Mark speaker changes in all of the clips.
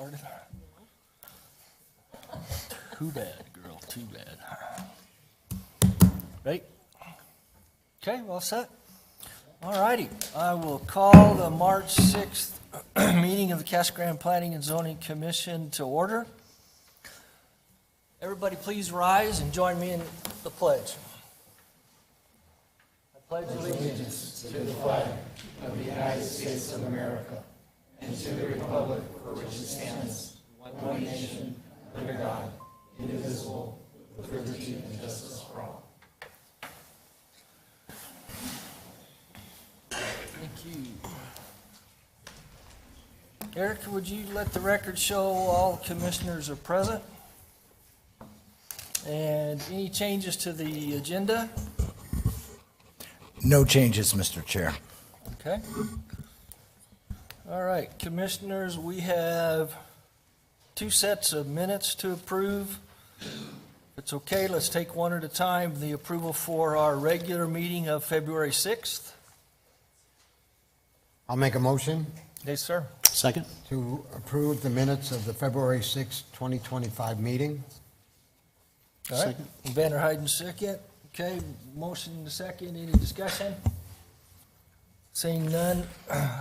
Speaker 1: started. Too bad, girl, too bad. Right? Okay, well set. All righty, I will call the March 6th meeting of the Casa Grande Planning and Zoning Commission to order. Everybody please rise and join me in the pledge. I pledge allegiance
Speaker 2: to the flag of the United States of America and to the republic for which it stands, one nation, under God, indivisible, with liberty and justice for all.
Speaker 1: Thank you. Erica, would you let the record show all commissioners are present? And any changes to the agenda?
Speaker 3: No changes, Mr. Chair.
Speaker 1: Okay. All right, commissioners, we have 2 sets of minutes to approve. If it's okay, let's take one at a time. The approval for our regular meeting of February 6th.
Speaker 4: I'll make a motion
Speaker 1: Yes, sir.
Speaker 3: Second?
Speaker 4: to approve the minutes of the February 6, 2025 meeting.
Speaker 1: All right.
Speaker 3: Second.
Speaker 1: Vander Heiden, second. Okay, motion to second. Any discussion? Seeing none,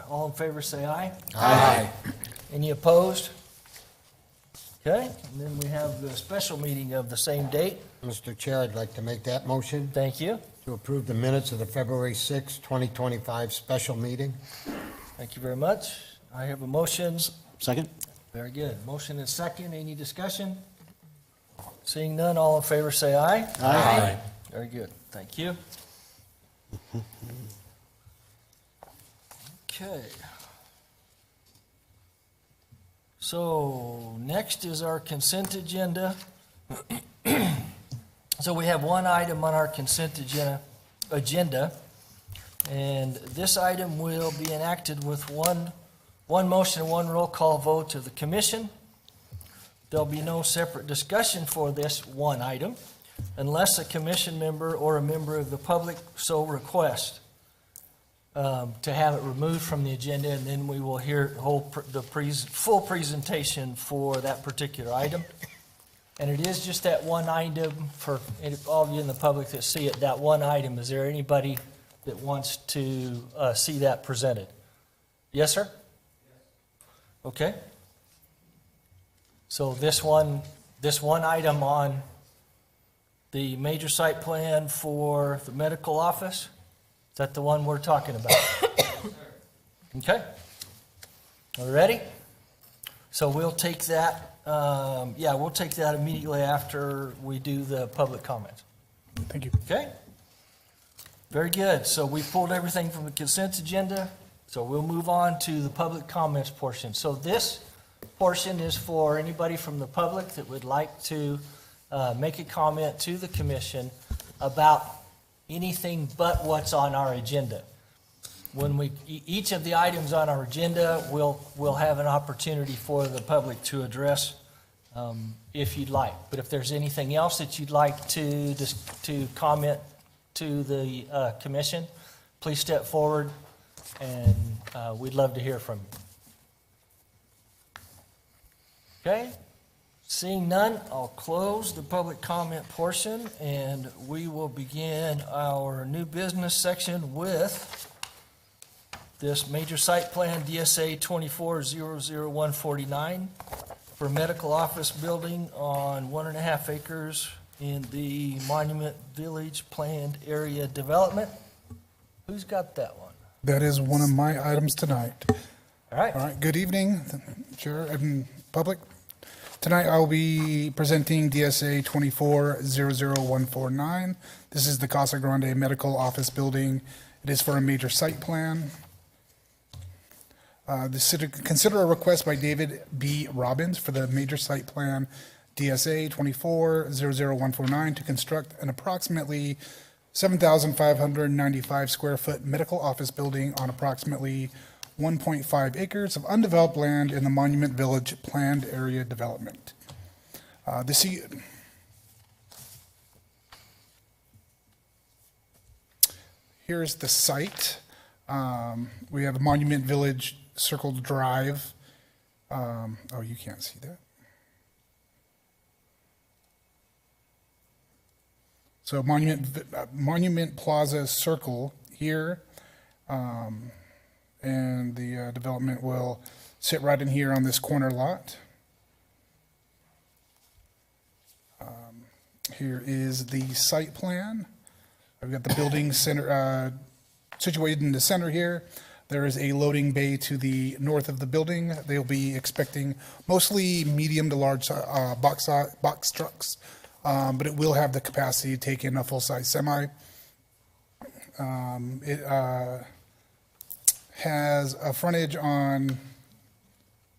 Speaker 1: all in favor say aye.
Speaker 4: Aye.
Speaker 1: Any opposed? Okay, and then we have the special meeting of the same date.
Speaker 4: Mr. Chair, I'd like to make that motion
Speaker 1: Thank you.
Speaker 4: to approve the minutes of the February 6, 2025 special meeting.
Speaker 1: Thank you very much. I have a motion.
Speaker 3: Second?
Speaker 1: Very good. Motion and second. Any discussion? Seeing none, all in favor say aye.
Speaker 3: Aye.
Speaker 1: Very good. Thank you. Okay. So next is our consent agenda. So we have one item on our consent agenda, and this item will be enacted with one motion and one roll call vote to the commission. There'll be no separate discussion for this one item unless a commission member or a member of the public so requests to have it removed from the agenda, and then we will hear the full presentation for that particular item. And it is just that one item for all of you in the public that see it, that one item. Is there anybody that wants to see that presented? Yes, sir? Okay. So this one item on the major site plan for the medical office, is that the one we're talking about? Okay. Are we ready? So we'll take that, we'll take that immediately after we do the public comments.
Speaker 5: Thank you.
Speaker 1: Okay? Very good. So we pulled everything from the consent agenda, so we'll move on to the public comments portion. So this portion is for anybody from the public that would like to make a comment to the commission about anything but what's on our agenda. When each of the items on our agenda, we'll have an opportunity for the public to address if you'd like. But if there's anything else that you'd like to comment to the commission, please step forward, and we'd love to hear from you. Okay? Seeing none, I'll close the public comment portion, and we will begin our new business section with this major site plan, DSA 24-00149, for medical office building on 1.5 acres in the Monument Village Planned Area Development. Who's got that one?
Speaker 5: That is one of my items tonight.
Speaker 1: All right.
Speaker 5: All right, good evening, Chair and public. Tonight I will be presenting DSA 24-00149. This is the Casa Grande Medical Office Building. It is for a major site plan. Consider a request by David B. Robbins for the major site plan DSA 24-00149 to construct an approximately 7,595 square foot medical office building on approximately 1.5 acres of undeveloped land in the Monument Village Planned Area Development. Here's the site. We have Monument Village Circle Drive Oh, you can't see that. So Monument Plaza Circle here, and the development will sit right in here on this corner lot. Here is the site plan. I've got the building center situated in the center here. There is a loading bay to the north of the building. They'll be expecting mostly medium to large box trucks, but it will have the capacity to take in a full-size semi. It has a frontage on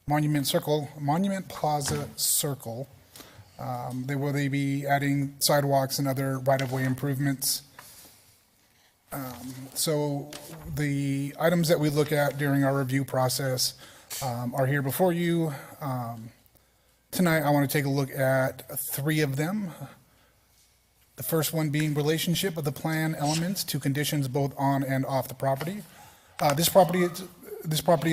Speaker 5: Monument Plaza Circle. They will be adding sidewalks and other right-of-way improvements. So the items that we look at during our review process are here before you. Tonight, I want to take a look at 3 of them. The first one being relationship of the plan elements to conditions both on and off the property. This property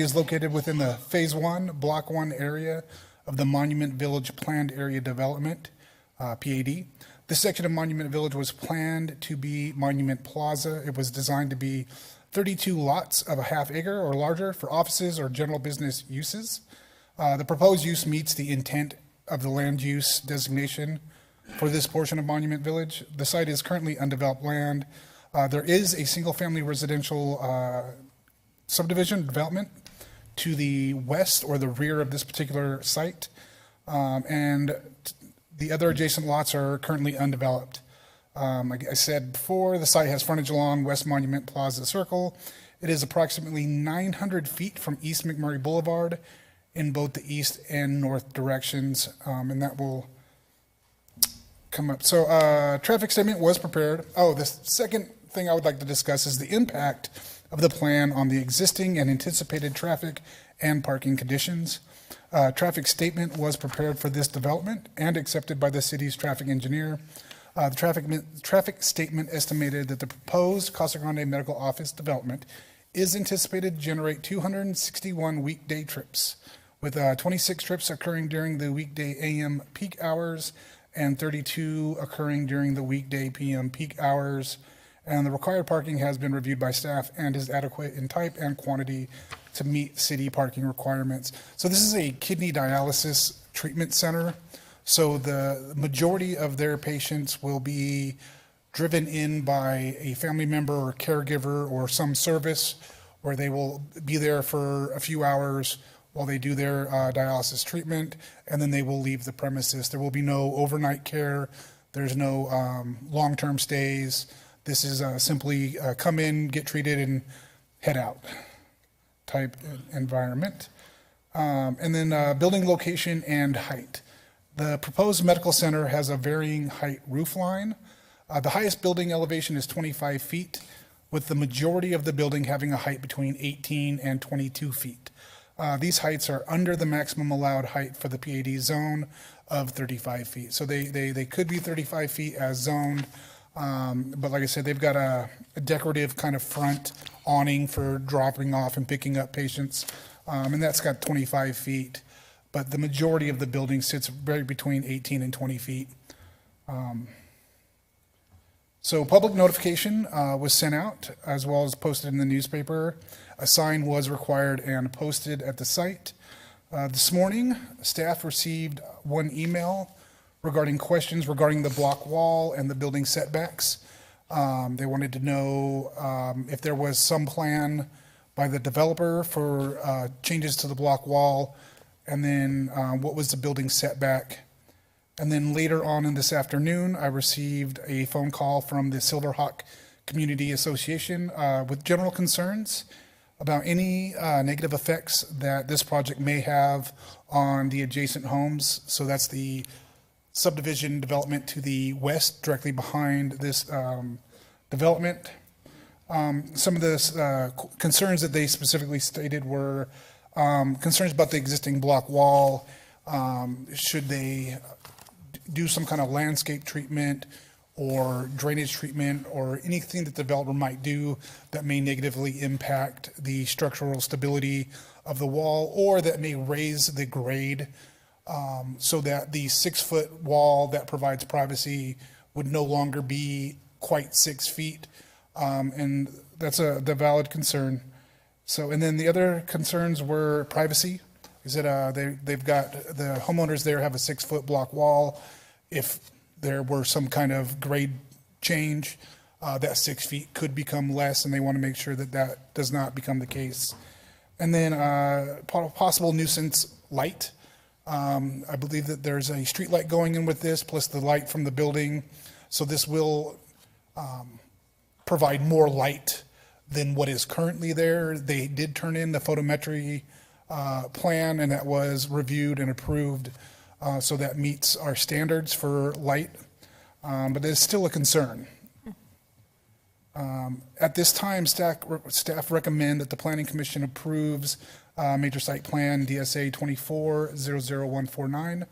Speaker 5: is located within the Phase 1, Block 1 area of the Monument Village Planned Area Development, PAD. This section of Monument Village was planned to be Monument Plaza. It was designed to be 32 lots of a half acre or larger for offices or general business uses. The proposed use meets the intent of the land use designation for this portion of Monument Village. The site is currently undeveloped land. There is a single-family residential subdivision development to the west or the rear of this particular site, and the other adjacent lots are currently undeveloped. Like I said before, the site has frontage along West Monument Plaza Circle. It is approximately 900 feet from East McMurray Boulevard in both the east and north directions, and that will come up. So traffic statement was prepared. Oh, the second thing I would like to discuss is the impact of the plan on the existing and anticipated traffic and parking conditions. Traffic statement was prepared for this development and accepted by the city's traffic engineer. The traffic statement estimated that the proposed Casa Grande Medical Office development is anticipated to generate 261 weekday trips, with 26 trips occurring during the weekday AM peak hours and 32 occurring during the weekday PM peak hours. And the required parking has been reviewed by staff and is adequate in type and quantity to meet city parking requirements. So this is a kidney dialysis treatment center. So the majority of their patients will be driven in by a family member or caregiver or some service where they will be there for a few hours while they do their dialysis treatment, and then they will leave the premises. There will be no overnight care. There's no long-term stays. This is simply come in, get treated, and head out type environment. And then building location and height. The proposed medical center has a varying height roof line. The highest building elevation is 25 feet, with the majority of the building having a height between 18 and 22 feet. These heights are under the maximum allowed height for the PAD zone of 35 feet. So they could be 35 feet as zoned. But like I said, they've got a decorative kind of front awning for dropping off and picking up patients, and that's got 25 feet. But the majority of the building sits right between 18 and 20 feet. So public notification was sent out as well as posted in the newspaper. A sign was required and posted at the site. This morning, staff received one email regarding questions regarding the block wall and the building setbacks. They wanted to know if there was some plan by the developer for changes to the block wall, and then what was the building setback. And then later on in this afternoon, I received a phone call from the Silverhawk Community Association with general concerns about any negative effects that this project may have on the adjacent homes. So that's the subdivision development to the west, directly behind this development. Some of the concerns that they specifically stated were concerns about the existing block wall. Should they do some kind of landscape treatment or drainage treatment or anything that the developer might do that may negatively impact the structural stability of the wall, or that may raise the grade so that the 6-foot wall that provides privacy would no longer be quite 6 feet. And that's the valid concern. So, and then the other concerns were privacy. Is that they've got, the homeowners there have a 6-foot block wall. If there were some kind of grade change, that 6 feet could become less, and they want to make sure that that does not become the case. And then possible nuisance light. I believe that there's a street light going in with this, plus the light from the building. So this will provide more light than what is currently there. They did turn in the photometry plan, and that was reviewed and approved. So that meets our standards for light, but it's still a concern. At this time, staff recommend that the Planning Commission approves Major Site Plan DSA 24-00149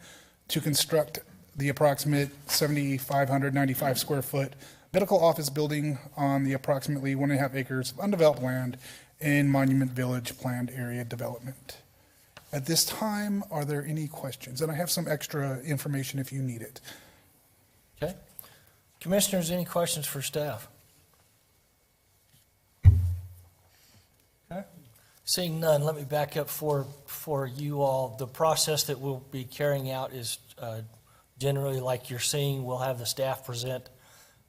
Speaker 5: to construct the approximate 7,595 square foot medical office building on the approximately 1.5 acres of undeveloped land in Monument Village planned area development. At this time, are there any questions? And I have some extra information if you need it.
Speaker 1: Okay. Commissioners, any questions for staff? Okay. Seeing none, let me back up for you all. The process that we'll be carrying out is generally like you're seeing. We'll have the staff present.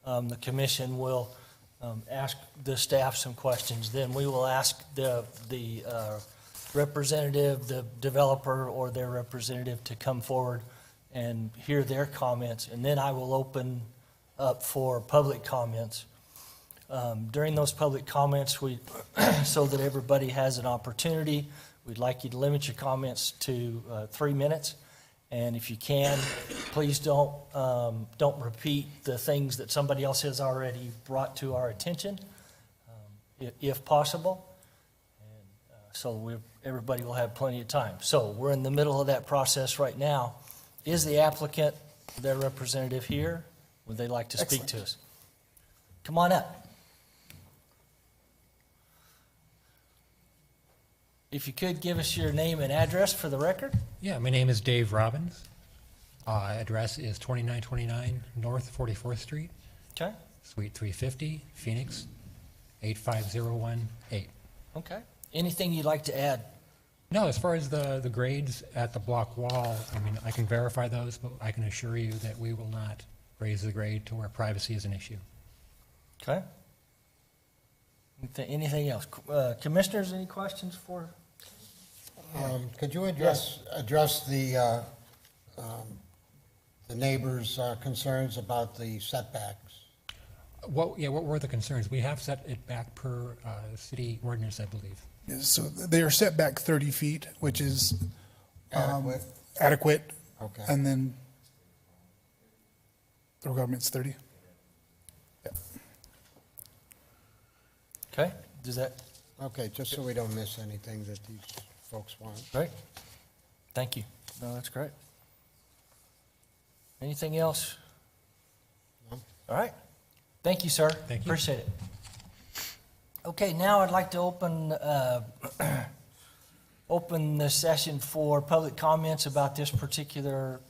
Speaker 1: The commission will ask the staff some questions. Then we will ask the representative, the developer, or their representative to come forward and hear their comments. And then I will open up for public comments. During those public comments, so that everybody has an opportunity, we'd like you to limit your comments to 3 minutes. And if you can, please don't repeat the things that somebody else has already brought to our attention, if possible. And so everybody will have plenty of time. So we're in the middle of that process right now. Is the applicant, their representative here? Would they like to speak to us? Come on up. If you could give us your name and address for the record.
Speaker 6: Yeah, my name is Dave Robbins. Address is 2929 North 44th Street,
Speaker 1: Okay.
Speaker 6: Suite 350, Phoenix, 85018.
Speaker 1: Okay. Anything you'd like to add?
Speaker 6: No, as far as the grades at the block wall, I mean, I can verify those, but I can assure you that we will not raise the grade to where privacy is an issue.
Speaker 1: Okay. Anything else? Commissioners, any questions for?
Speaker 4: Could you address the neighbors' concerns about the setbacks?
Speaker 6: What were the concerns? We have set it back per city ordinance, I believe.
Speaker 5: So they are set back 30 feet, which is
Speaker 4: Adequate?
Speaker 5: adequate.
Speaker 4: Okay.
Speaker 5: And then the requirement's 30. Yeah.
Speaker 1: Okay. Does that,
Speaker 4: Okay, just so we don't miss anything that these folks want.
Speaker 1: great. Thank you. No, that's great. Anything else?
Speaker 4: No.
Speaker 1: All right. Thank you, sir.
Speaker 6: Thank you.
Speaker 1: Appreciate it. Okay, now I'd like to open the session for public comments about this particular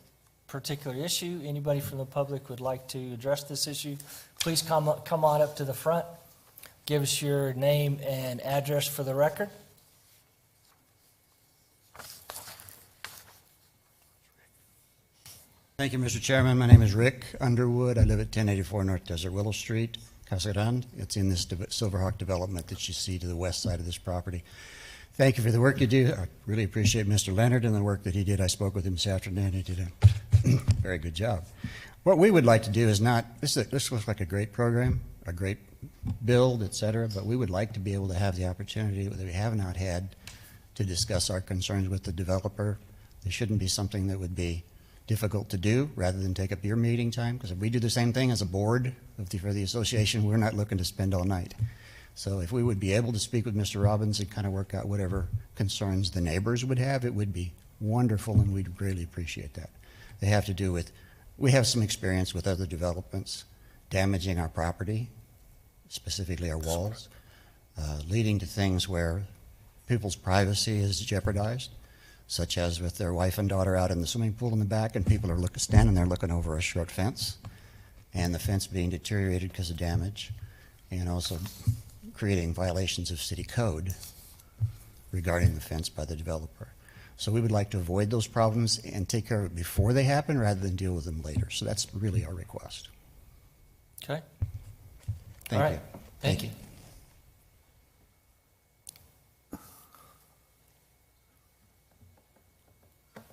Speaker 1: issue. Anybody from the public would like to address this issue, please come on up to the front. Give us your name and address for the record.
Speaker 3: Thank you, Mr. Chairman. My name is Rick Underwood. I live at 1084 North Desert Willow Street, Casa Grande. It's in this Silverhawk development that you see to the west side of this property. Thank you for the work you do. I really appreciate Mr. Leonard and the work that he did. I spoke with him this afternoon. He did a very good job. What we would like to do is this looks like a great program, a great build, et cetera, but we would like to be able to have the opportunity that we have not had to discuss our concerns with the developer. There shouldn't be something that would be difficult to do rather than take up your meeting time, because if we do the same thing as a board for the association, we're not looking to spend all night. So if we would be able to speak with Mr. Robbins and kind of work out whatever concerns the neighbors would have, it would be wonderful, and we'd really appreciate that. They have to do with, we have some experience with other developments damaging our property, specifically our walls, leading to things where people's privacy is jeopardized, such as with their wife and daughter out in the swimming pool in the back, and people are standing there looking over a short fence, and the fence being deteriorated because of damage, and also creating violations of city code regarding the fence by the developer. So we would like to avoid those problems and take care of it before they happen rather than deal with them later. So that's really our request.
Speaker 1: Okay?
Speaker 3: Thank
Speaker 1: All
Speaker 3: you.
Speaker 1: right. Thank you.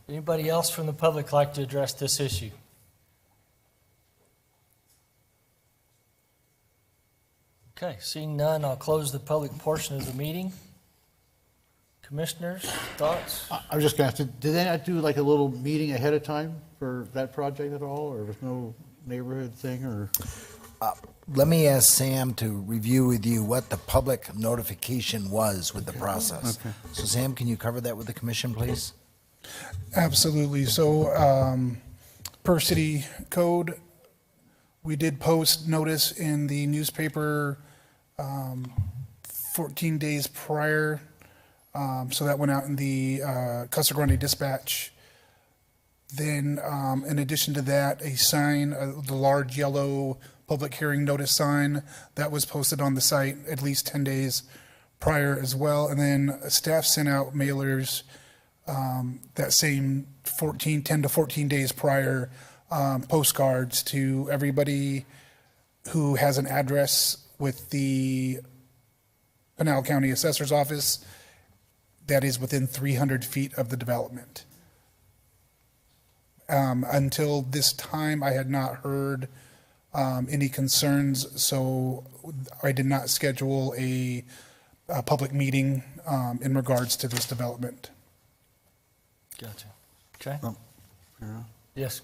Speaker 1: Anybody else from the public like to address this issue? Okay, seeing none, I'll close the public portion of the meeting. Commissioners, thoughts?
Speaker 2: I was just going to ask, did they not do like a little meeting ahead of time for that project at all, or was no neighborhood thing, or?
Speaker 7: Let me ask Sam to review with you what the public notification was with the process.
Speaker 2: Okay.
Speaker 7: So Sam, can you cover that with the commission, please?
Speaker 5: Absolutely. So, per city code, we did post notice in the newspaper 14 days prior. So that went out in the Casa Grande Dispatch. Then, in addition to that, a sign, the large yellow public hearing notice sign, that was posted on the site at least 10 days prior as well. And then staff sent out mailers that same 10 to 14 days prior, postcards to everybody who has an address with the Pinal County Assessor's Office that is within 300 feet of the development. Until this time, I had not heard any concerns, so I did not schedule a public meeting in regards to this development.
Speaker 1: Gotcha. Okay?
Speaker 2: Well, fair enough.
Speaker 1: Yes.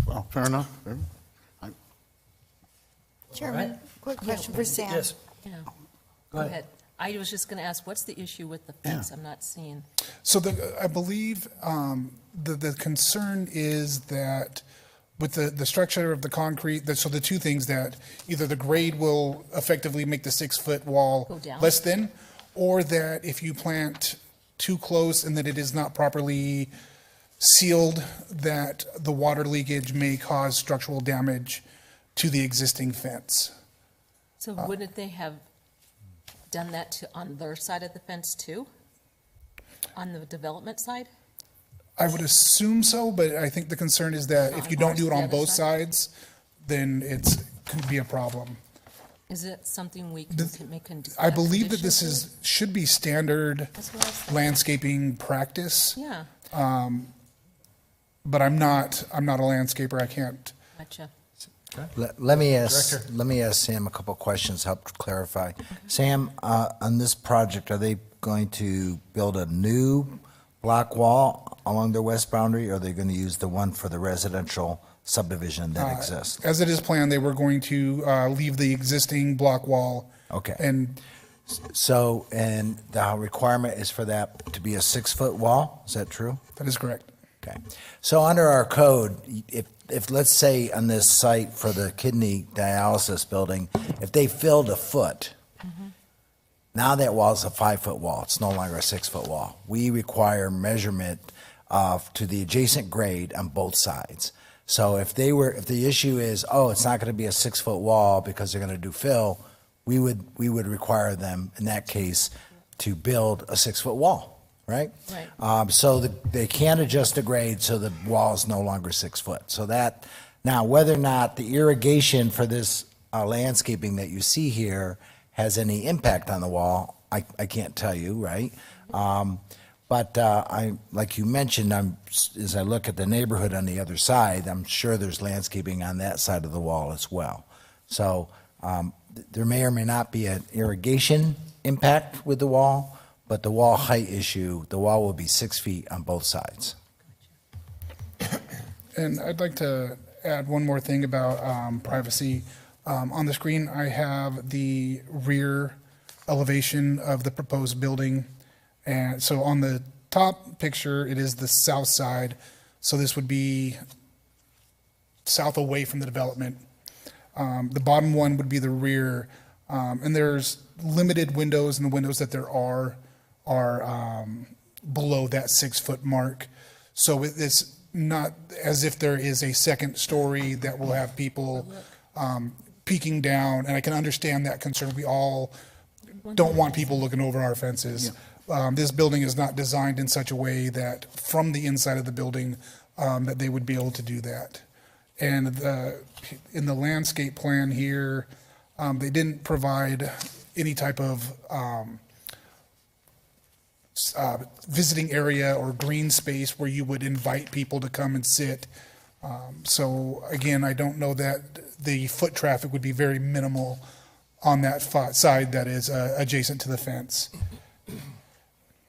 Speaker 2: Well, fair enough.
Speaker 8: Chairman, quick question for Sam.
Speaker 1: Yes.
Speaker 8: Yeah.
Speaker 1: Go ahead.
Speaker 8: I was just going to ask, what's the issue with the fence? I'm not seeing.
Speaker 5: So I believe the concern is that with the structure of the concrete, so the two things that either the grade will effectively make the 6-foot wall
Speaker 8: Go down.
Speaker 5: less thin, or that if you plant too close and that it is not properly sealed, that the water leakage may cause structural damage to the existing fence.
Speaker 8: So wouldn't they have done that on their side of the fence too? On the development side?
Speaker 5: I would assume so, but I think the concern is that if you don't do it on both sides, then could be a problem.
Speaker 8: Is it something we can make?
Speaker 5: I believe that this should be standard
Speaker 8: That's what I was thinking.
Speaker 5: landscaping practice,
Speaker 8: Yeah,
Speaker 5: but I'm not a landscaper, I can't.
Speaker 8: gotcha.
Speaker 7: Let me ask,
Speaker 1: Director.
Speaker 7: let me ask Sam a couple questions, help clarify. Sam, on this project, are they going to build a new block wall along their west boundary, or are they going to use the one for the residential subdivision that exists?
Speaker 5: As it is planned, they were going to leave the existing block wall.
Speaker 7: Okay.
Speaker 5: And
Speaker 7: So, and the requirement is for that to be a 6-foot wall, is that true?
Speaker 5: that is correct.
Speaker 7: Okay. So under our code, if let's say on this site for the kidney dialysis building, if they filled a foot, now that wall is a 5-foot wall. It's no longer a 6-foot wall. We require measurement to the adjacent grade on both sides. So if the issue is, it's not going to be a 6-foot wall because they're going to do fill, we would require them in that case to build a 6-foot wall. Right?
Speaker 8: Right.
Speaker 7: So they can't adjust the grade, so the wall is no longer 6 foot. So that, now whether or not the irrigation for this landscaping that you see here has any impact on the wall, I can't tell you, right? But like you mentioned, as I look at the neighborhood on the other side, I'm sure there's landscaping on that side of the wall as well. So there may or may not be an irrigation impact with the wall, but the wall height issue, the wall will be 6 feet on both sides.
Speaker 5: And I'd like to add one more thing about privacy. On the screen, I have the rear elevation of the proposed building. And so on the top picture, it is the south side. So this would be south away from the development. The bottom one would be the rear. And there's limited windows, and the windows that there are are below that 6-foot mark. So it's not as if there is a second story that will have people peeking down, and I can understand that concern. We all don't want people looking over our fences. This building is not designed in such a way that from the inside of the building, that they would be able to do that. And in the landscape plan here, they didn't provide any type of visiting area or green space where you would invite people to come and sit. So again, I don't know that the foot traffic would be very minimal on that side that is adjacent to the fence.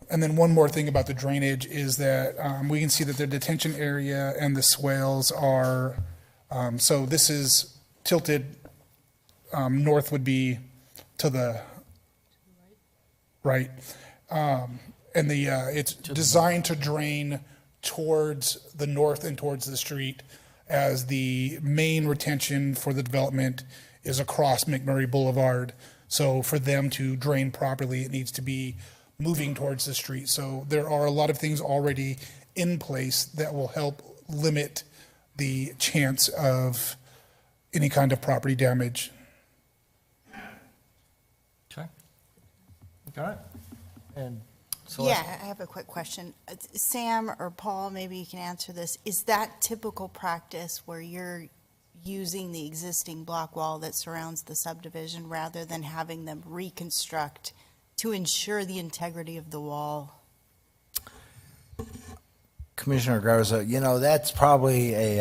Speaker 5: And then one more thing about the drainage is that we can see that the detention area and the swales are, so this is tilted, north would be to the right. And it's designed to drain towards the north and towards the street, as the main retention for the development is across McMurray Boulevard. So for them to drain properly, it needs to be moving towards the street. So there are a lot of things already in place that will help limit the chance of any kind of property damage.
Speaker 1: Okay. All right. And so
Speaker 9: Yeah, I have a quick question. Sam or Paul, maybe you can answer this. Is that typical practice where you're using the existing block wall that surrounds the subdivision rather than having them reconstruct to ensure the integrity of the wall?
Speaker 7: Commissioner Garza, that's probably a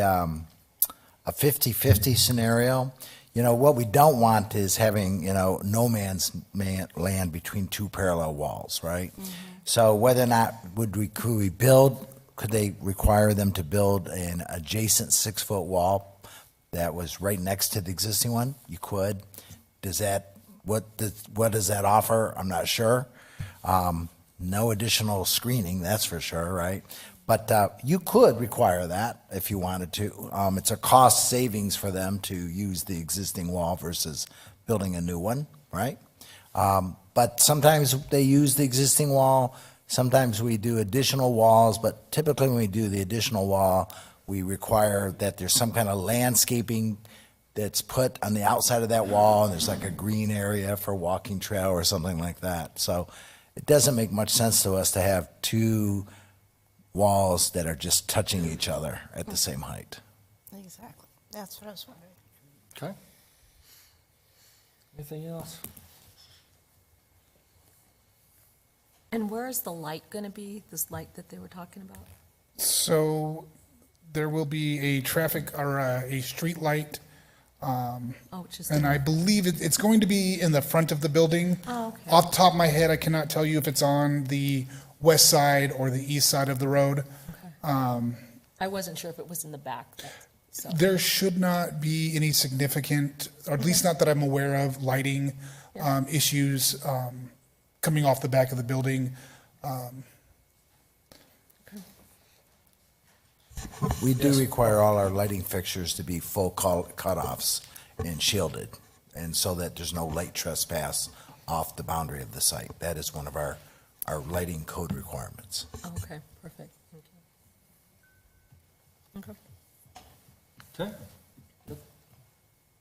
Speaker 7: 50-50 scenario. What we don't want is having, no man's land between two parallel walls, right? Mm-hmm. So whether or not could they require them to build an adjacent 6-foot wall that was right next to the existing one? You could. What does that offer? I'm not sure. No additional screening, that's for sure, right? But you could require that if you wanted to. It's a cost savings for them to use the existing wall versus building a new one, right? But sometimes they use the existing wall. Sometimes we do additional walls, but typically when we do the additional wall, we require that there's some kind of landscaping that's put on the outside of that wall, and there's like a green area for walking trail or something like that. So it doesn't make much sense to us to have two walls that are just touching each other at the same height.
Speaker 9: Exactly. That's what I was wondering.
Speaker 1: Okay. Anything else?
Speaker 8: And where is the light going to be, this light that they were talking about?
Speaker 5: So there will be a traffic or a street light.
Speaker 8: Just
Speaker 5: And I believe it's going to be in the front of the building.
Speaker 8: Oh, okay.
Speaker 5: Off the top of my head, I cannot tell you if it's on the west side or the east side of the road.
Speaker 8: I wasn't sure if it was in the back, so.
Speaker 5: There should not be any significant, or at least not that I'm aware of, lighting issues coming off the back of the building.
Speaker 7: We do require all our lighting fixtures to be full cutoffs and shielded, and so that there's no light trespass off the boundary of the site. That is one of our lighting code requirements.
Speaker 8: Oh, okay, perfect, thank you. Okay.
Speaker 1: Okay. Good.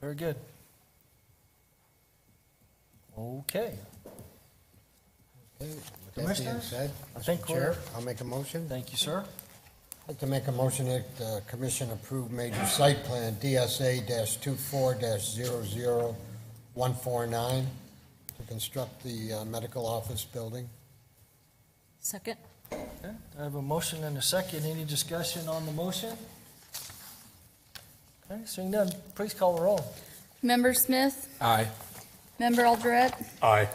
Speaker 1: Very good. Okay.
Speaker 4: Okay, with that being
Speaker 1: Commissioners,
Speaker 4: said,
Speaker 1: I think
Speaker 4: Mr. Chair,
Speaker 1: we're-
Speaker 4: I'll make a motion.
Speaker 1: Thank you, sir.
Speaker 4: I'd like to make a motion that the commission approve major site plan DSA-24-00149 to construct the medical office building.
Speaker 8: Second?
Speaker 1: Okay. I have a motion and a second. Any discussion on the motion? Okay, seeing none, please call the roll.
Speaker 2: Member Smith?
Speaker 6: Aye.
Speaker 2: Member Aldred?
Speaker 6: Aye.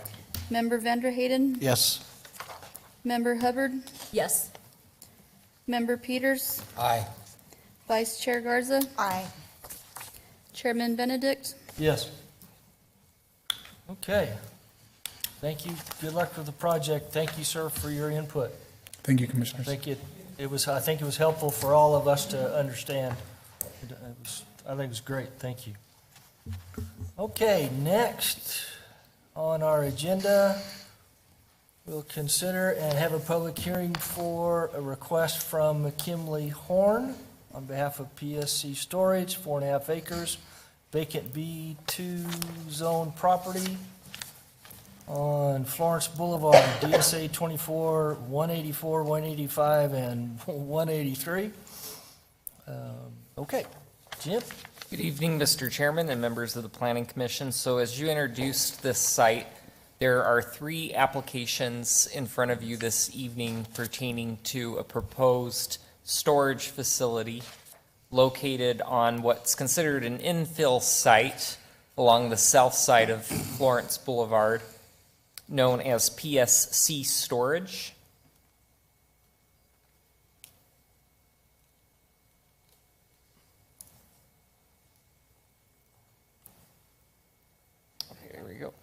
Speaker 2: Member Vanderhayden?
Speaker 7: Yes.
Speaker 2: Member Hubbard?
Speaker 8: Yes.
Speaker 2: Member Peters?
Speaker 4: Aye.
Speaker 2: Vice Chair Garza?
Speaker 9: Aye.
Speaker 2: Chairman Benedict?
Speaker 1: Yes. Okay. Thank you. Good luck with the project. Thank you, sir, for your input.
Speaker 5: Thank you,
Speaker 1: I
Speaker 5: Commissioners.
Speaker 1: think it was helpful for all of us to understand. I think it was great. Thank you. Okay, next on our agenda, we'll consider and have a public hearing for a request from McKinley Horn on behalf of PSC Storage, 4.5 acres, vacant B2 zone property on Florence Boulevard, DSA 24, 184, 185, and 183. Okay, Jim?
Speaker 10: Good evening, Mr. Chairman and members of the Planning Commission. So as you introduced this site, there are 3 applications in front of you this evening pertaining to a proposed storage facility located on what's considered an infill site along the south side of Florence Boulevard, known as PSC Storage. Here we go.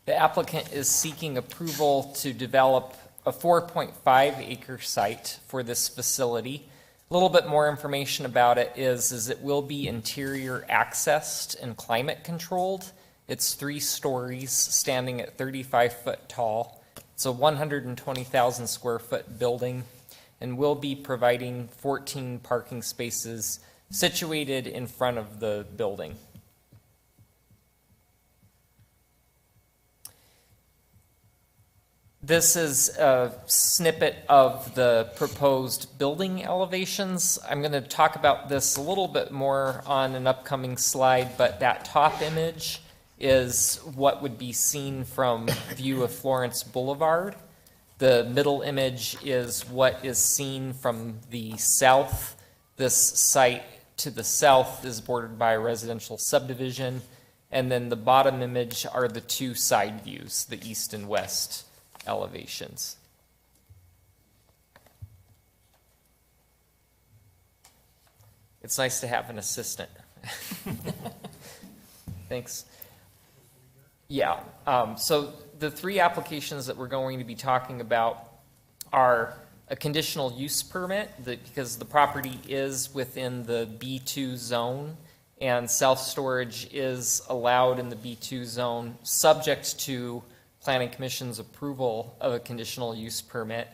Speaker 10: The applicant is seeking approval to develop a 4.5 acre site for this facility. A little bit more information about it is it will be interior accessed and climate controlled. It's 3 stories, standing at 35 foot tall. It's a 120,000 square foot building, and will be providing 14 parking spaces situated in front of the building. This is a snippet of the proposed building elevations. I'm going to talk about this a little bit more on an upcoming slide, but that top image is what would be seen from view of Florence Boulevard. The middle image is what is seen from the south. This site to the south is bordered by a residential subdivision, and then the bottom image are the 2 side views, the east and west elevations. It's nice to have an assistant. Thanks. Yeah, so the 3 applications that we're going to be talking about are a conditional use permit, because the property is within the B2 zone, and self-storage is allowed in the B2 zone, subject to Planning Commission's approval of a conditional use permit.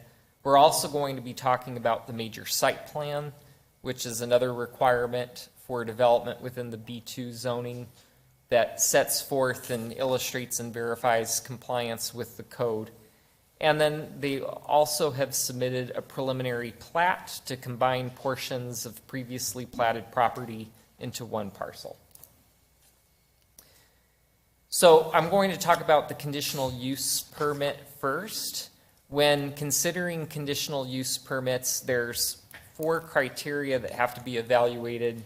Speaker 10: We're also going to be talking about the major site plan, which is another requirement for development within the B2 zoning that sets forth and illustrates and verifies compliance with the code. And then they also have submitted a preliminary plat to combine portions of previously platted property into one parcel. So I'm going to talk about the conditional use permit first. When considering conditional use permits, there's 4 criteria that have to be evaluated,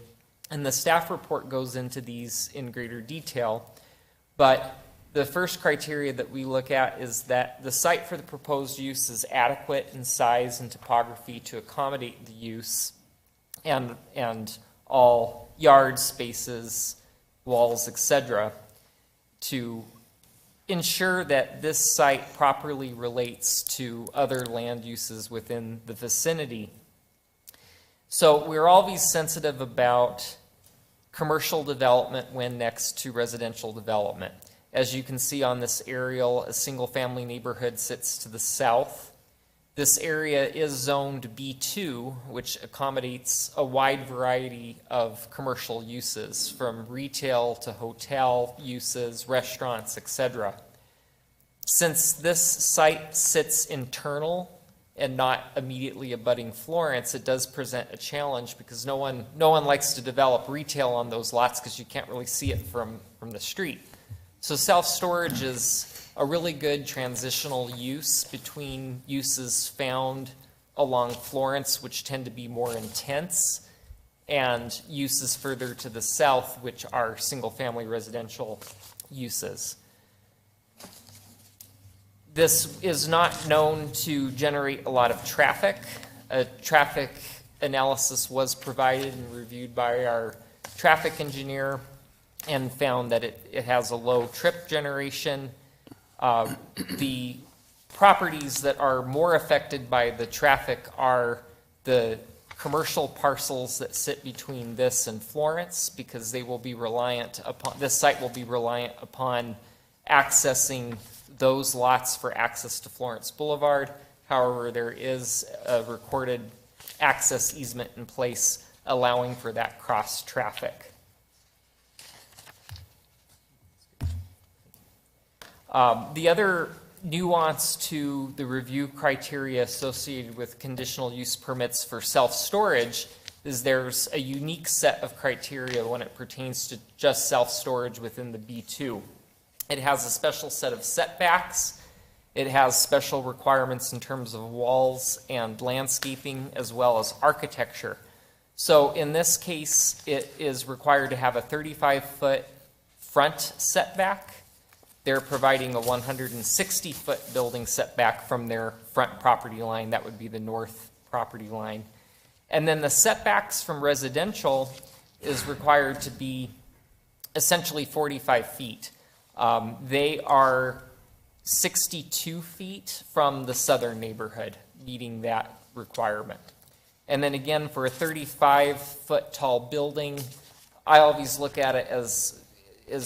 Speaker 10: and the staff report goes into these in greater detail. But the first criteria that we look at is that the site for the proposed use is adequate in size and topography to accommodate the use, and all yard spaces, walls, etc., to ensure that this site properly relates to other land uses within the vicinity. So we're always sensitive about commercial development when next to residential development. As you can see on this aerial, a single-family neighborhood sits to the south. This area is zoned B2, which accommodates a wide variety of commercial uses, from retail to hotel uses, restaurants, etc. Since this site sits internal and not immediately abutting Florence, it does present a challenge, because no one likes to develop retail on those lots because you can't really see it from the street. So self-storage is a really good transitional use between uses found along Florence, which tend to be more intense, and uses further to the south, which are single-family residential uses. This is not known to generate a lot of traffic. A traffic analysis was provided and reviewed by our traffic engineer and found that it has a low trip generation. The properties that are more affected by the traffic are the commercial parcels that sit between this and Florence, because they will be reliant upon, this site will be reliant upon accessing those lots for access to Florence Boulevard. However, there is a recorded access easement in place allowing for that cross traffic. The other nuance to the review criteria associated with conditional use permits for self-storage is there's a unique set of criteria when it pertains to just self-storage within the B2. It has a special set of setbacks. It has special requirements in terms of walls and landscaping as well as architecture. So in this case, it is required to have a 35-foot front setback. They're providing a 160-foot building setback from their front property line. That would be the north property line. And then the setbacks from residential is required to be essentially 45 feet. They are 62 feet from the southern neighborhood, meeting that requirement. And then again, for a 35-foot tall building, I always look at it as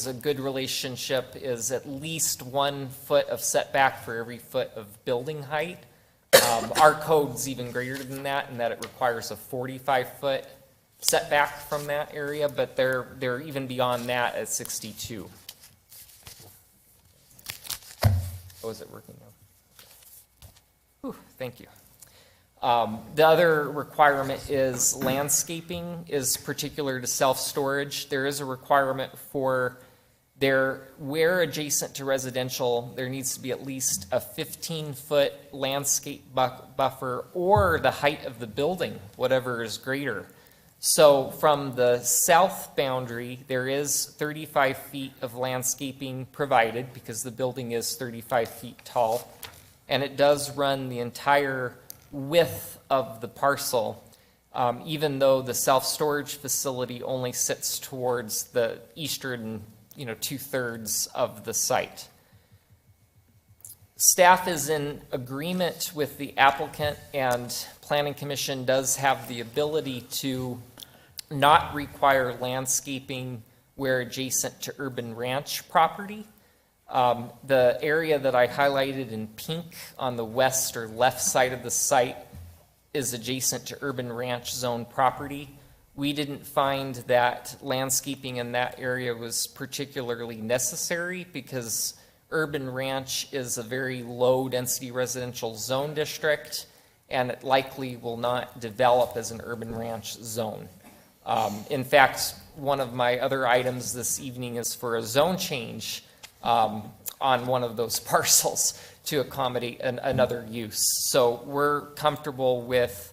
Speaker 10: a good relationship is at least 1 foot of setback for every foot of building height. Our code's even greater than that in that it requires a 45-foot setback from that area, but they're even beyond that at 62. Oh, is it working now? Whew, thank you. The other requirement is landscaping is particular to self-storage. There is a requirement for where adjacent to residential, there needs to be at least a 15-foot landscape buffer or the height of the building, whatever is greater. So from the south boundary, there is 35 feet of landscaping provided because the building is 35 feet tall, and it does run the entire width of the parcel, even though the self-storage facility only sits towards the eastern, 2/3 of the site. Staff is in agreement with the applicant, and Planning Commission does have the ability to not require landscaping where adjacent to urban ranch property. The area that I highlighted in pink on the west or left side of the site is adjacent to urban ranch zone property. We didn't find that landscaping in that area was particularly necessary because urban ranch is a very low density residential zone district, and it likely will not develop as an urban ranch zone. In fact, one of my other items this evening is for a zone change on one of those parcels to accommodate another use. So we're comfortable with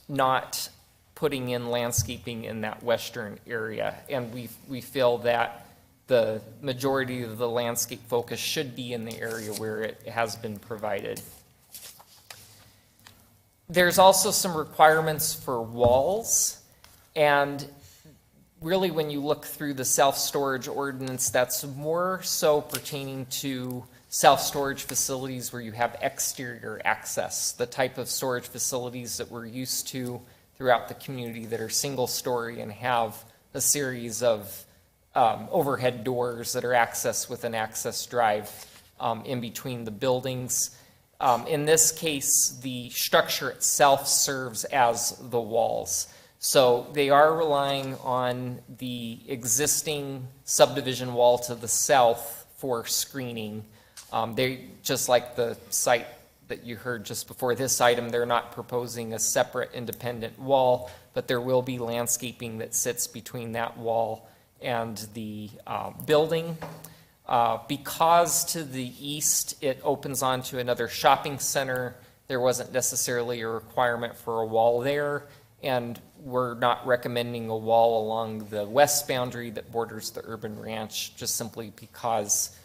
Speaker 10: not putting in landscaping in that western area, and we feel that the majority of the landscape focus should be in the area where it has been provided. There's also some requirements for walls, and really when you look through the self-storage ordinance, that's more so pertaining to self-storage facilities where you have exterior access, the type of storage facilities that we're used to throughout the community that are single-story and have a series of overhead doors that are accessed with an access drive in between the buildings. In this case, the structure itself serves as the walls. So they are relying on the existing subdivision wall to the south for screening. They, just like the site that you heard just before this item, they're not proposing a separate independent wall, but there will be landscaping that sits between that wall and the building. Because to the east it opens onto another shopping center, there wasn't necessarily a requirement for a wall there, and we're not recommending a wall along the west boundary that borders the urban ranch, just simply because,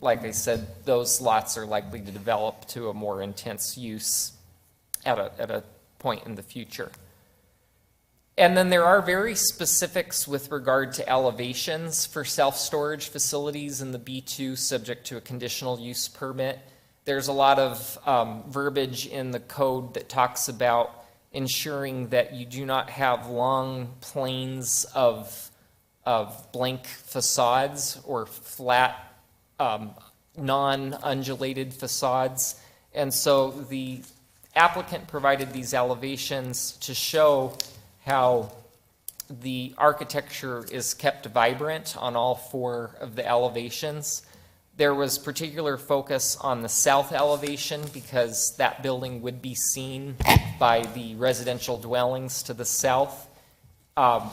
Speaker 10: like I said, those lots are likely to develop to a more intense use at a point in the future. And then there are very specifics with regard to elevations for self-storage facilities in the B2 subject to a conditional use permit. There's a lot of verbiage in the code that talks about ensuring that you do not have long planes of blank facades or flat non-undulated facades. And so the applicant provided these elevations to show how the architecture is kept vibrant on all 4 of the elevations. There was particular focus on the south elevation because that building would be seen by the residential dwellings to the south.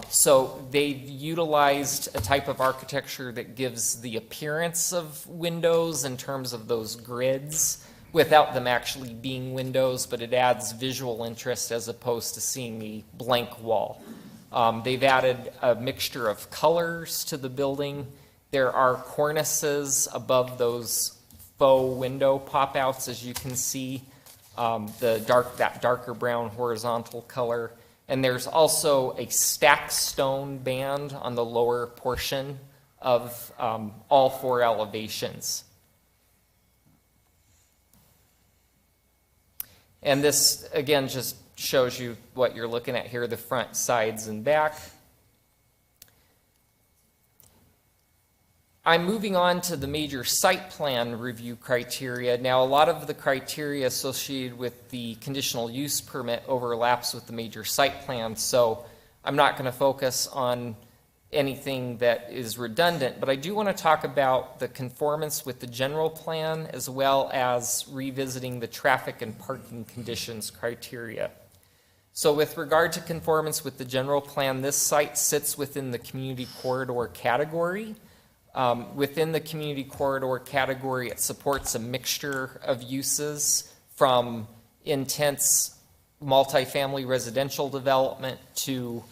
Speaker 10: So they've utilized a type of architecture that gives the appearance of windows in terms of those grids without them actually being windows, but it adds visual interest as opposed to seeing a blank wall. They've added a mixture of colors to the building. There are cornices above those faux window pop-outs, as you can see, that darker brown horizontal color. And there's also a stacked stone band on the lower portion of all 4 elevations. And this, again, just shows you what you're looking at here, the front, sides, and back. I'm moving on to the major site plan review criteria. Now, a lot of the criteria associated with the conditional use permit overlaps with the major site plan, so I'm not going to focus on anything that is redundant, but I do want to talk about the conformance with the general plan as well as revisiting the traffic and parking conditions criteria. So with regard to conformance with the general plan, this site sits within the community corridor category. Within the community corridor category, it supports a mixture of uses from intense multifamily residential development to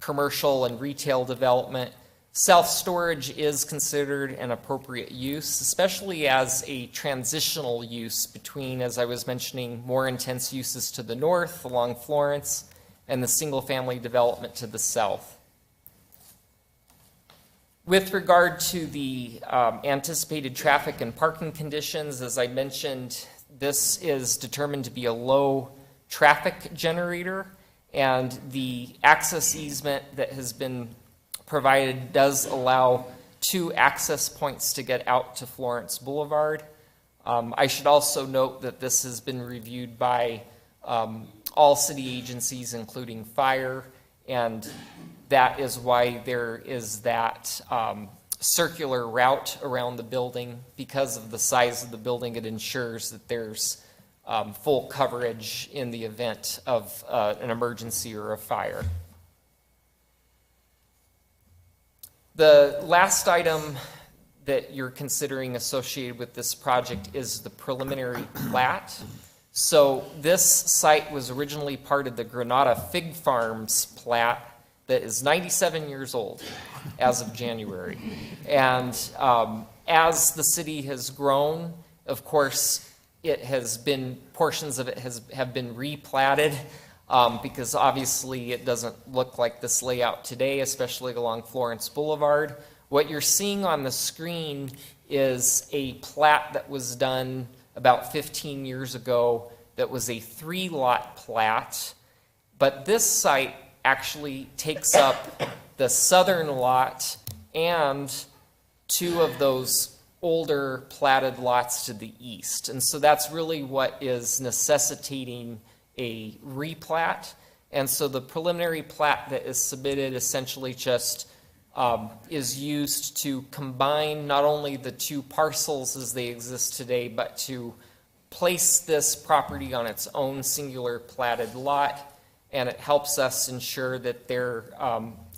Speaker 10: commercial and retail development. Self-storage is considered an appropriate use, especially as a transitional use between, as I was mentioning, more intense uses to the north along Florence and the single-family development to the south. With regard to the anticipated traffic and parking conditions, as I mentioned, this is determined to be a low traffic generator, and the access easement that has been provided does allow 2 access points to get out to Florence Boulevard. I should also note that this has been reviewed by all city agencies, including fire, and that is why there is that circular route around the building. Because of the size of the building, it ensures that there's full coverage in the event of an emergency or a fire. The last item that you're considering associated with this project is the preliminary plat. So this site was originally part of the Granada Fig Farms plat that is 97 years old as of January. And as the city has grown, of course, portions of it have been replatted because obviously it doesn't look like this layout today, especially along Florence Boulevard. What you're seeing on the screen is a plat that was done about 15 years ago that was a 3-lot plat, but this site actually takes up the southern lot and 2 of those older platted lots to the east. And so that's really what is necessitating a replat. And so the preliminary plat that is submitted essentially just is used to combine not only the 2 parcels as they exist today, but to place this property on its own singular platted lot. And it helps us ensure that there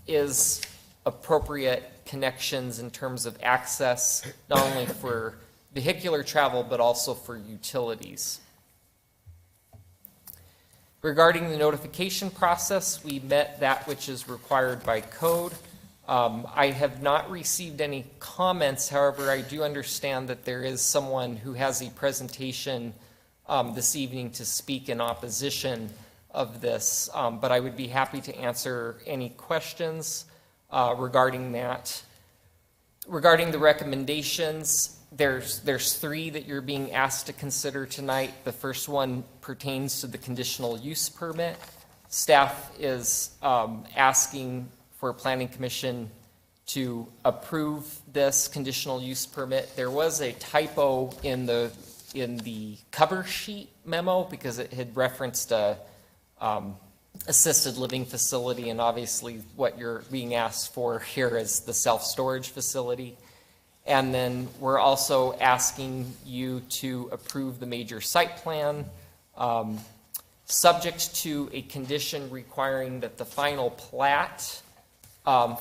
Speaker 10: is appropriate connections in terms of access, not only for vehicular travel, but also for utilities. Regarding the notification process, we met that which is required by code. I have not received any comments. However, I do understand that there is someone who has a presentation this evening to speak in opposition of this, but I would be happy to answer any questions regarding that. Regarding the recommendations, there's 3 that you're being asked to consider tonight. The first one pertains to the conditional use permit. Staff is asking for Planning Commission to approve this conditional use permit. There was a typo in the cover sheet memo because it had referenced a assisted living facility, and obviously what you're being asked for here is the self-storage facility. And then we're also asking you to approve the major site plan, subject to a condition requiring that the final plat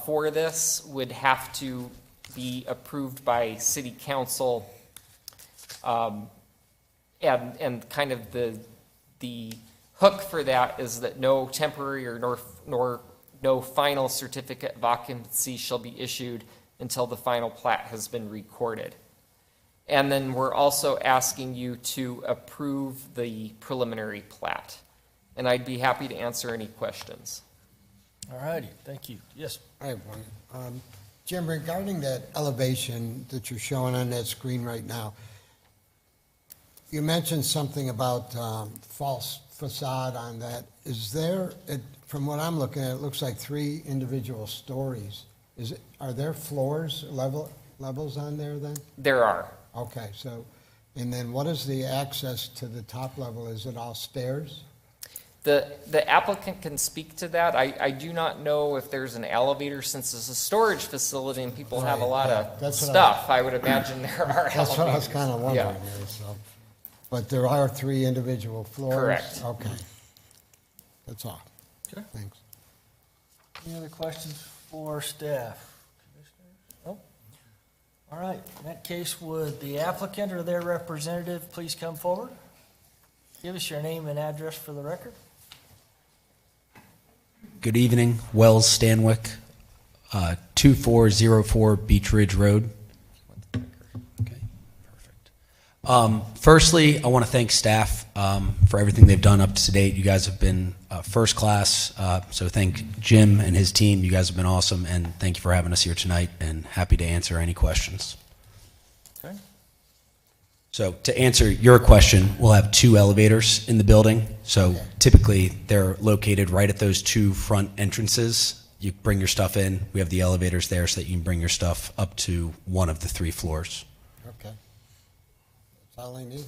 Speaker 10: for this would have to be approved by city council. And kind of the hook for that is that no temporary nor no final certificate of occupancy shall be issued until the final plat has been recorded. And then we're also asking you to approve the preliminary plat. And I'd be happy to answer any questions.
Speaker 1: All righty, thank you. Yes,
Speaker 4: I have one. Jim, regarding that elevation that you're showing on that screen right now, you mentioned something about false facade on that. Is there, from what I'm looking at, it looks like 3 individual stories. Are there floors, levels on there then?
Speaker 10: There are.
Speaker 4: Okay, so, and then what is the access to the top level? Is it all stairs?
Speaker 10: The applicant can speak to that. I do not know if there's an elevator, since it's a storage facility and people have a lot of
Speaker 4: That's what
Speaker 10: stuff. I would imagine there are elevators.
Speaker 4: That's what I was kind of wondering
Speaker 10: Yeah.
Speaker 4: there, so. But there are 3 individual floors?
Speaker 10: Correct.
Speaker 4: Okay. That's all.
Speaker 1: Okay.
Speaker 4: Thanks.
Speaker 1: any other questions for staff? Commissioners? Nope. All right, in that case, would the applicant or their representative please come forward? Give us your name and address for the record.
Speaker 11: Good evening, Wells Stanwyck, 2404 Beach Ridge Road. Okay, perfect. Firstly, I want to thank staff for everything they've done up to date. You guys have been first class, so thank Jim and his team. You guys have been awesome, and thank you for having us here tonight, and happy to answer any questions.
Speaker 1: Okay.
Speaker 11: So to answer your question, we'll have 2 elevators in the building. So typically, they're located right at those 2 front entrances. You bring your stuff in. We have the elevators there so that you can bring your stuff up to one of the 3 floors.
Speaker 4: Okay. That's all I need.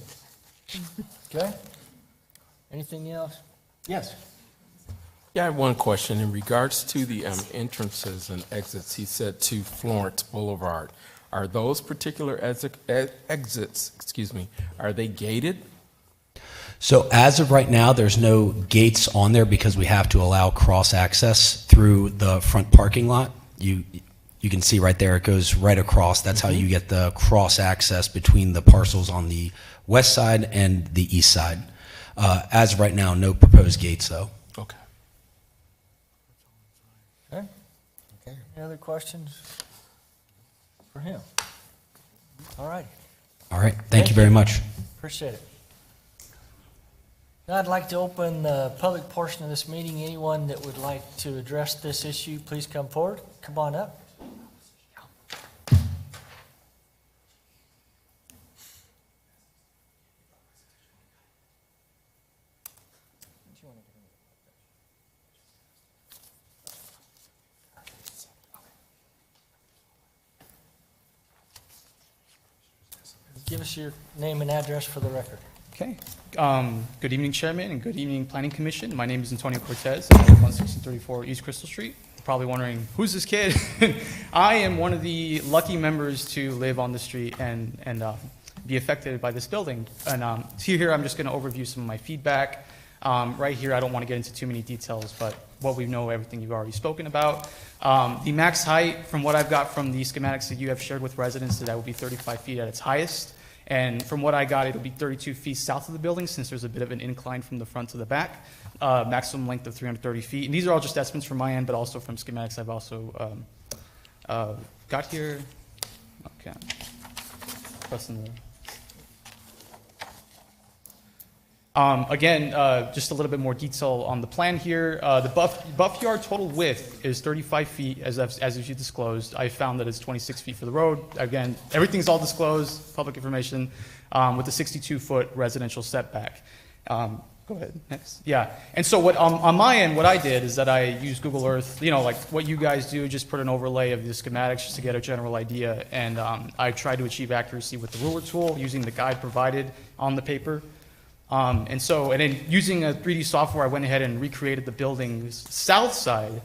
Speaker 1: Okay. Anything else? Yes.
Speaker 2: Yeah, I have one question. In regards to the entrances and exits, he said to Florence Boulevard. Are those particular exits, are they gated?
Speaker 11: So as of right now, there's no gates on there because we have to allow cross access through the front parking lot. You can see right there, it goes right across. That's how you get the cross access between the parcels on the west side and the east side. As of right now, no proposed gates though.
Speaker 2: Okay.
Speaker 1: Okay.
Speaker 4: Okay.
Speaker 1: Any other questions for him? All right,
Speaker 11: All right, thank you very much.
Speaker 1: appreciate it. Now I'd like to open the public portion of this meeting. Anyone that would like to address this issue, please come forward. Come on up. Give us your name and address for the record.
Speaker 12: Okay. Good evening, Chairman, and good evening, Planning Commission. My name is Antonio Cortez. I live on 1634 East Crystal Street. You're probably wondering, who's this kid? I am one of the lucky members to live on the street and be affected by this building. And here, I'm just going to overview some of my feedback. Right here, I don't want to get into too many details, but what we know, everything you've already spoken about. The max height, from what I've got from the schematics that you have shared with residents, that will be 35 feet at its highest. And from what I got, it'll be 32 feet south of the building since there's a bit of an incline from the front to the back. Maximum length of 330 feet. And these are all just estimates from my end, but also from schematics I've also got here. Okay. Pressing the... Again, just a little bit more detail on the plan here. The buff yard total width is 35 feet, as you disclosed. I found that it's 26 feet for the road. Again, everything's all disclosed, public information, with a 62-foot residential setback. go ahead, next. Yeah, and so what, on my end, what I did is that I used Google Earth, you know, like what you guys do, just put an overlay of the schematics just to get a general idea. And I tried to achieve accuracy with the ruler tool using the guide provided on the paper. And then using a 3D software, I went ahead and recreated the building's south side,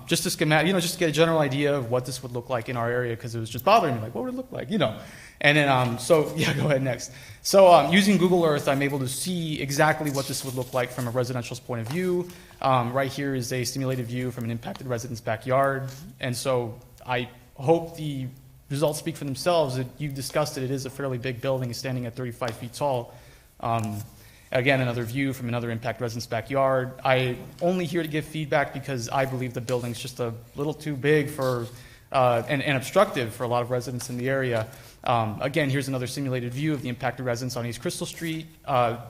Speaker 12: just a schematic, you know, just to get a general idea of what this would look like in our area, because it was just bothering me, like, what would it look like, you know? And then, so, yeah, go ahead, next. So, using Google Earth, I'm able to see exactly what this would look like from a residential's point of view. Right here is a simulated view from an impacted resident's backyard. And so, I hope the results speak for themselves. You've discussed it, it is a fairly big building, standing at 35 feet tall. Again, another view from another impact resident's backyard. I'm only here to give feedback because I believe the building's just a little too big for, and obstructive for a lot of residents in the area. Again, here's another simulated view of the impacted residents on East Crystal Street.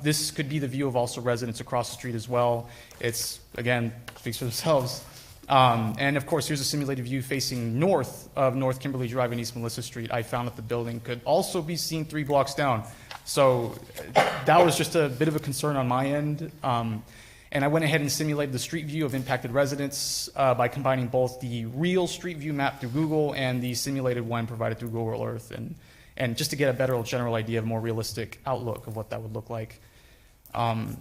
Speaker 12: This could be the view of also residents across the street as well. It's, again, speaks for themselves. And of course, here's a simulated view facing north of North Kimberly Drive and East Melissa Street. I found that the building could also be seen 3 blocks down. So that was just a bit of a concern on my end. And I went ahead and simulated the street view of impacted residents by combining both the real street view map through Google and the simulated one provided through Google Earth, and just to get a better general idea of a more realistic outlook of what that would look like.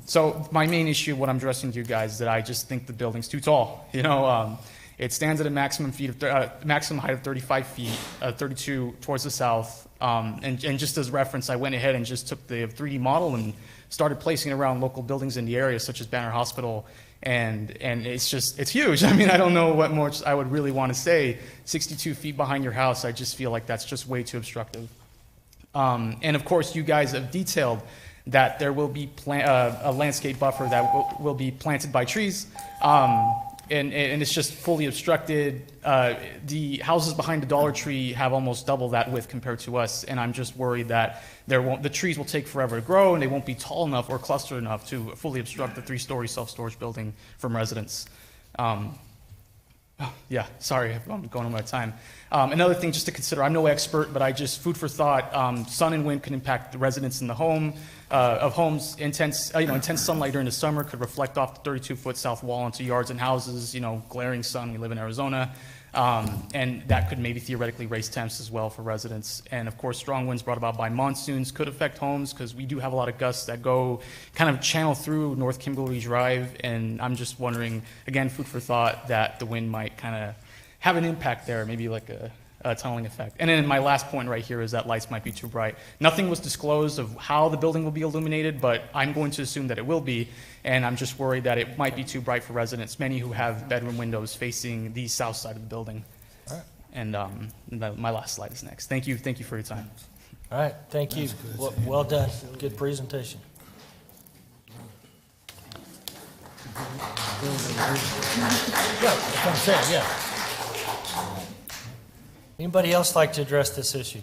Speaker 12: So my main issue, what I'm addressing to you guys, is that I just think the building's too tall. You know, it stands at a maximum height of 35 feet, 32 towards the south. And just as reference, I went ahead and just took the 3D model and started placing it around local buildings in the area, such as Banner Hospital, and it's huge. I mean, I don't know what more I would really want to say. 62 feet behind your house, I just feel like that's just way too obstructive. And of course, you guys have detailed that there will be a landscape buffer that will be planted by trees. And it's just fully obstructed. The houses behind the Dollar Tree have almost double that width compared to us, and I'm just worried that the trees will take forever to grow, and they won't be tall enough or clustered enough to fully obstruct the 3-story self-storage building from residents. Yeah, sorry, I'm going over my time. Another thing just to consider, I'm no expert, but I just, food for thought, sun and wind can impact the residents in the home, of homes. Intense sunlight during the summer could reflect off the 32-foot south wall into yards and houses, glaring sun, we live in Arizona. And that could maybe theoretically raise temps as well for residents. And of course, strong winds brought about by monsoons could affect homes because we do have a lot of gusts that go kind of channel through North Kimberly Drive. And I'm just wondering, again, food for thought, that the wind might kind of have an impact there, maybe like a tunneling effect. And then my last point right here is that lights might be too bright. Nothing was disclosed of how the building will be illuminated, but I'm going to assume that it will be. And I'm just worried that it might be too bright for residents, many who have bedroom windows facing the south side of the building.
Speaker 1: All right.
Speaker 12: And my last slide is next. Thank you for your time.
Speaker 1: All right, thank you. Well done. Good presentation. Yeah, that's what I'm saying, yeah. Anybody else like to address this issue?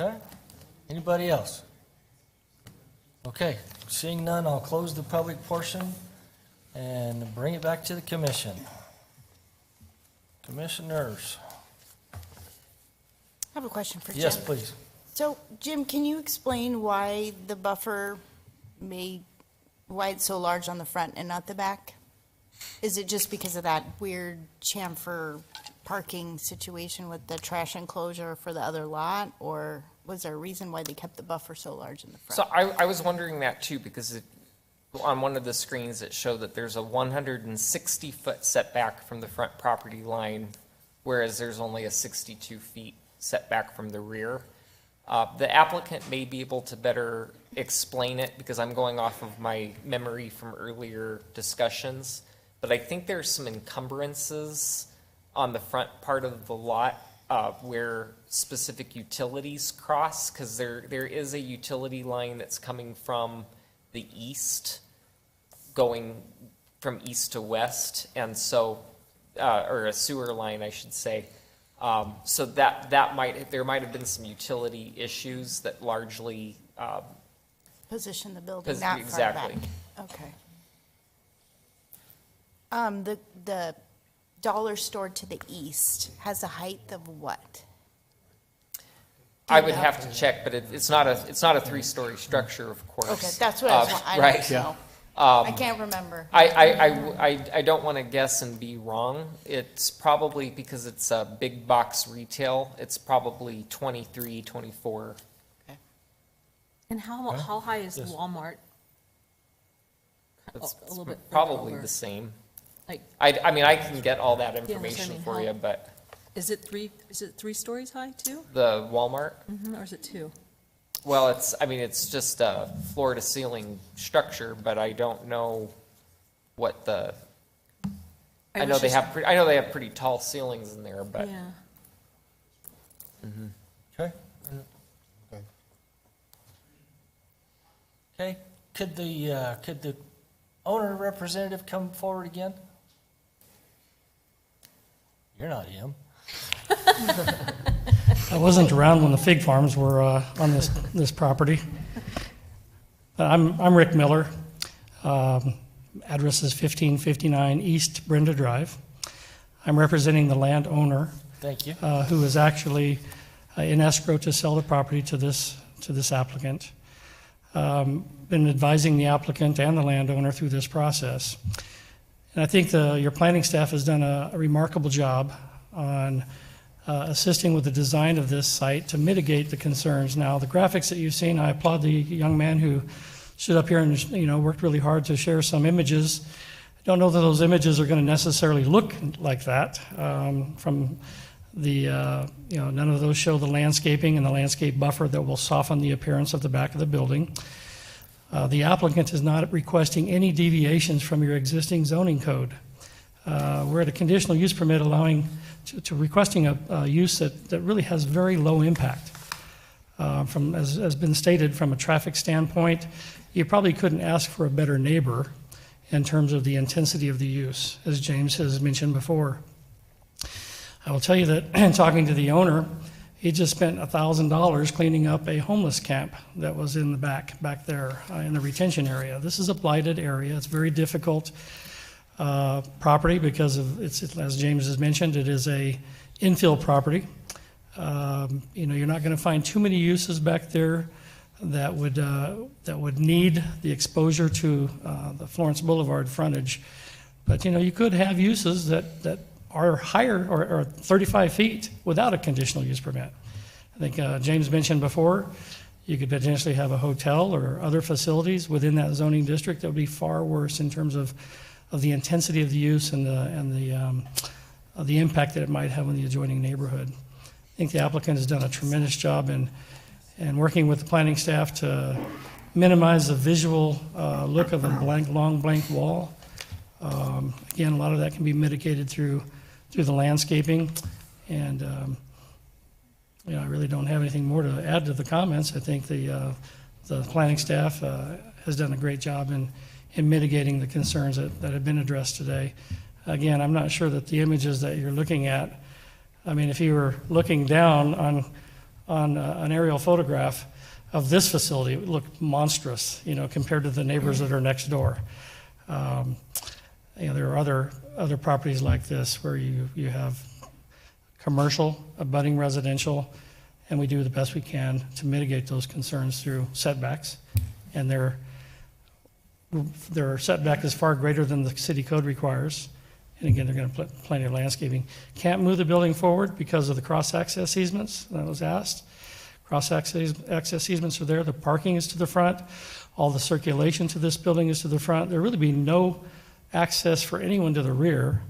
Speaker 1: Okay, anybody else? Okay, seeing none, I'll close the public portion and bring it back to the commission. Commissioners.
Speaker 9: I have a question for Jim.
Speaker 1: Yes, please.
Speaker 9: So, Jim, can you explain why the buffer why it's so large on the front and not the back? Is it just because of that weird chamfer parking situation with the trash enclosure for the other lot? Or was there a reason why they kept the buffer so large in the front?
Speaker 10: So I was wondering that too, because on one of the screens it showed that there's a 160-foot setback from the front property line, whereas there's only a 62 feet setback from the rear. The applicant may be able to better explain it because I'm going off of my memory from earlier discussions, but I think there's some encumbrances on the front part of the lot where specific utilities cross, because there is a utility line that's coming from the east, going from east to west, and so, or a sewer line, I should say. So there might have been some utility issues that largely
Speaker 9: Position the building that far
Speaker 10: exactly.
Speaker 9: back. Okay. The dollar store to the east has a height of what?
Speaker 10: I would have to check, but it's not a three-story structure, of course.
Speaker 9: Okay, that's what I was, I
Speaker 10: Right.
Speaker 9: don't know. I can't remember.
Speaker 10: I don't want to guess and be wrong. It's probably, because it's a big box retail, it's probably 23, 24.
Speaker 8: And how high is
Speaker 1: Yes.
Speaker 8: Walmart?
Speaker 10: It's
Speaker 8: A little bit further
Speaker 10: probably
Speaker 8: over.
Speaker 10: the same.
Speaker 8: Like,
Speaker 10: I mean, I can get all that
Speaker 8: that's what I
Speaker 10: information
Speaker 8: mean,
Speaker 10: for
Speaker 8: how-
Speaker 10: you, but
Speaker 8: is it 3 stories high too?
Speaker 10: the Walmart,
Speaker 8: Or is it 2?
Speaker 10: well, it's just a floor-to-ceiling structure, but I don't know what the, I know
Speaker 8: was
Speaker 10: they
Speaker 8: just-
Speaker 10: have pretty tall ceilings in there, but.
Speaker 8: Yeah.
Speaker 1: Okay. Okay, could the owner representative come forward again? You're not him.
Speaker 13: I wasn't around when the fig farms were on this property. I'm Rick Miller. Address is 1559 East Brenda Drive. I'm representing the landowner,
Speaker 1: Thank you.
Speaker 13: who is actually in escrow to sell the property to this applicant. Been advising the applicant and the landowner through this process. And I think your planning staff has done a remarkable job on assisting with the design of this site to mitigate the concerns. Now, the graphics that you've seen, I applaud the young man who stood up here and worked really hard to share some images. I don't know that those images are going to necessarily look like that. From the none of those show the landscaping and the landscape buffer that will soften the appearance of the back of the building. The applicant is not requesting any deviations from your existing zoning code. We're at a conditional use permit allowing to requesting a use that really has very low impact. From, as has been stated, from a traffic standpoint, you probably couldn't ask for a better neighbor in terms of the intensity of the use, as James has mentioned before. I will tell you that in talking to the owner, he just spent $1,000 cleaning up a homeless camp that was in the back there in the retention area. This is a blighted area. It's very difficult property because of as James has mentioned, it is a infill property. You're not going to find too many uses back there that would need the exposure to the Florence Boulevard frontage. But you could have uses that are higher or 35 feet without a conditional use permit. I think James mentioned before, you could potentially have a hotel or other facilities within that zoning district that would be far worse in terms of the intensity of the use and the impact that it might have on the adjoining neighborhood. I think the applicant has done a tremendous job in working with the planning staff to minimize the visual look of a long blank wall. Again, a lot of that can be mitigated through the landscaping, and I really don't have anything more to add to the comments. I think the planning staff has done a great job in mitigating the concerns that have been addressed today. Again, I'm not sure that the images that you're looking at, I mean, if you were looking down on an aerial photograph of this facility, it would look monstrous, compared to the neighbors that are next door. There are other properties like this where you have commercial, abutting residential, and we do the best we can to mitigate those concerns through setbacks. And their setback is far greater than the city code requires. And again, they're going to put plenty of landscaping. Can't move the building forward because of the cross-access easements that was asked. Cross-access easements are there. The parking is to the front. All the circulation to this building is to the front. There really be no access for anyone to the rear,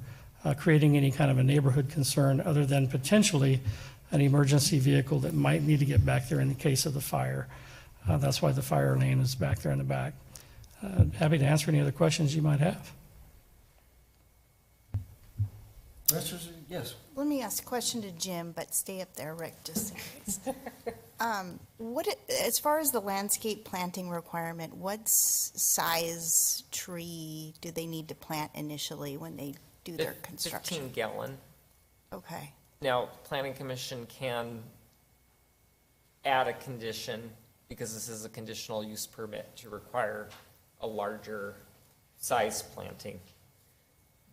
Speaker 13: creating any kind of a neighborhood concern other than potentially an emergency vehicle that might need to get back there in the case of the fire. That's why the fire lane is back there in the back. Happy to answer any other questions you might have.
Speaker 1: Yes.
Speaker 9: Let me ask a question to Jim, but stay up there, Rick, just in case. As far as the landscape planting requirement, what size tree do they need to plant initially when they do their construction?
Speaker 10: 15 gallon.
Speaker 9: Okay.
Speaker 10: Now, Planning Commission can add a condition, because this is a conditional use permit, to require a larger size planting.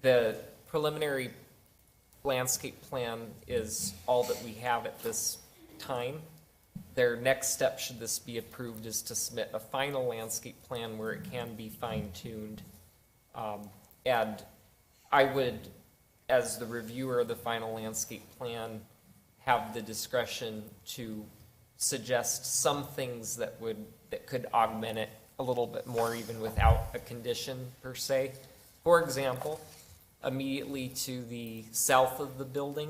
Speaker 10: The preliminary landscape plan is all that we have at this time. their next step, should this be approved, is to submit a final landscape plan where it can be fine-tuned. And I would, as the reviewer of the final landscape plan, have the discretion to suggest some things that could augment it a little bit more, even without a condition per se. For example, immediately to the south of the building,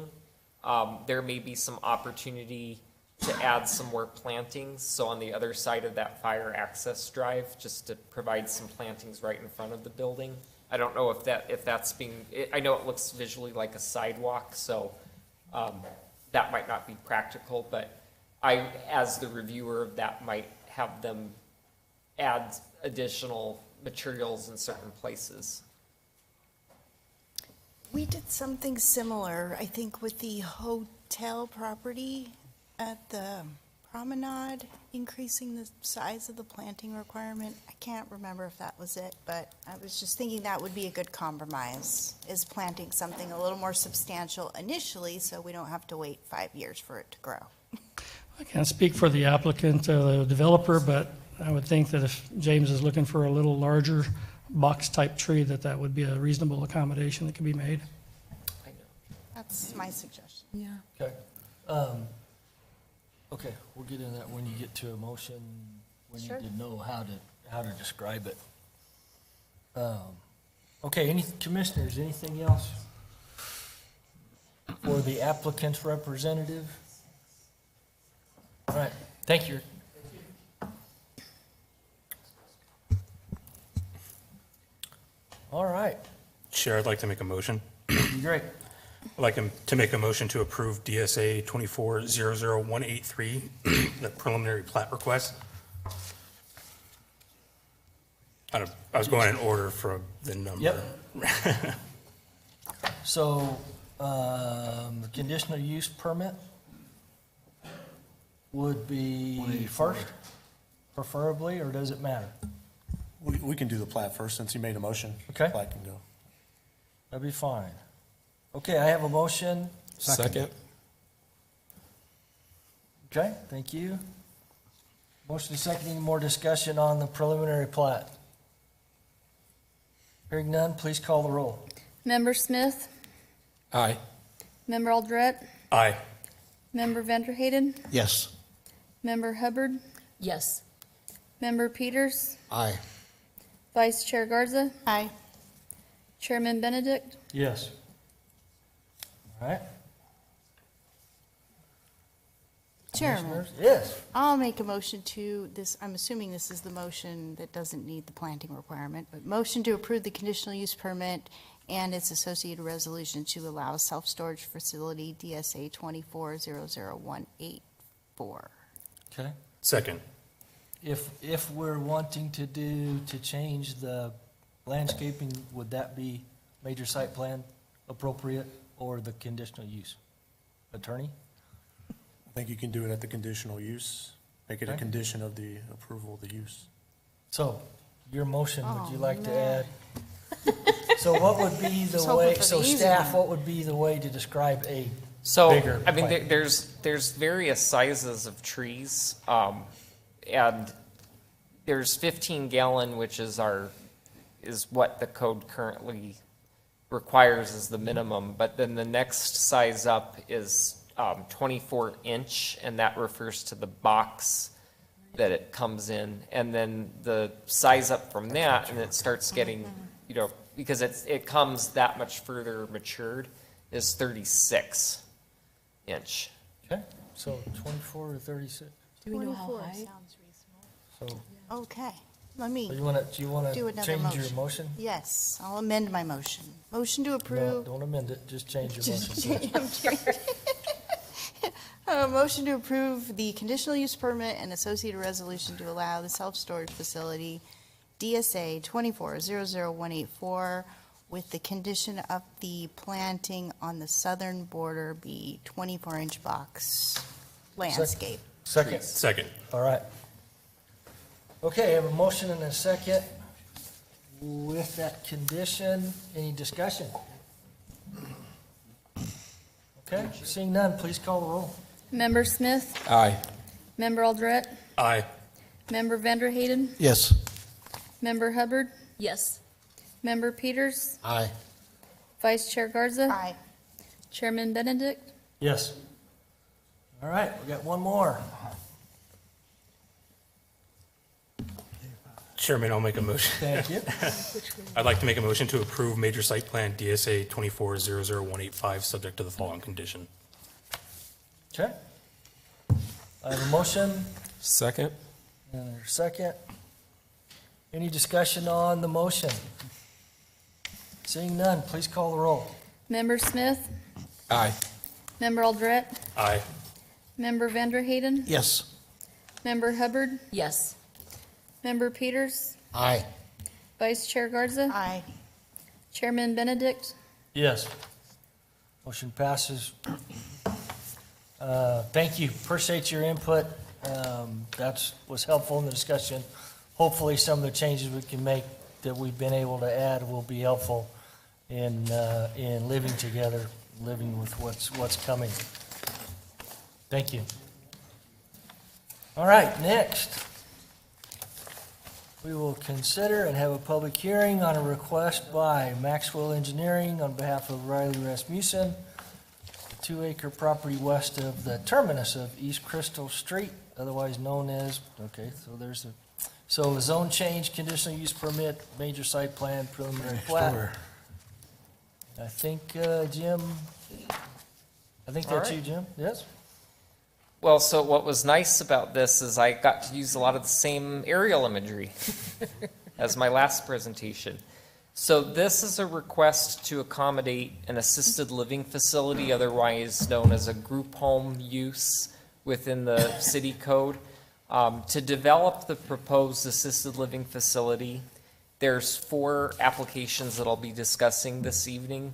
Speaker 10: there may be some opportunity to add some more plantings. So on the other side of that fire access drive, just to provide some plantings right in front of the building. I don't know if that's being, I know it looks visually like a sidewalk, so that might not be practical, but I, as the reviewer of that, might have them add additional materials in certain places.
Speaker 9: We did something similar, I think, with the hotel property at the promenade, increasing the size of the planting requirement. I can't remember if that was it, but I was just thinking that would be a good compromise, is planting something a little more substantial initially, so we don't have to wait 5 years for it to grow.
Speaker 13: I can't speak for the applicant, the developer, but I would think that if James is looking for a little larger box-type tree, that would be a reasonable accommodation that could be made.
Speaker 10: I know.
Speaker 9: That's my suggestion.
Speaker 8: Yeah.
Speaker 1: Okay. Okay, we'll get into that when you get to a motion, when you
Speaker 9: Sure.
Speaker 1: need to know how to describe it. Okay, any commissioners, anything else for the applicant's representative? All right, thank you. All right,
Speaker 14: Chair, I'd like to make a motion.
Speaker 1: great.
Speaker 14: I'd like to make a motion to approve DSA 2400183, the preliminary plat request. I was going in order for the number.
Speaker 1: Yep. So, the conditional use permit would be first, preferably, or does it matter?
Speaker 15: We can do the plat first, since you made a motion.
Speaker 1: Okay.
Speaker 15: Plat can go.
Speaker 1: That'd be fine. Okay, I have a motion.
Speaker 15: Second.
Speaker 1: Okay, thank you. Motion is second. Any more discussion on the preliminary plat? Hearing none, please call the roll.
Speaker 16: Member Smith,
Speaker 15: Aye.
Speaker 16: Member Aldred,
Speaker 14: Aye.
Speaker 16: Member Vanderhayden,
Speaker 4: Yes.
Speaker 16: Member Hubbard,
Speaker 8: Yes.
Speaker 16: Member Peters,
Speaker 4: Aye.
Speaker 16: Vice Chair Garza,
Speaker 9: Aye.
Speaker 16: Chairman Benedict.
Speaker 1: Yes. All right.
Speaker 9: Chairman,
Speaker 1: Commissioners? Yes.
Speaker 9: I'll make a motion to this, I'm assuming this is the motion that doesn't need the planting requirement, but motion to approve the conditional use permit and its associated resolution to allow self-storage facility DSA 2400184.
Speaker 1: Okay.
Speaker 14: Second.
Speaker 1: If we're wanting to change the landscaping, would that be major site plan appropriate or the conditional use? Attorney?
Speaker 15: I think you can do it at the conditional use. Make it a
Speaker 1: Okay.
Speaker 15: condition of the approval of the use.
Speaker 1: So, your motion, would you
Speaker 9: Oh,
Speaker 1: like to
Speaker 9: man.
Speaker 1: add? So what would be
Speaker 9: Just
Speaker 1: the
Speaker 9: hoping
Speaker 1: way,
Speaker 9: for the
Speaker 1: so
Speaker 9: easy
Speaker 1: staff,
Speaker 9: one.
Speaker 1: what would be the way to describe a
Speaker 10: So,
Speaker 1: bigger
Speaker 10: I mean,
Speaker 1: plant?
Speaker 10: there's various sizes of trees, and there's 15 gallon, which is what the code currently requires as the minimum, but then the next size up is 24 inch, and that refers to the box that it comes in, and then the size up from that, and it starts getting, because it comes that much further matured, is 36 inch.
Speaker 1: Okay, so 24 or 36?
Speaker 8: Do we know how
Speaker 9: 24
Speaker 8: high?
Speaker 9: sounds reasonable.
Speaker 1: So,
Speaker 9: Okay, let me
Speaker 1: do you want
Speaker 9: do
Speaker 1: to
Speaker 9: another
Speaker 1: change your
Speaker 9: motion.
Speaker 1: motion?
Speaker 9: Yes, I'll amend my motion. Motion to
Speaker 1: No,
Speaker 9: approve.
Speaker 1: don't amend it, just change your
Speaker 9: Just
Speaker 1: motion.
Speaker 9: Motion to approve the conditional use permit and associated resolution to allow the self-storage facility DSA 2400184 with the condition of the planting on the southern border be 24-inch box landscape.
Speaker 1: Second?
Speaker 14: Second.
Speaker 1: All right. Okay, I have a motion and a second. With that condition, any discussion? Okay, seeing none, please call the roll.
Speaker 16: Member Smith,
Speaker 15: Aye.
Speaker 16: Member Aldret,
Speaker 14: Aye.
Speaker 16: Member Vanderhayden,
Speaker 4: Yes.
Speaker 16: Member Hubbard,
Speaker 8: Yes.
Speaker 16: Member Peters,
Speaker 4: Aye.
Speaker 16: Vice Chair Garza,
Speaker 9: Aye.
Speaker 16: Chairman Benedict.
Speaker 1: Yes. All right, we got one more.
Speaker 14: Chairman, I'll make a motion.
Speaker 1: Thank you.
Speaker 14: I'd like to make a motion to approve major site plan DSA 24-00185, subject to the following condition.
Speaker 1: Okay. I have a motion
Speaker 2: Second?
Speaker 1: and a second. Any discussion on the motion? Seeing none, please call the roll.
Speaker 16: Member Smith,
Speaker 2: Aye.
Speaker 16: Member Aldret,
Speaker 14: Aye.
Speaker 16: Member Vanderhayden,
Speaker 4: Yes.
Speaker 16: Member Hubbard,
Speaker 8: Yes.
Speaker 16: Member Peters,
Speaker 4: Aye.
Speaker 16: Vice Chair Garza,
Speaker 9: Aye.
Speaker 16: Chairman Benedict.
Speaker 1: Yes. Motion passes. Thank you. Appreciate your input. Was helpful in the discussion. Hopefully, some of the changes we can make that we've been able to add will be helpful in living together, living with what's coming. Thank you. All right, next. We will consider and have a public hearing on a request by Maxwell Engineering on behalf of Riley Rasmussen, a 2-acre property west of the terminus of East Crystal Street, otherwise known as, a zone change, conditional use permit, major site plan, preliminary plat. I think, Jim, that's you, Jim, yes?
Speaker 10: Well, so what was nice about this is I got to use a lot of the same aerial imagery as my last presentation. So this is a request to accommodate an assisted living facility, otherwise known as a group home use within the city code. To develop the proposed assisted living facility, there's 4 applications that I'll be discussing this evening.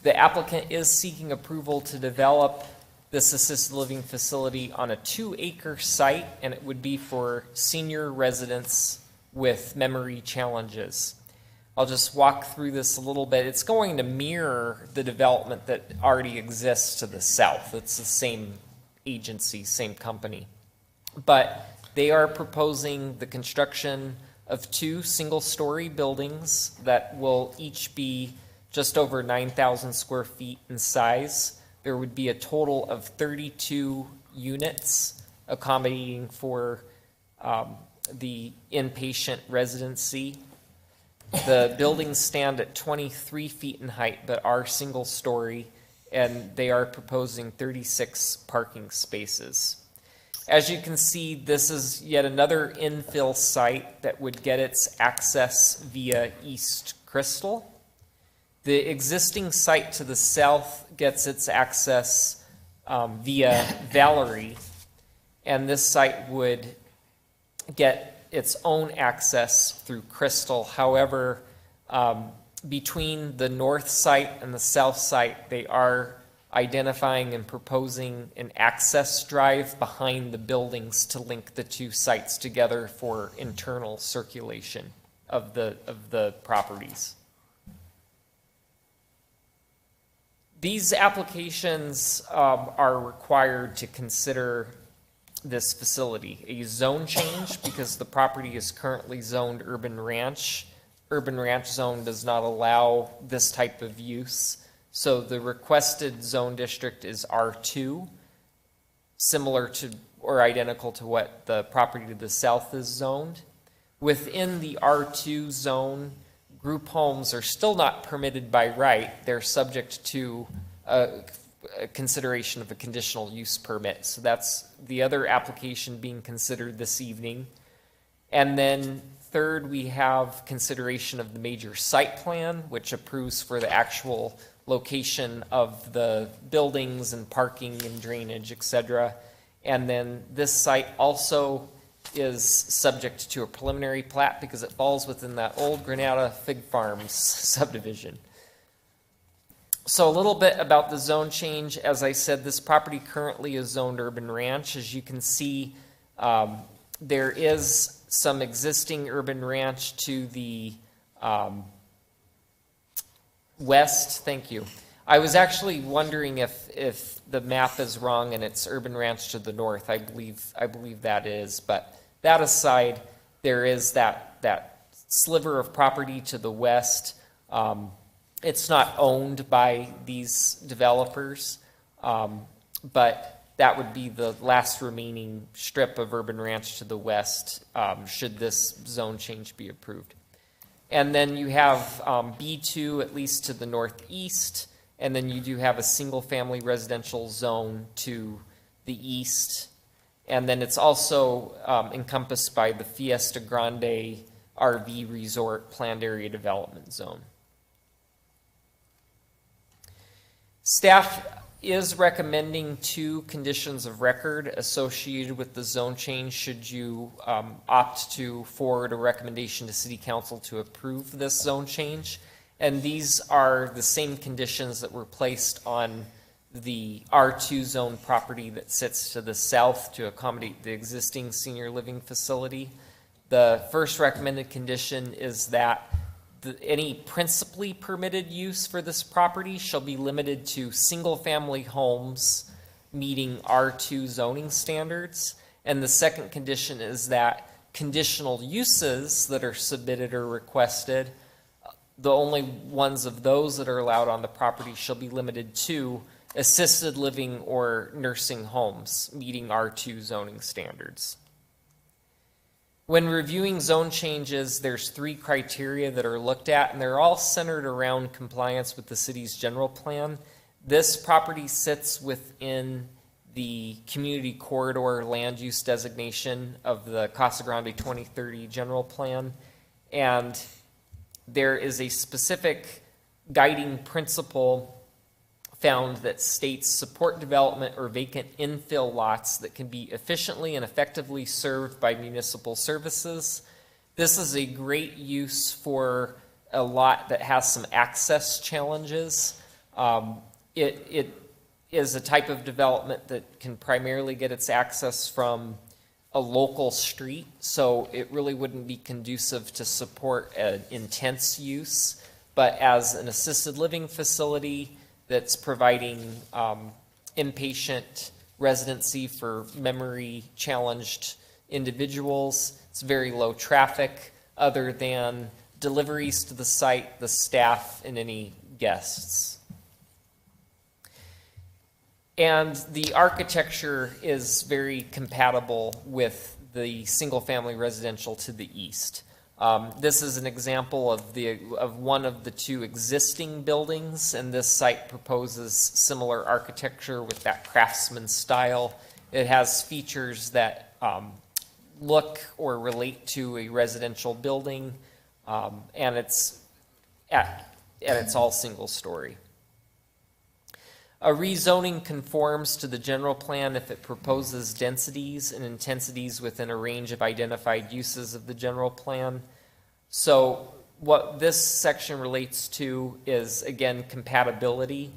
Speaker 10: The applicant is seeking approval to develop this assisted living facility on a 2-acre site, and it would be for senior residents with memory challenges. I'll just walk through this a little bit. It's going to mirror the development that already exists to the south. It's the same agency, same company. But they are proposing the construction of 2 single-story buildings that will each be just over 9,000 square feet in size. There would be a total of 32 units accommodating for the inpatient residency. The buildings stand at 23 feet in height, but are single story, and they are proposing 36 parking spaces. As you can see, this is yet another infill site that would get its access via East Crystal. The existing site to the south gets its access via Valerie, and this site would get its own access through Crystal. However, between the north site and the south site, they are identifying and proposing an access drive behind the buildings to link the 2 sites together for internal circulation of the properties. These applications are required to consider this facility a zone change because the property is currently zoned urban ranch. Urban ranch zone does not allow this type of use. So the requested zone district is R2, similar to or identical to what the property to the south is zoned. Within the R2 zone, group homes are still not permitted by right. They're subject to a consideration of a conditional use permit. So that's the other application being considered this evening. And then third, we have consideration of the major site plan, which approves for the actual location of the buildings and parking and drainage, et cetera. And then this site also is subject to a preliminary plat because it falls within that old Granada Fig Farms subdivision. So a little bit about the zone change. As I said, this property currently is zoned urban ranch. As you can see, there is some existing urban ranch to the west. Thank you. I was actually wondering if the map is wrong and it's Urban Ranch to the north. I believe that is, but that aside, there is that sliver of property to the west. It's not owned by these developers, but that would be the last remaining strip of Urban Ranch to the west, should this zone change be approved. And then you have B2 at least to the northeast, and then you do have a single-family residential zone to the east. And then it's also encompassed by the Fiesta Grande RV Resort Planned Area Development Zone. Staff is recommending 2 conditions of record associated with the zone change should you opt to forward a recommendation to City Council to approve this zone change. And these are the same conditions that were placed on the R2 zone property that sits to the south to accommodate the existing senior living facility. The first recommended condition is that any principally permitted use for this property shall be limited to single-family homes meeting R2 zoning standards. And the second condition is that conditional uses that are submitted or requested, the only ones of those that are allowed on the property shall be limited to assisted living or nursing homes meeting R2 zoning standards. When reviewing zone changes, there's 3 criteria that are looked at, and they're all centered around compliance with the city's general plan. This property sits within the community corridor land use designation of the Casa Grande 2030 general plan, and there is a specific guiding principle found that states support development or vacant infill lots that can be efficiently and effectively served by municipal services. This is a great use for a lot that has some access challenges. It is a type of development that can primarily get its access from a local street, so it really wouldn't be conducive to support an intense use. But as an assisted living facility that's providing inpatient residency for memory challenged individuals, it's very low traffic other than deliveries to the site, the staff, and any guests. And the architecture is very compatible with the single-family residential to the east. This is an example of one of the 2 existing buildings, and this site proposes similar architecture with that craftsman style. It has features that look or relate to a residential building, and it's all single story. A rezoning conforms to the general plan if it proposes densities and intensities within a range of identified uses of the general plan. So what this section relates to is, again, compatibility.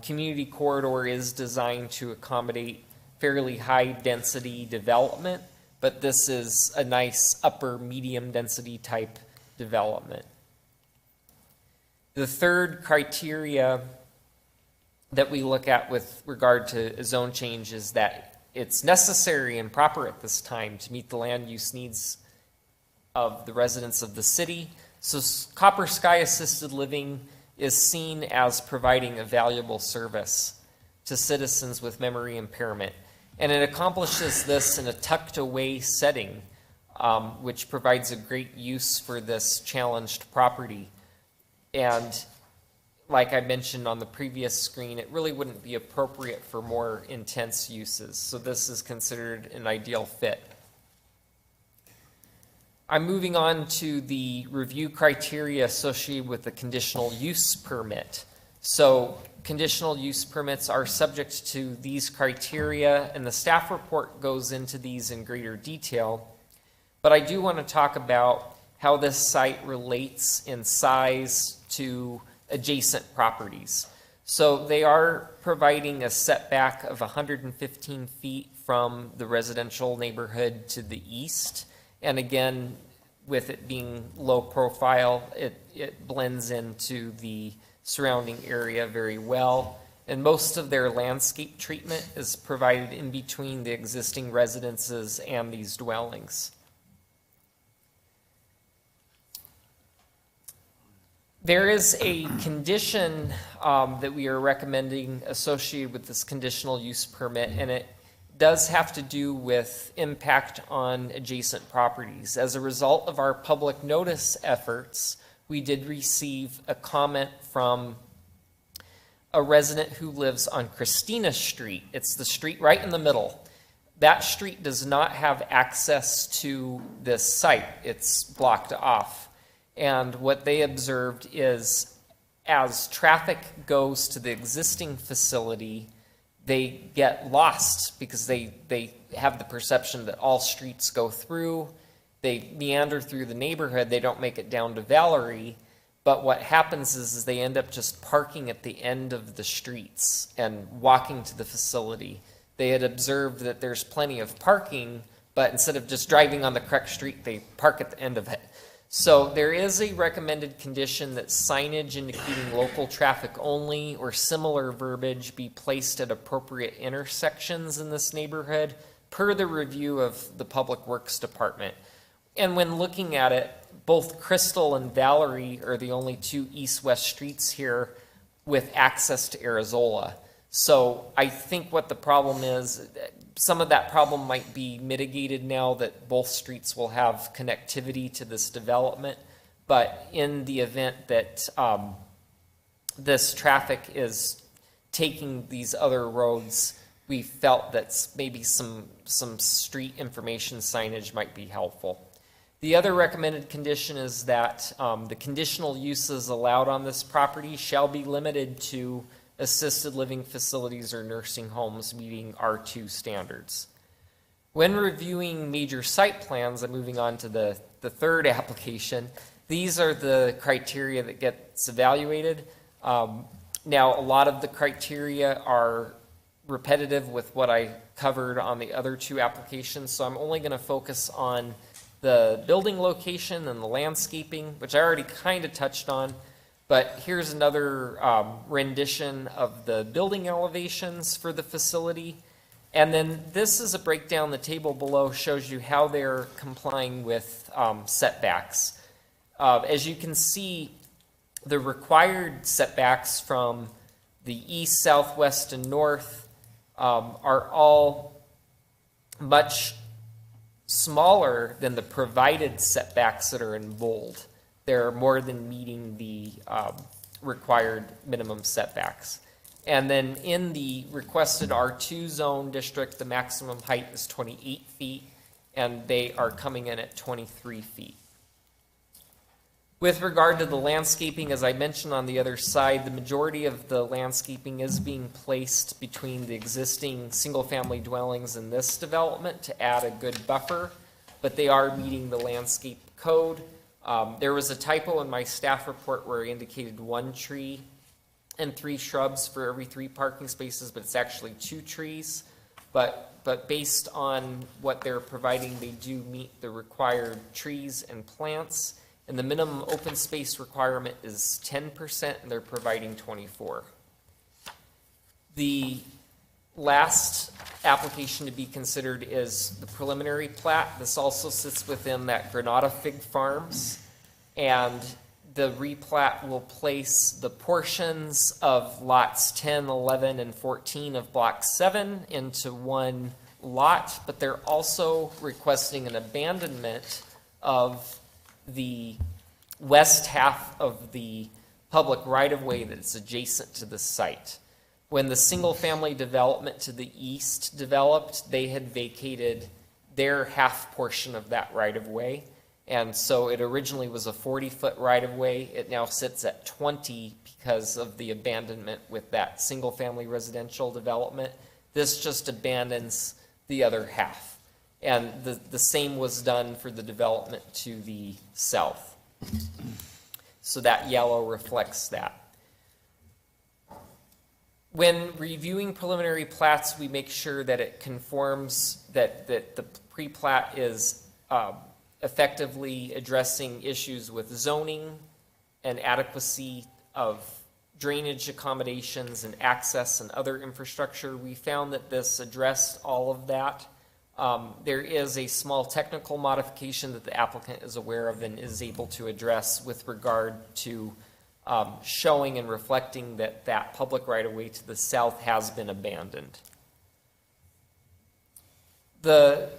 Speaker 10: Community corridor is designed to accommodate fairly high density development, but this is a nice upper medium density type development. The third criteria that we look at with regard to a zone change is that it's necessary and proper at this time to meet the land use needs of the residents of the city. So Copper Sky Assisted Living is seen as providing a valuable service to citizens with memory impairment. And it accomplishes this in a tucked away setting, which provides a great use for this challenged property. And like I mentioned on the previous screen, it really wouldn't be appropriate for more intense uses. So this is considered an ideal fit. I'm moving on to the review criteria associated with the conditional use permit. So conditional use permits are subject to these criteria, and the staff report goes into these in greater detail. But I do want to talk about how this site relates in size to adjacent properties. So they are providing a setback of 115 feet from the residential neighborhood to the east. And again, with it being low profile, it blends into the surrounding area very well. And most of their landscape treatment is provided in between the existing residences and these dwellings. There is a condition that we are recommending associated with this conditional use permit, and it does have to do with impact on adjacent properties. As a result of our public notice efforts, we did receive a comment from a resident who lives on Christina Street. It's the street right in the middle. That street does not have access to this site. It's blocked off. And what they observed is as traffic goes to the existing facility, they get lost because they have the perception that all streets go through. They meander through the neighborhood. They don't make it down to Valerie. But what happens is they end up just parking at the end of the streets and walking to the facility. They had observed that there's plenty of parking, but instead of just driving on the correct street, they park at the end of it. So there is a recommended condition that signage indicating local traffic only or similar verbiage be placed at appropriate intersections in this neighborhood per the review of the Public Works Department. And when looking at it, both Crystal and Valerie are the only two east-west streets here with access to Arizola. So I think what the problem is, some of that problem might be mitigated now that both streets will have connectivity to this development. But in the event that this traffic is taking these other roads, we felt that maybe some street information signage might be helpful. The other recommended condition is that the conditional uses allowed on this property shall be limited to assisted living facilities or nursing homes meeting R2 standards. When reviewing major site plans, I'm moving on to the third application, these are the criteria that gets evaluated. Now, a lot of the criteria are repetitive with what I covered on the other two applications, so I'm only going to focus on the building location and the landscaping, which I already kind of touched on. But here's another rendition of the building elevations for the facility. And then this is a breakdown. The table below shows you how they're complying with setbacks. As you can see, the required setbacks from the east, south, west, and north are all much smaller than the provided setbacks that are in bold. They're more than meeting the required minimum setbacks. And then in the requested R2 zone district, the maximum height is 28 feet, and they are coming in at 23 feet. With regard to the landscaping, as I mentioned on the other side, the majority of the landscaping is being placed between the existing single-family dwellings in this development to add a good buffer, but they are meeting the landscape code. There was a typo in my staff report where I indicated 1 tree and 3 shrubs for every 3 parking spaces, but it's actually 2 trees. But based on what they're providing, they do meet the required trees and plants. And the minimum open space requirement is 10%, and they're providing 24%. The last application to be considered is the preliminary plat. This also sits within that Granada Fig Farms. And the replat will place the portions of lots 10, 11, and 14 of Block 7 into one lot, but they're also requesting an abandonment of the west half of the public right-of-way that's adjacent to the site. When the single-family development to the east developed, they had vacated their half portion of that right-of-way. And so it originally was a 40-foot right-of-way. It now sits at 20 because of the abandonment with that single-family residential development. This just abandons the other half. And the same was done for the development to the south. So that yellow reflects that. When reviewing preliminary plats, we make sure that it conforms, that the pre-plat is effectively addressing issues with zoning and adequacy of drainage accommodations and access and other infrastructure. We found that this addressed all of that. There is a small technical modification that the applicant is aware of and is able to address with regard to showing and reflecting that that public right-of-way to the south has been abandoned. The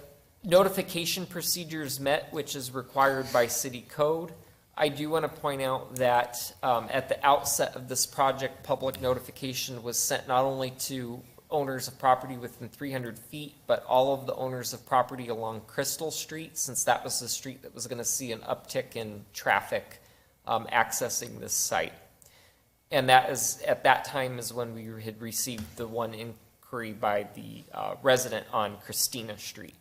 Speaker 10: notification procedures met, which is required by city code. I do want to point out that at the outset of this project, public notification was sent not only to owners of property within 300 feet, but all of the owners of property along Crystal Street, since that was the street that was going to see an uptick in traffic accessing this site. And that is, at that time is when we had received the one inquiry by the resident on Christina Street.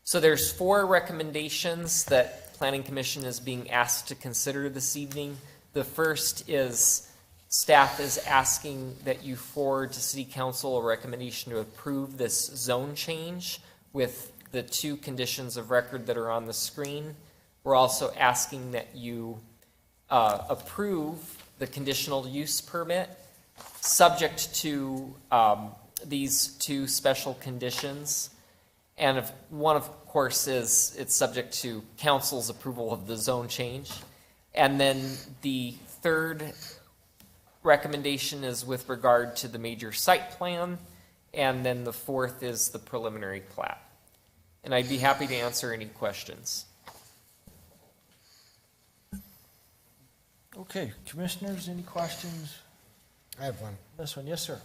Speaker 10: So there's 4 recommendations that Planning Commission is being asked to consider this evening. The first is staff is asking that you forward to City Council a recommendation to approve this zone change with the 2 conditions of record that are on the screen. We're also asking that you approve the conditional use permit subject to these 2 special conditions. And one, of course, is it's subject to council's approval of the zone change. And then the third recommendation is with regard to the major site plan. And then the fourth is the preliminary plat. And I'd be happy to answer any questions.
Speaker 1: Okay, commissioners, any questions?
Speaker 4: I have one.
Speaker 1: This one, yes, sir.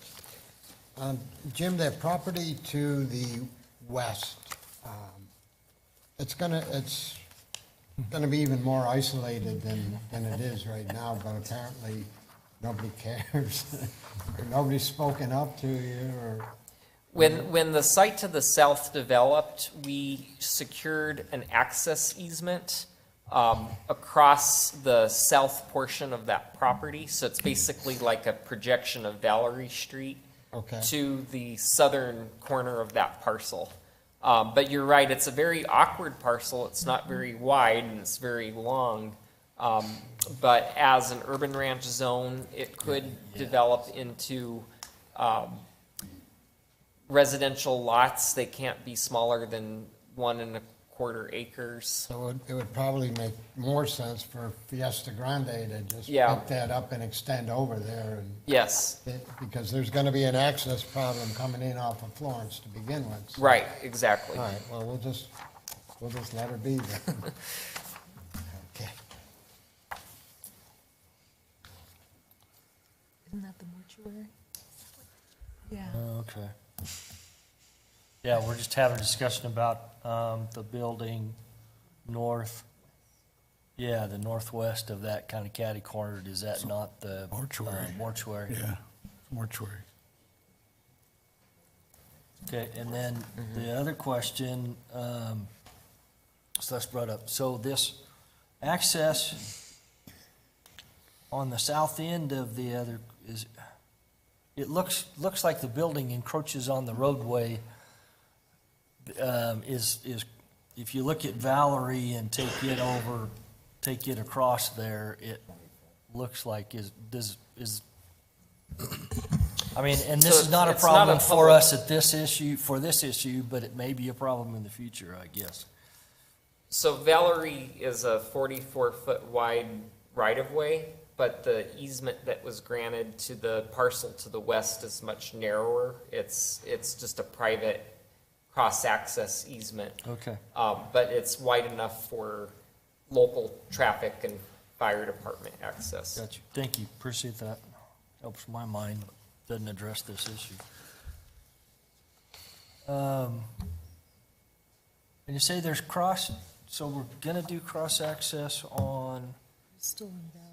Speaker 4: Jim, that property to the west, it's gonna be even more isolated than it is right now, but apparently nobody cares. Nobody's spoken up to you or?
Speaker 10: When the site to the south developed, we secured an access easement across the south portion of that property. So it's basically like a projection of Valerie Street to the southern corner of that parcel. But you're right, it's a very awkward parcel. It's not very wide and it's very long. But as an urban ranch zone, it could develop into residential lots. They can't be smaller than 1 1/4 acres.
Speaker 4: So it would probably make more sense for Fiesta Grande to just pick that up and extend over there. And
Speaker 10: yes.
Speaker 4: Because there's going to be an access problem coming in off of Florence to begin with. So.
Speaker 10: Right, exactly.
Speaker 4: All right, well, we'll just let her be then. Okay.
Speaker 8: Isn't that the mortuary? Yeah.
Speaker 1: Okay. Yeah, we're just having a discussion about the building north, the northwest of that kind of catty corner. Is that not the
Speaker 17: mortuary?
Speaker 1: Mortuary.
Speaker 17: Yeah, mortuary.
Speaker 1: Okay, and then the other question, so that's brought up. So this access on the south end of the other it looks like the building encroaches on the roadway. Is if you look at Valerie and take it across there, it looks like I mean, and this is not a problem for us at this issue, but it may be a problem in the future, I guess.
Speaker 10: So Valerie is a 44-foot wide right-of-way, but the easement that was granted to the parcel to the west is much narrower. It's just a private cross-access easement.
Speaker 1: Okay.
Speaker 10: But it's wide enough for local traffic and fire department access.
Speaker 1: Got you. Thank you. Appreciate that. Helps my mind. Doesn't address this issue. And you say there's so we're gonna do cross-access on?
Speaker 8: Still in Valerie.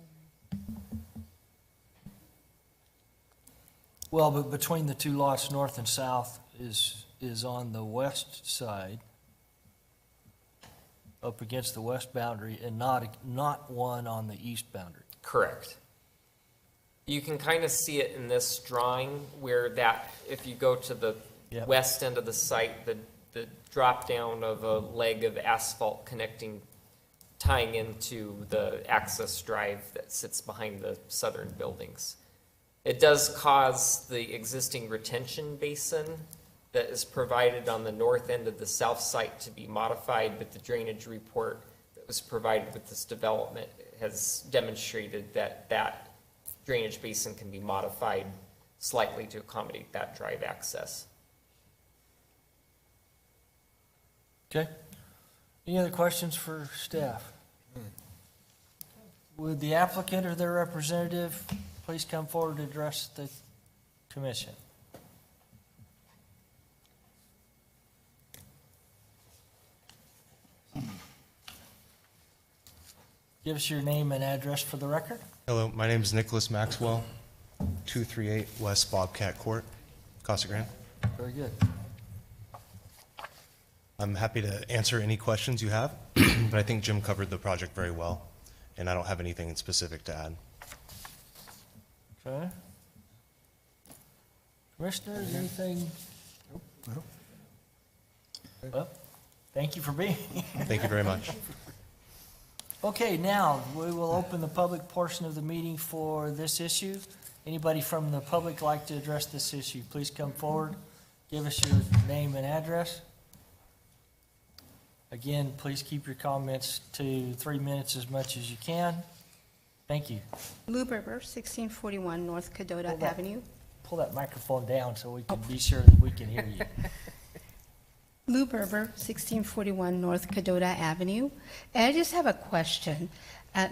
Speaker 1: Well, but between the 2 lots, north and south, is on the west side, up against the west boundary, and not one on the east boundary.
Speaker 10: Correct. You can kind of see it in this drawing where that, if you go to the west end of the site, the drop down of a leg of asphalt connecting tying into the access drive that sits behind the southern buildings. It does cause the existing retention basin that is provided on the north end of the south site to be modified, but the drainage report that was provided with this development has demonstrated that that drainage basin can be modified slightly to accommodate that drive access.
Speaker 1: Okay. Any other questions for staff? Would the applicant or their representative please come forward to address the commission? Give us your name and address for the record.
Speaker 17: Hello, my name is Nicholas Maxwell, 238 West Bobcat Court, Casa Grande.
Speaker 1: Very good.
Speaker 17: I'm happy to answer any questions you have, but I think Jim covered the project very well, and I don't have anything specific to add.
Speaker 1: Okay. Commissioners, anything? Well, thank you for being here.
Speaker 17: Thank you very much.
Speaker 1: Okay, now, we will open the public portion of the meeting for this issue. Anybody from the public like to address this issue, please come forward. Give us your name and address. Again, please keep your comments to 3 minutes as much as you can. Thank you.
Speaker 18: Lou Berber, 1641 North Cadota Avenue.
Speaker 1: Pull that microphone down so we can be sure that we can hear you.
Speaker 18: Lou Berber, 1641 North Cadota Avenue. And I just have a question.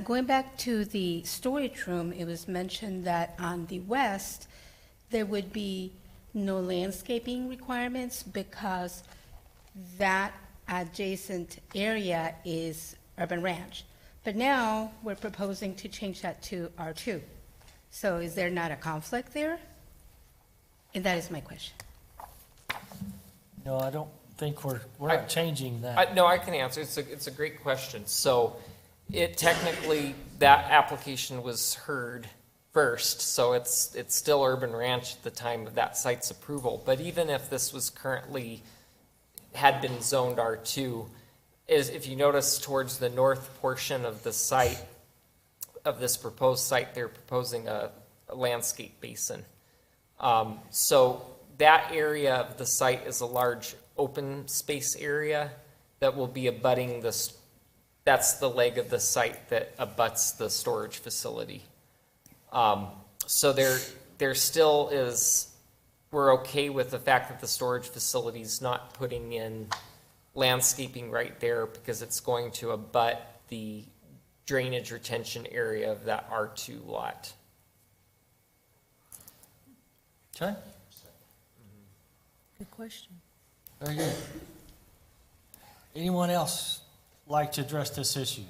Speaker 18: Going back to the storage room, it was mentioned that on the west, there would be no landscaping requirements because that adjacent area is urban ranch. But now we're proposing to change that to R2. So is there not a conflict there? And that is my question.
Speaker 1: No, I don't think we're not changing that.
Speaker 10: No, I can answer. It's a great question. So it technically, that application was heard first, so it's still urban ranch at the time of that site's approval. But even if this was currently, had been zoned R2, is if you notice towards the north portion of the site, of this proposed site, they're proposing a landscape basin. So that area of the site is a large open space area that will be abutting this, that's the leg of the site that abuts the storage facility. So there still is, we're okay with the fact that the storage facility is not putting in landscaping right there because it's going to abut the drainage retention area of that R2 lot.
Speaker 1: Okay,
Speaker 8: Good question.
Speaker 1: very good. Anyone else like to address this issue?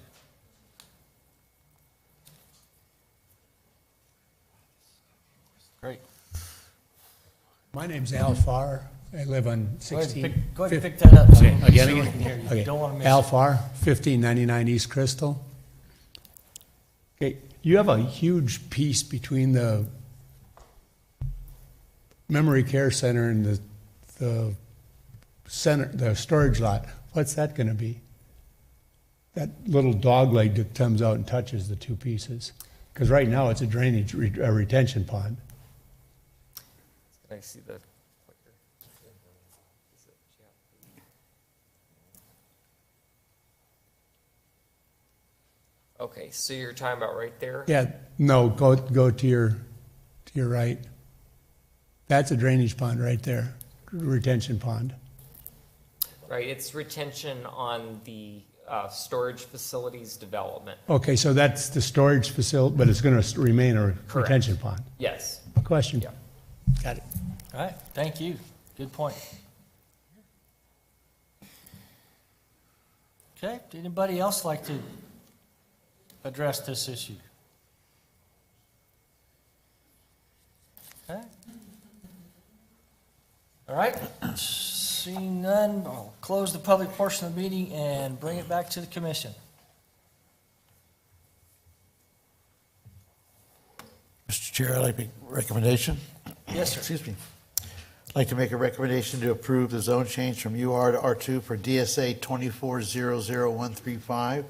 Speaker 1: Great.
Speaker 19: My name's Al Farr. I live on 16.
Speaker 1: Go ahead and pick that up.
Speaker 19: Okay, again,
Speaker 1: So we
Speaker 19: again?
Speaker 1: can hear you.
Speaker 19: Okay.
Speaker 1: Don't want to miss
Speaker 19: Al
Speaker 1: it.
Speaker 19: Farr, 1599 East Crystal. Okay, you have a huge piece between the memory care center and the center, the storage lot. What's that going to be? That little dog leg that comes out and touches the two pieces. Because right now it's a drainage, a retention pond.
Speaker 10: Can I see the clicker? Okay, so you're talking about right there?
Speaker 19: Yeah, no, go to your right. That's a drainage pond right there, retention pond.
Speaker 10: Right, it's retention on the storage facilities development.
Speaker 19: Okay, so that's the storage facility, but it's going to remain a
Speaker 10: Correct.
Speaker 19: retention pond.
Speaker 10: Yes.
Speaker 19: Question?
Speaker 10: Yeah.
Speaker 19: Got it.
Speaker 1: All right, thank you. Good point. Okay, did anybody else like to address this issue? Okay. All right, seeing none, I'll close the public portion of the meeting and bring it back to the commission.
Speaker 2: Mr. Chair, I'd like to make a recommendation.
Speaker 1: Yes, sir.
Speaker 2: Excuse me. I'd like to make a recommendation to approve the zone change from UR to R2 for DSA 2400135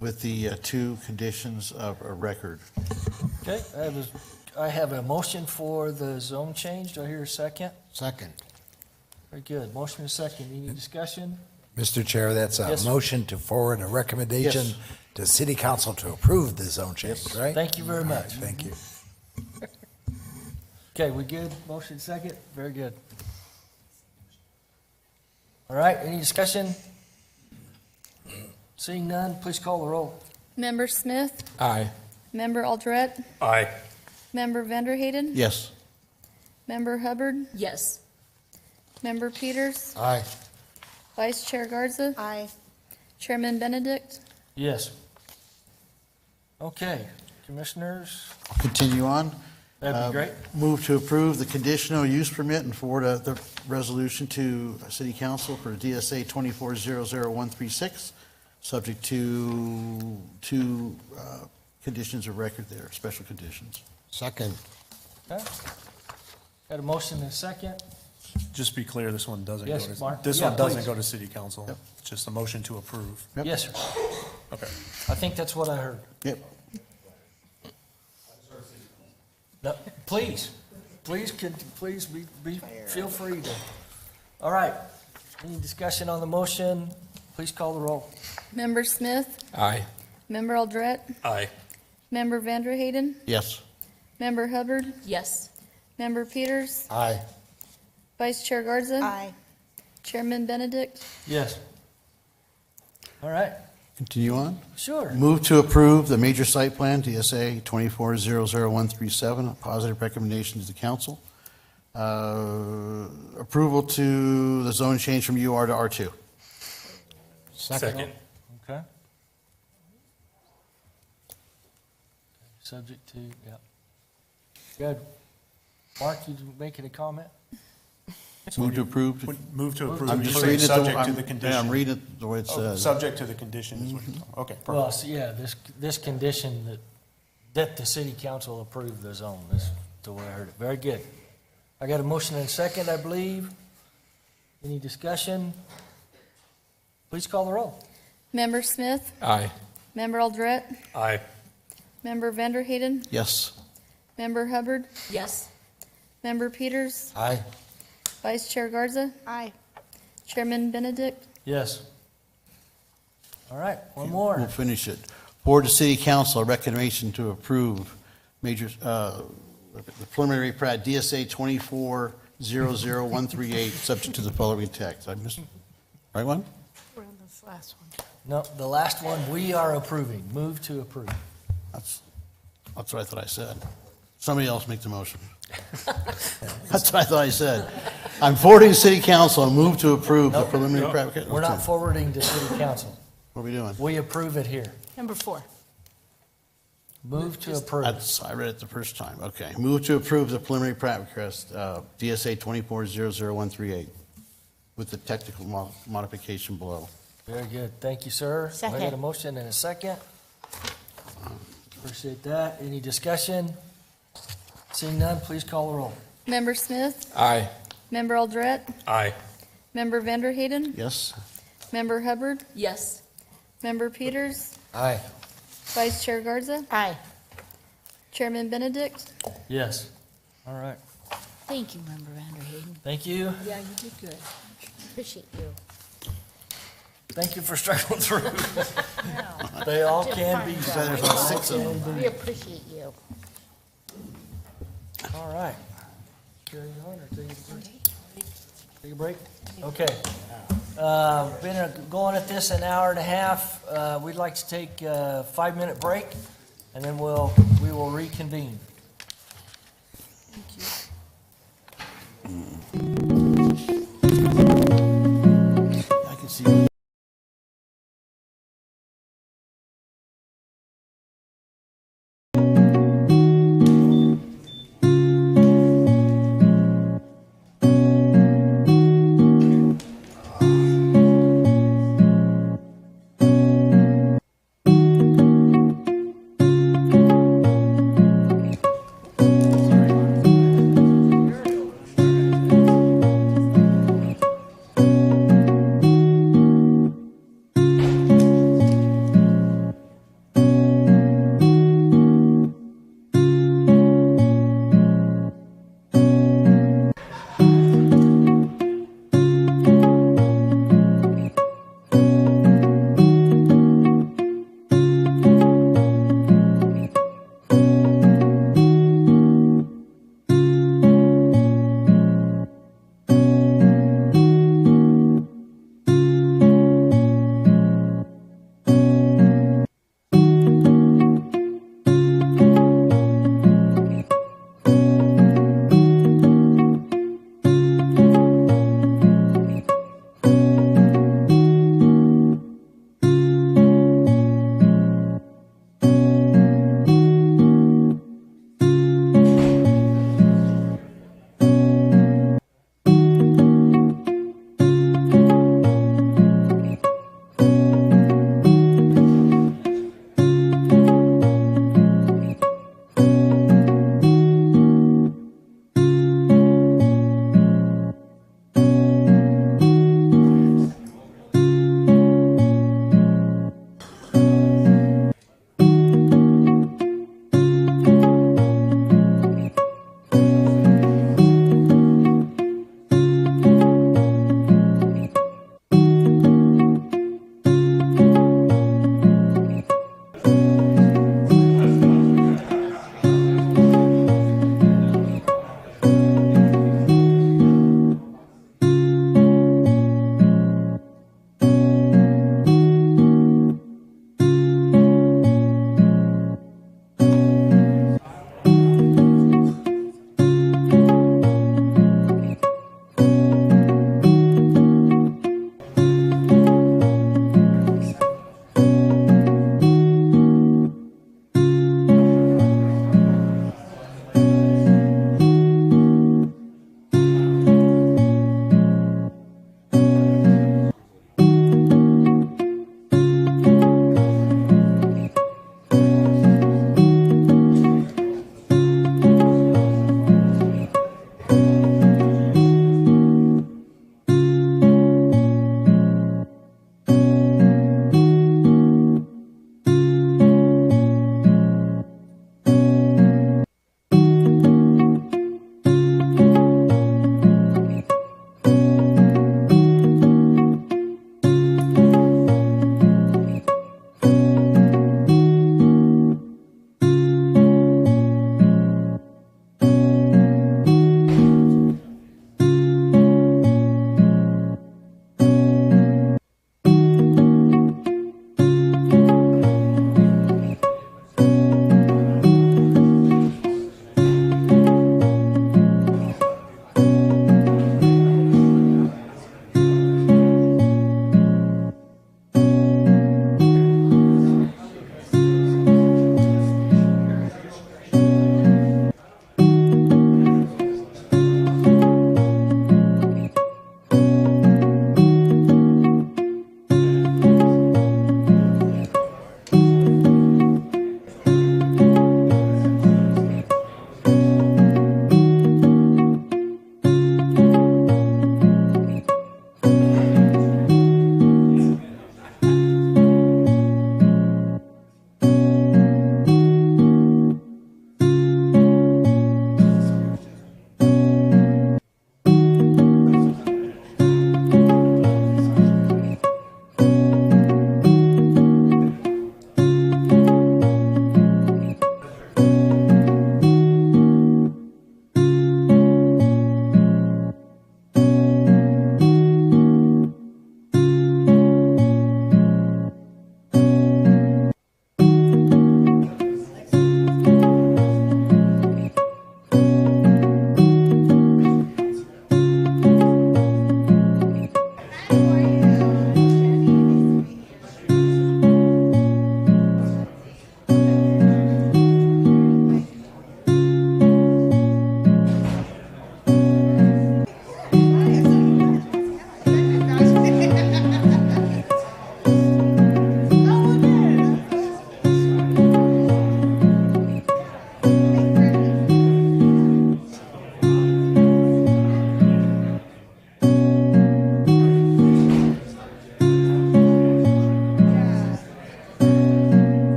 Speaker 2: with the two conditions of a record.
Speaker 1: Okay, I have a motion for the zone change. Do I hear a second?
Speaker 4: Second.
Speaker 1: Very good. Motion and second. Any discussion?
Speaker 7: Mr. Chair, that's a
Speaker 1: Yes, sir.
Speaker 7: motion to forward a recommendation
Speaker 2: Yes.
Speaker 7: to city council to approve the zone change, right?
Speaker 1: Thank you very much.
Speaker 7: Thank you.
Speaker 1: Okay, we good? Motion second? Very good. All right, any discussion? Seeing none, please call the roll.
Speaker 16: Member Smith,
Speaker 7: Aye.
Speaker 16: Member Aldred,
Speaker 14: Aye.
Speaker 16: Member Vanderhayden,
Speaker 2: Yes.
Speaker 16: Member Hubbard,
Speaker 8: Yes.
Speaker 16: Member Peters,
Speaker 4: Aye.
Speaker 16: Vice Chair Garza,
Speaker 9: Aye.
Speaker 16: Chairman Benedict.
Speaker 1: Yes. Okay, commissioners,
Speaker 2: I'll continue on.
Speaker 1: that'd be great.
Speaker 2: Move to approve the conditional use permit and forward the resolution to City Council for DSA 2400136, subject to two conditions of record there, special conditions.
Speaker 4: Second.
Speaker 1: Okay. Got a motion and a second?
Speaker 15: Just be clear, this one doesn't go
Speaker 1: Yes,
Speaker 15: to,
Speaker 1: Mark?
Speaker 15: this
Speaker 1: Yeah,
Speaker 15: one doesn't
Speaker 1: please.
Speaker 15: go to city council. It's just a motion to approve.
Speaker 2: Yep.
Speaker 1: Yes, sir.
Speaker 15: Okay.
Speaker 1: I think that's what I heard.
Speaker 2: Yep.
Speaker 1: No, please, please, feel free to. All right, any discussion on the motion? Please call the roll.
Speaker 16: Member Smith,
Speaker 7: Aye.
Speaker 16: Member Aldred,
Speaker 14: Aye.
Speaker 16: Member Vanderhayden,
Speaker 2: Yes.
Speaker 16: Member Hubbard,
Speaker 8: Yes.
Speaker 16: Member Peters,
Speaker 4: Aye.
Speaker 16: Vice Chair Garza,
Speaker 9: Aye.
Speaker 16: Chairman Benedict.
Speaker 1: Yes. All right,
Speaker 2: Continue on.
Speaker 1: sure.
Speaker 2: Move to approve the major site plan, DSA 2400137, a positive recommendation to the council. Approval to the zone change from UR to R2.
Speaker 14: Second.
Speaker 1: Okay. Subject to, yeah. Good. Mark, you making a comment?
Speaker 2: Move to approve.
Speaker 15: Move to approve,
Speaker 2: I'm
Speaker 15: you're
Speaker 2: just
Speaker 15: saying
Speaker 2: reading it,
Speaker 15: subject to the
Speaker 2: yeah, I'm
Speaker 15: condition.
Speaker 2: reading it the way it
Speaker 15: Oh,
Speaker 2: says.
Speaker 15: subject to the condition is what you're talking, okay,
Speaker 1: Well,
Speaker 15: perfect.
Speaker 1: so yeah, this condition that the city council approved the zone, that's the way I heard it. Very good. I got a motion and a second, I believe. Any discussion? Please call the roll.
Speaker 16: Member Smith,
Speaker 7: Aye.
Speaker 16: Member Aldred,
Speaker 14: Aye.
Speaker 16: Member Vanderhayden,
Speaker 2: Yes.
Speaker 16: Member Hubbard,
Speaker 8: Yes.
Speaker 16: Member Peters,
Speaker 1: Aye.
Speaker 16: Vice Chair Garza,
Speaker 9: Aye.
Speaker 16: Chairman Benedict.
Speaker 1: Yes. All right, one
Speaker 2: We'll
Speaker 1: more.
Speaker 2: finish it. Forward to City Council, a recommendation to approve major, the preliminary plat, DSA 2400138, subject to the following text. I missed, right one?
Speaker 9: We're on this last one.
Speaker 1: No, the last one, we are approving. Move to approve.
Speaker 2: That's what I thought I said. Somebody else make the motion. That's what I thought I said. I'm forwarding to City Council and move to approve the
Speaker 1: Nope.
Speaker 2: preliminary plat.
Speaker 1: We're not forwarding to city council.
Speaker 2: What are we doing?
Speaker 1: We approve it here.
Speaker 8: Number 4.
Speaker 1: Move to approve.
Speaker 2: I read it the first time. Okay. Move to approve the preliminary plat request, DSA 2400138, with the technical modification below.
Speaker 1: Very good. Thank you, sir. I got a
Speaker 9: Second.
Speaker 1: motion and a second. Appreciate that. Any discussion? Seeing none, please call the roll.
Speaker 16: Member Smith,
Speaker 7: Aye.
Speaker 16: Member Aldred,
Speaker 14: Aye.
Speaker 16: Member Vanderhayden,
Speaker 2: Yes?
Speaker 16: Member Hubbard,
Speaker 8: Yes.
Speaker 16: Member Peters,
Speaker 1: Aye.
Speaker 16: Vice Chair Garza,
Speaker 9: Aye.
Speaker 16: Chairman Benedict.
Speaker 1: Yes. All right.
Speaker 8: Thank you, Member Vanderhayden.
Speaker 1: Thank you.
Speaker 8: Yeah, you did good. Appreciate you.
Speaker 1: Thank you for struggling through. They all can be.
Speaker 2: There's like 6 of them.
Speaker 8: We appreciate you.
Speaker 1: All right. Carry on or take a break? Take a break? Okay. Been going at this an hour and a half. We'd like to take a 5-minute break, and then we will reconvene.
Speaker 2: I can see.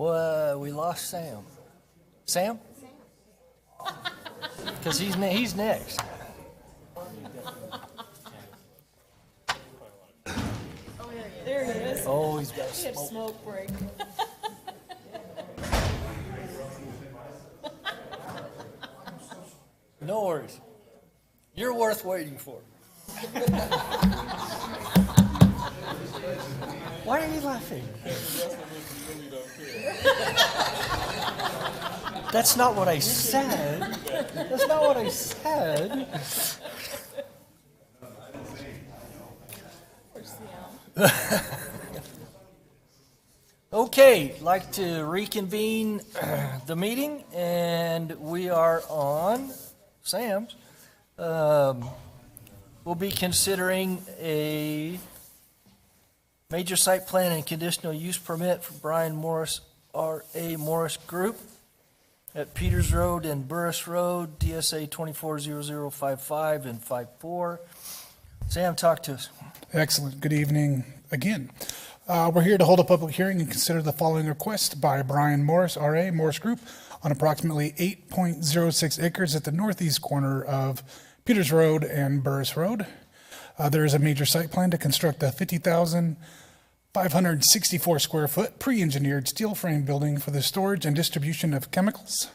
Speaker 1: Well, we lost Sam. Sam? Because he's next.
Speaker 8: There he is.
Speaker 1: Oh, he's got a
Speaker 8: We have
Speaker 1: smoke.
Speaker 8: smoke break.
Speaker 1: No worries. You're worth waiting for. Why are you laughing? That's not what I said. That's not what I said. Okay, like to reconvene the meeting, and we are on Sam's. We'll be considering a major site plan and conditional use permit for Brian Morris, R.A. Morris Group at Peters Road and Burris Road, DSA 240055 and 54. Sam, talk to us.
Speaker 5: Excellent. Good evening again. We're here to hold a public hearing and consider the following request by Brian Morris, R.A. Morris Group, on approximately 8.06 acres at the northeast corner of Peters Road and Burris Road. There is a major site plan to construct a 50,564 square foot pre-engineered steel frame building for the storage and distribution of chemicals,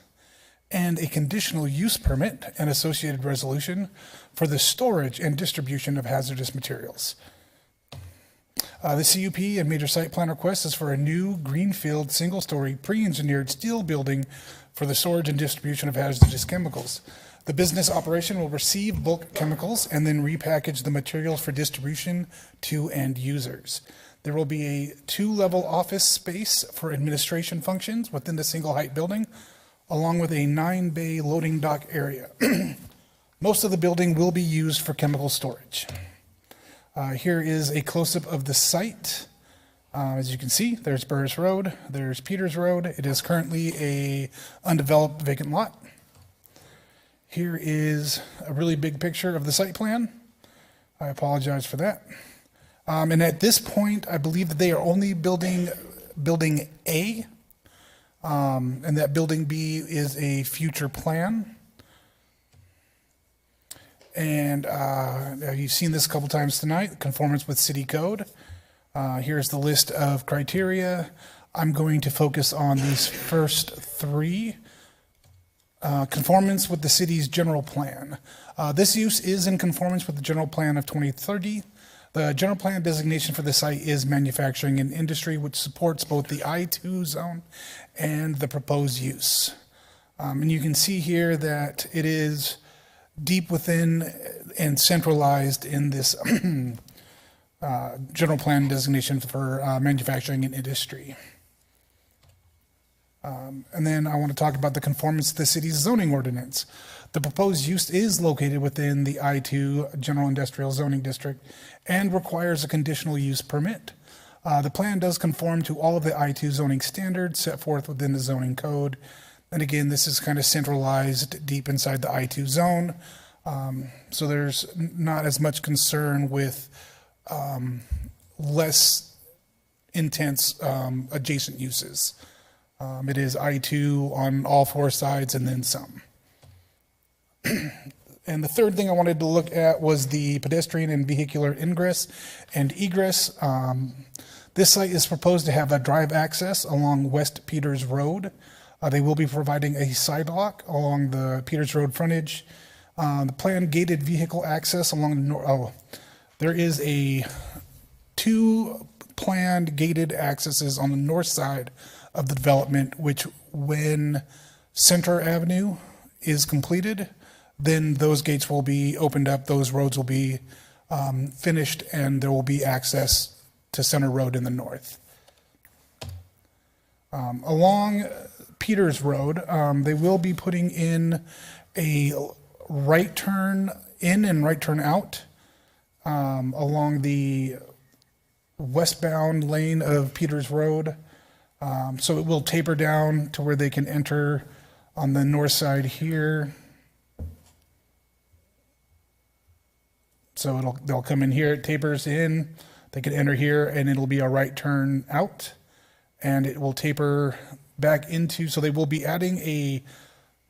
Speaker 5: and a conditional use permit and associated resolution for the storage and distribution of hazardous materials. The CUP and major site plan request is for a new greenfield, single-story, pre-engineered steel building for the storage and distribution of hazardous chemicals. The business operation will receive bulk chemicals and then repackage the materials for distribution to end users. There will be a 2-level office space for administration functions within the single-height building, along with a 9-bay loading dock area. Most of the building will be used for chemical storage. Here is a close-up of the site. As you can see, there's Burris Road, there's Peters Road. It is currently a undeveloped vacant lot. Here is a really big picture of the site plan. I apologize for that. And at this point, I believe that they are only building building A, and that building B is a future plan. And you've seen this a couple times tonight, conformance with city code. Here's the list of criteria. I'm going to focus on these first 3. Conformance with the city's general plan. This use is in conformance with the general plan of 2030. The general plan designation for the site is manufacturing and industry, which supports both the I-2 zone and the proposed use. And you can see here that it is deep within and centralized in this general plan designation for manufacturing and industry. And then I want to talk about the conformance to the city's zoning ordinance. The proposed use is located within the I-2 General Industrial Zoning District and requires a conditional use permit. The plan does conform to all of the I-2 zoning standards set forth within the zoning code. And again, this is kind of centralized deep inside the I-2 zone. So there's not as much concern with less intense adjacent uses. It is I-2 on all 4 sides and then some. And the third thing I wanted to look at was the pedestrian and vehicular ingress and egress. This site is proposed to have a drive access along West Peters Road. They will be providing a sidewalk along the Peters Road frontage. The planned gated vehicle access along the there is 2 planned gated accesses on the north side of the development, which when Center Avenue is completed, then those gates will be opened up, those roads will be finished, and there will be access to Center Road in the north. Along Peters Road, they will be putting in a right turn in and right turn out along the westbound lane of Peters Road. So it will taper down to where they can enter on the north side here. So they'll come in here, it tapers in, they can enter here, and it'll be a right turn out. and it will taper back into, so they will be adding a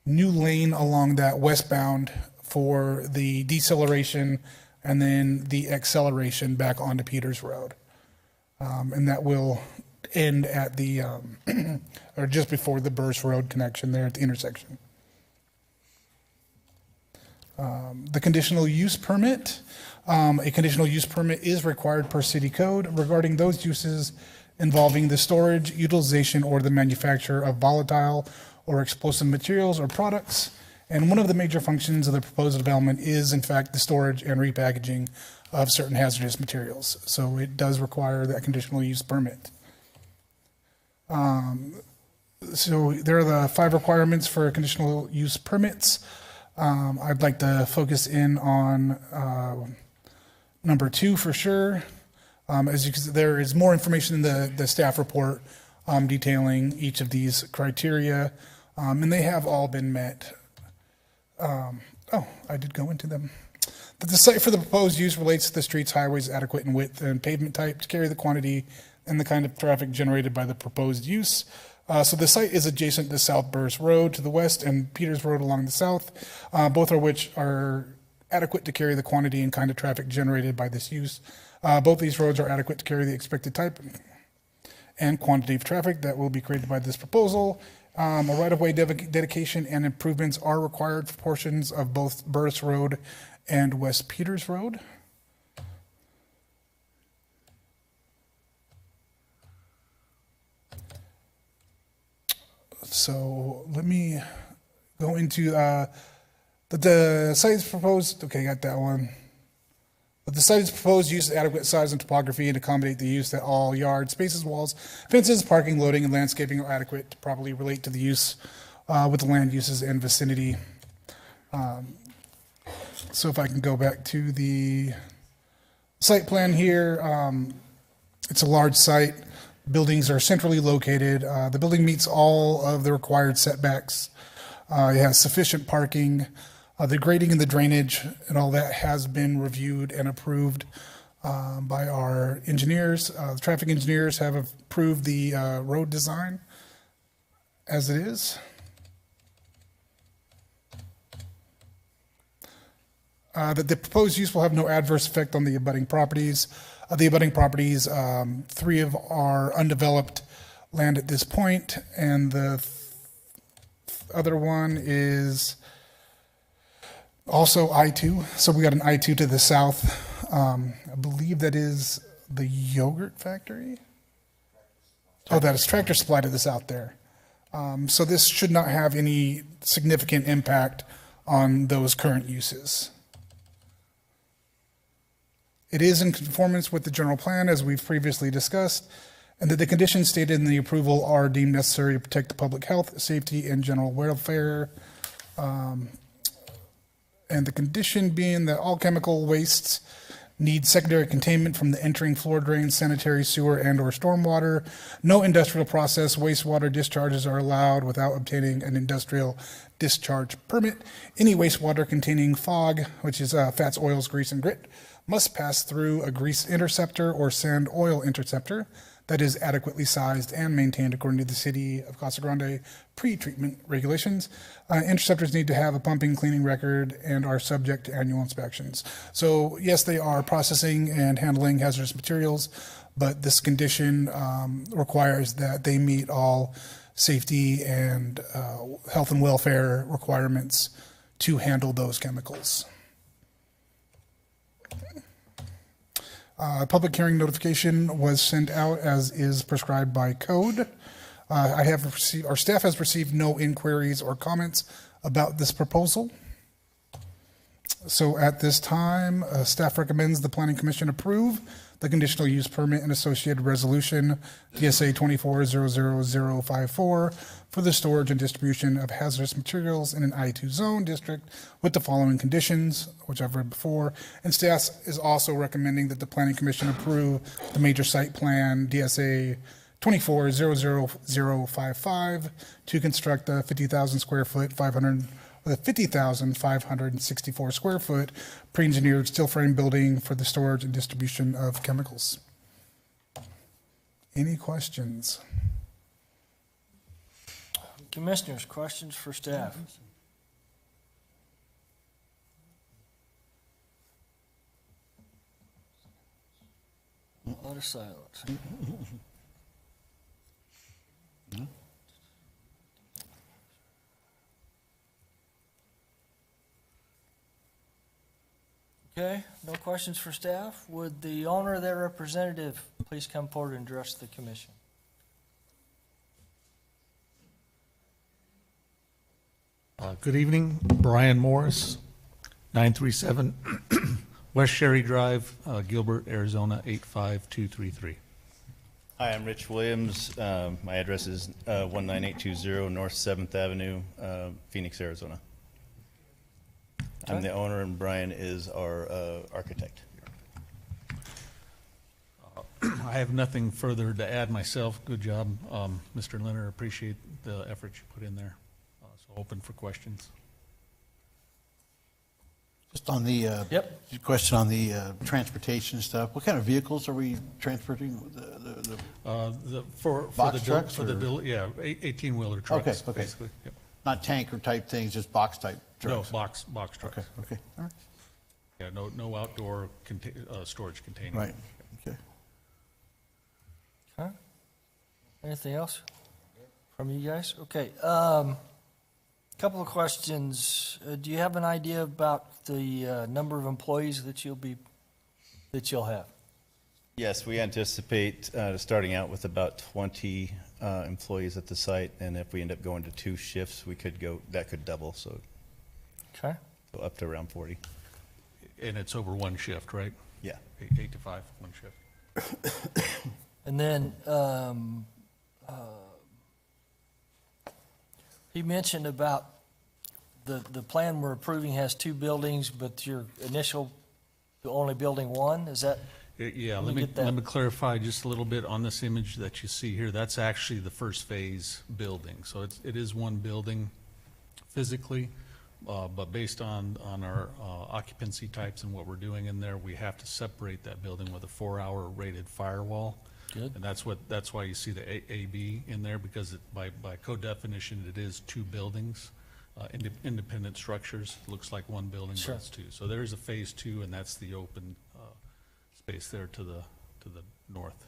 Speaker 5: new lane along that westbound for the deceleration and then the acceleration back onto Peters Road. And that will end at the, or just before the Burris Road connection there at the intersection. The conditional use permit. A conditional use permit is required per city code regarding those uses involving the storage, utilization, or the manufacture of volatile or explosive materials or products. And one of the major functions of the proposed development is, in fact, the storage and repackaging of certain hazardous materials. So it does require that conditional use permit. So there are the 5 requirements for conditional use permits. I'd like to focus in on number 2 for sure. As you can see, there is more information in the staff report detailing each of these criteria, and they have all been met. I did go into them. That the site for the proposed use relates to the streets, highways adequate in width and pavement type to carry the quantity and the kind of traffic generated by the proposed use. So the site is adjacent to South Burris Road to the west and Peters Road along the south, both of which are adequate to carry the quantity and kind of traffic generated by this use. Both these roads are adequate to carry the expected type and quantity of traffic that will be created by this proposal. A right-of-way dedication and improvements are required for portions of both Burris Road and West Peters Road. So let me go into the site is proposed. Okay, got that one. But the site is proposed use adequate size and topography and accommodate the use that all yards, spaces, walls, fences, parking, loading, and landscaping are adequate to properly relate to the use with the land uses and vicinity. So if I can go back to the site plan here, it's a large site. Buildings are centrally located. The building meets all of the required setbacks. It has sufficient parking. The grading and the drainage and all that has been reviewed and approved by our engineers. The traffic engineers have approved the road design as it is. That the proposed use will have no adverse effect on the abutting properties. The abutting properties, 3 are undeveloped land at this point, and the other one is also I-2. So we got an I-2 to the south. I believe that is the yogurt factory. Oh, that is Tractor Supply to the south there. So this should not have any significant impact on those current uses. It is in conformance with the general plan as we've previously discussed, and that the conditions stated in the approval are deemed necessary to protect the public health, safety, and general welfare. And the condition being that all chemical wastes need secondary containment from the entering floor drain, sanitary sewer, and/or stormwater. No industrial process wastewater discharges are allowed without obtaining an industrial discharge permit. Any wastewater containing FOG, which is fats, oils, grease, and grit, must pass through a grease interceptor or sand oil interceptor that is adequately sized and maintained according to the City of Casa Grande pre-treatment regulations. Interceptors need to have a pumping, cleaning record and are subject to annual inspections. So yes, they are processing and handling hazardous materials, but this condition requires that they meet all safety and health and welfare requirements to handle those chemicals. Public hearing notification was sent out as is prescribed by code. Our staff has received no inquiries or comments about this proposal. So at this time, staff recommends the Planning Commission approve the conditional use permit and associated resolution DSA 24-00054 for the storage and distribution of hazardous materials in an I-2 zone district with the following conditions, which I've read before. And staff is also recommending that the Planning Commission approve the major site plan DSA 24-00055 to construct a 50,000 square foot, 50,564 square foot pre-engineered steel frame building for the storage and distribution of chemicals. Any questions?
Speaker 1: Commissioners, questions for staff? A lot of silence. Okay, no questions for staff. Would the owner or their representative please come forward and address the commission?
Speaker 20: Good evening, Brian Morris, 937 West Sherry Drive, Gilbert, Arizona, 85233.
Speaker 21: Hi, I'm Rich Williams. My address is 19820 North 7th Avenue, Phoenix, Arizona. I'm the owner and Brian is our architect.
Speaker 20: I have nothing further to add myself. Good job, Mr. Leonard. Appreciate the effort you put in there. So open for questions.
Speaker 2: Just on the question on the transportation stuff, what kind of vehicles are we transporting?
Speaker 20: For
Speaker 2: box
Speaker 20: the
Speaker 2: trucks
Speaker 20: for the
Speaker 2: or-
Speaker 20: bill, yeah, 18-wheeler trucks,
Speaker 2: Okay.
Speaker 20: basically. Yep.
Speaker 2: Not tanker type things, just box type
Speaker 20: No,
Speaker 2: trucks?
Speaker 20: box trucks.
Speaker 2: Okay, all right.
Speaker 20: Yeah, no outdoor storage container.
Speaker 2: Right, okay.
Speaker 1: Okay. Anything else from you guys? Okay, couple of questions. Do you have an idea about the number of employees that you'll have?
Speaker 21: Yes, we anticipate starting out with about 20 employees at the site, and if we end up going to 2 shifts, that could double, so
Speaker 1: Okay.
Speaker 21: so up to around 40.
Speaker 20: And it's over one shift, right?
Speaker 21: Yeah.
Speaker 20: 8 to 5, one shift.
Speaker 1: And then, he mentioned about the plan we're approving has 2 buildings, but your initial, only building 1, is that?
Speaker 20: Yeah,
Speaker 1: Let me get that.
Speaker 20: let me clarify just a little bit on this image that you see here. That's actually the first phase building. So it is one building physically, but based on our occupancy types and what we're doing in there, we have to separate that building with a 4-hour rated firewall.
Speaker 1: Good.
Speaker 20: And that's why you see the AB in there, because by code definition, it is 2 buildings, independent structures. Looks like one building, but
Speaker 1: Sure.
Speaker 20: it's 2. So there is a phase 2, and that's the open space there to the north.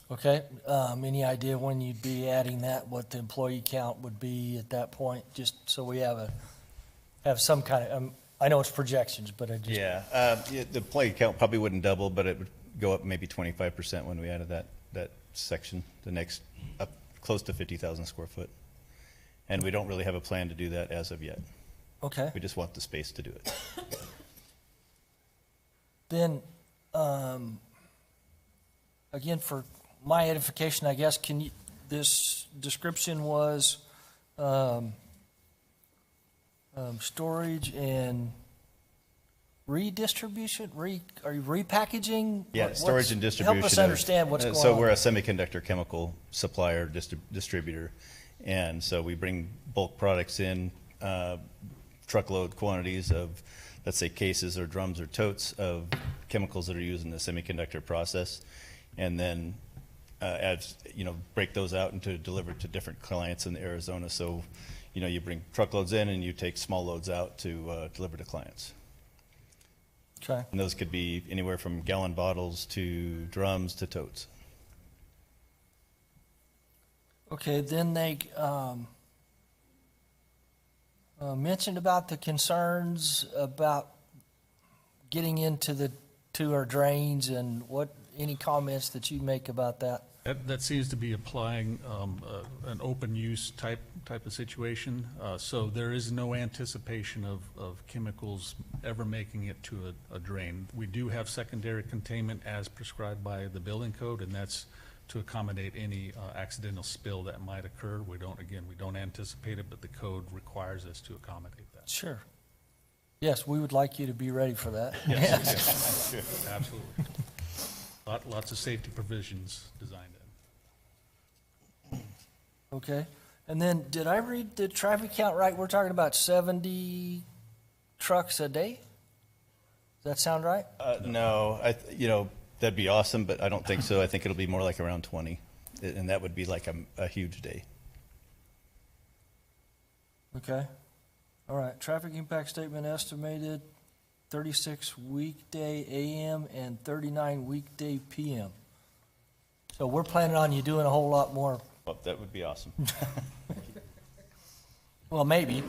Speaker 1: Okay, any idea when you'd be adding that, what the employee count would be at that point? Just so we have some kind of, I know it's projections, but I just.
Speaker 21: Yeah, the employee count probably wouldn't double, but it would go up maybe 25% when we added that section, the next, up close to 50,000 square foot. And we don't really have a plan to do that as of yet.
Speaker 1: Okay.
Speaker 21: We just want the space to do it.
Speaker 1: Then, again, for my edification, I guess, this description was storage and redistribution, are you repackaging?
Speaker 21: Yeah, storage and distribution.
Speaker 1: Help us understand what's going on.
Speaker 21: So we're a semiconductor chemical supplier, distributor, and so we bring bulk products in, truckload quantities of, let's say, cases or drums or totes of chemicals that are used in the semiconductor process, and then break those out and to deliver to different clients in Arizona. So, you bring truckloads in and you take small loads out to deliver to clients.
Speaker 1: Okay.
Speaker 21: And those could be anywhere from gallon bottles to drums to totes.
Speaker 1: Okay, then they mentioned about the concerns about getting into our drains, and any comments that you'd make about that?
Speaker 20: That seems to be applying an open use type of situation. So there is no anticipation of chemicals ever making it to a drain. We do have secondary containment as prescribed by the building code, and that's to accommodate any accidental spill that might occur. We don't anticipate it, but the code requires us to accommodate that.
Speaker 1: Sure. Yes, we would like you to be ready for that.
Speaker 20: Yes, absolutely. Lots of safety provisions designed in.
Speaker 1: Okay, and then did I read the traffic count right? We're talking about 70 trucks a day? Does that sound right?
Speaker 21: No, that'd be awesome, but I don't think so. I think it'll be more like around 20, and that would be like a huge day.
Speaker 1: Okay. All right, traffic impact statement estimated 36 weekday AM and 39 weekday PM. So we're planning on you doing a whole lot more,
Speaker 21: Well, that would be awesome.
Speaker 1: well, maybe.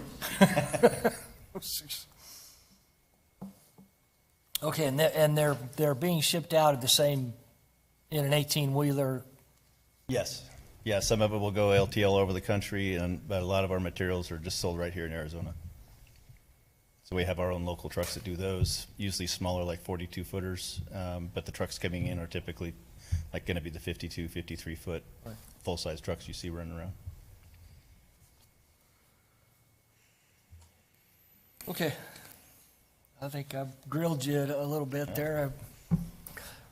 Speaker 1: Okay, and they're being shipped out of the same, in an 18-wheeler.
Speaker 21: Yes. Yeah, some of it will go LTL over the country, but a lot of our materials are just sold right here in Arizona. So we have our own local trucks that do those, usually smaller, like 42-footers, but the trucks coming in are typically like going to be the 52, 53-foot
Speaker 1: Right.
Speaker 21: full-size trucks you see running around.
Speaker 1: Okay. I think I've grilled you a little bit there. I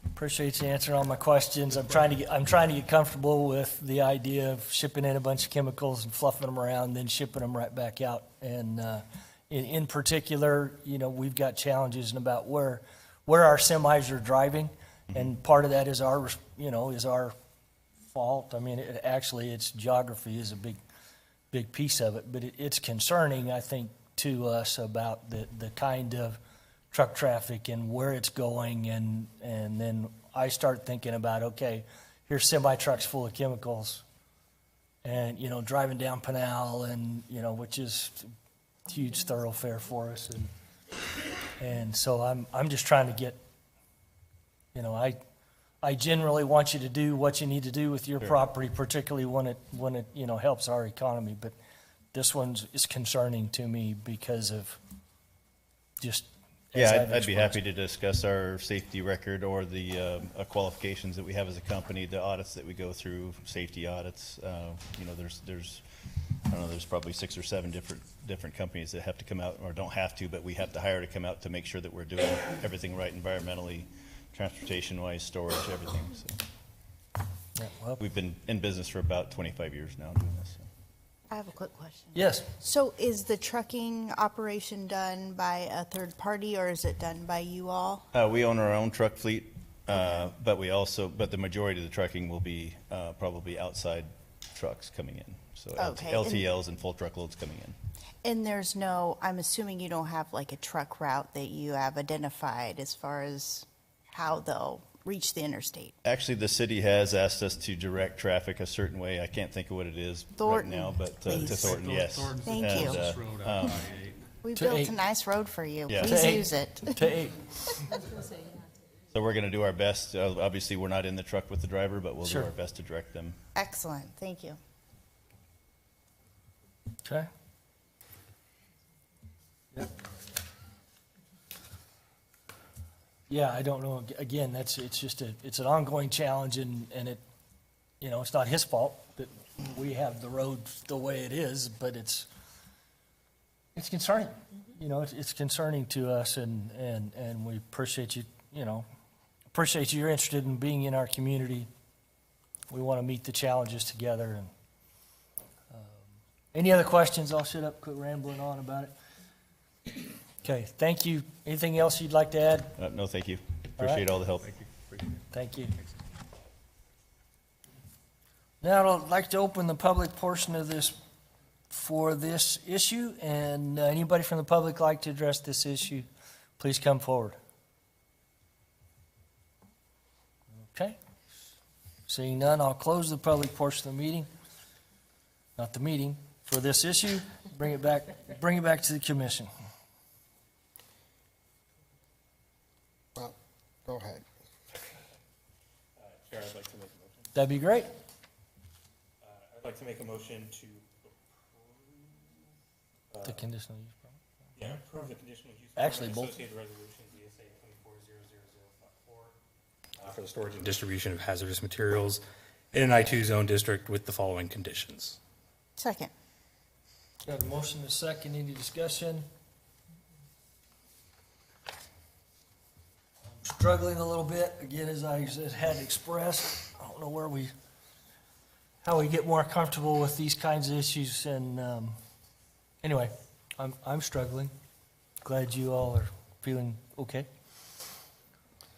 Speaker 1: appreciate you answering all my questions. I'm trying to get comfortable with the idea of shipping in a bunch of chemicals and fluffing them around, then shipping them right back out. And in particular, you know, we've got challenges about where our semis are driving, and part of that is our fault. I mean, it's geography is a big piece of it, but it's concerning, I think, to us about the kind of truck traffic and where it's going, and then I start thinking about, okay, here's semi trucks full of chemicals, and you know, driving down Pinal, and you know, which is a huge thoroughfare for us, and so I'm just trying to get, you know, I generally want you to do what you need to do with your property, particularly when it you know, helps our economy, but this one's is concerning to me because of just.
Speaker 21: Yeah, I'd be happy to discuss our safety record or the qualifications that we have as a company, the audits that we go through, safety audits. You know, there's I don't know, there's probably 6 or 7 different companies that have to come out, or don't have to, but we have to hire to come out to make sure that we're doing everything right environmentally, transportation-wise, storage, everything. So
Speaker 1: Yeah, well,
Speaker 21: we've been in business for about 25 years now doing this. So.
Speaker 9: I have a quick question.
Speaker 1: yes.
Speaker 9: So is the trucking operation done by a third party, or is it done by you all?
Speaker 21: We own our own truck fleet, but the majority of the trucking will be probably outside trucks coming in. So
Speaker 9: Okay,
Speaker 21: LTLs and full truckloads coming in.
Speaker 9: And there's no, I'm assuming you don't have like a truck route that you have identified as far as how they'll reach the interstate?
Speaker 21: Actually, the city has asked us to direct traffic a certain way. I can't think of what it is
Speaker 9: Thornton,
Speaker 21: right now, but to
Speaker 9: please.
Speaker 21: Thornton, yes.
Speaker 9: Thank you. We
Speaker 1: To
Speaker 9: built
Speaker 1: 8.
Speaker 9: a nice road for you.
Speaker 21: Yeah.
Speaker 9: Please
Speaker 1: To 8.
Speaker 9: use it.
Speaker 1: To 8.
Speaker 21: So we're going to do our best. Obviously, we're not in the truck with the driver, but we'll
Speaker 1: Sure.
Speaker 21: do our best to direct them.
Speaker 9: Excellent, thank you.
Speaker 1: Okay. Yep. Yeah, I don't know, again, it's an ongoing challenge, and it, you know, it's not his fault that we have the road the way it is, but it's concerning. You know, it's concerning to us, and we appreciate you, you know, appreciate you're interested in being in our community. We want to meet the challenges together, and any other questions? I'll shut up, quit rambling on about it. Okay, thank you. Anything else you'd like to add?
Speaker 21: No, thank you.
Speaker 1: All right.
Speaker 21: Appreciate all the help.
Speaker 1: Thank you. Now, I'd like to open the public portion of this for this issue, and anybody from the public like to address this issue, please come forward. Okay. Seeing none, I'll close the public portion of the meeting. Not the meeting, for this issue. Bring it back to the commission.
Speaker 4: Well, go ahead.
Speaker 14: Chair, I'd like to make a motion.
Speaker 1: That'd be great.
Speaker 14: I'd like to make a motion to approve.
Speaker 1: The conditional use permit.
Speaker 14: Yeah, approve the conditional use.
Speaker 1: Actually,
Speaker 14: permit,
Speaker 1: both.
Speaker 14: Associated resolution DSA 240004 for the storage and distribution of hazardous materials in an I2 zone district with the following conditions.
Speaker 9: Second.
Speaker 1: Got a motion and a second. Any discussion? I'm struggling a little bit, again, as I had expressed. I don't know how we get more comfortable with these kinds of issues, and anyway, I'm struggling. Glad you all are feeling okay.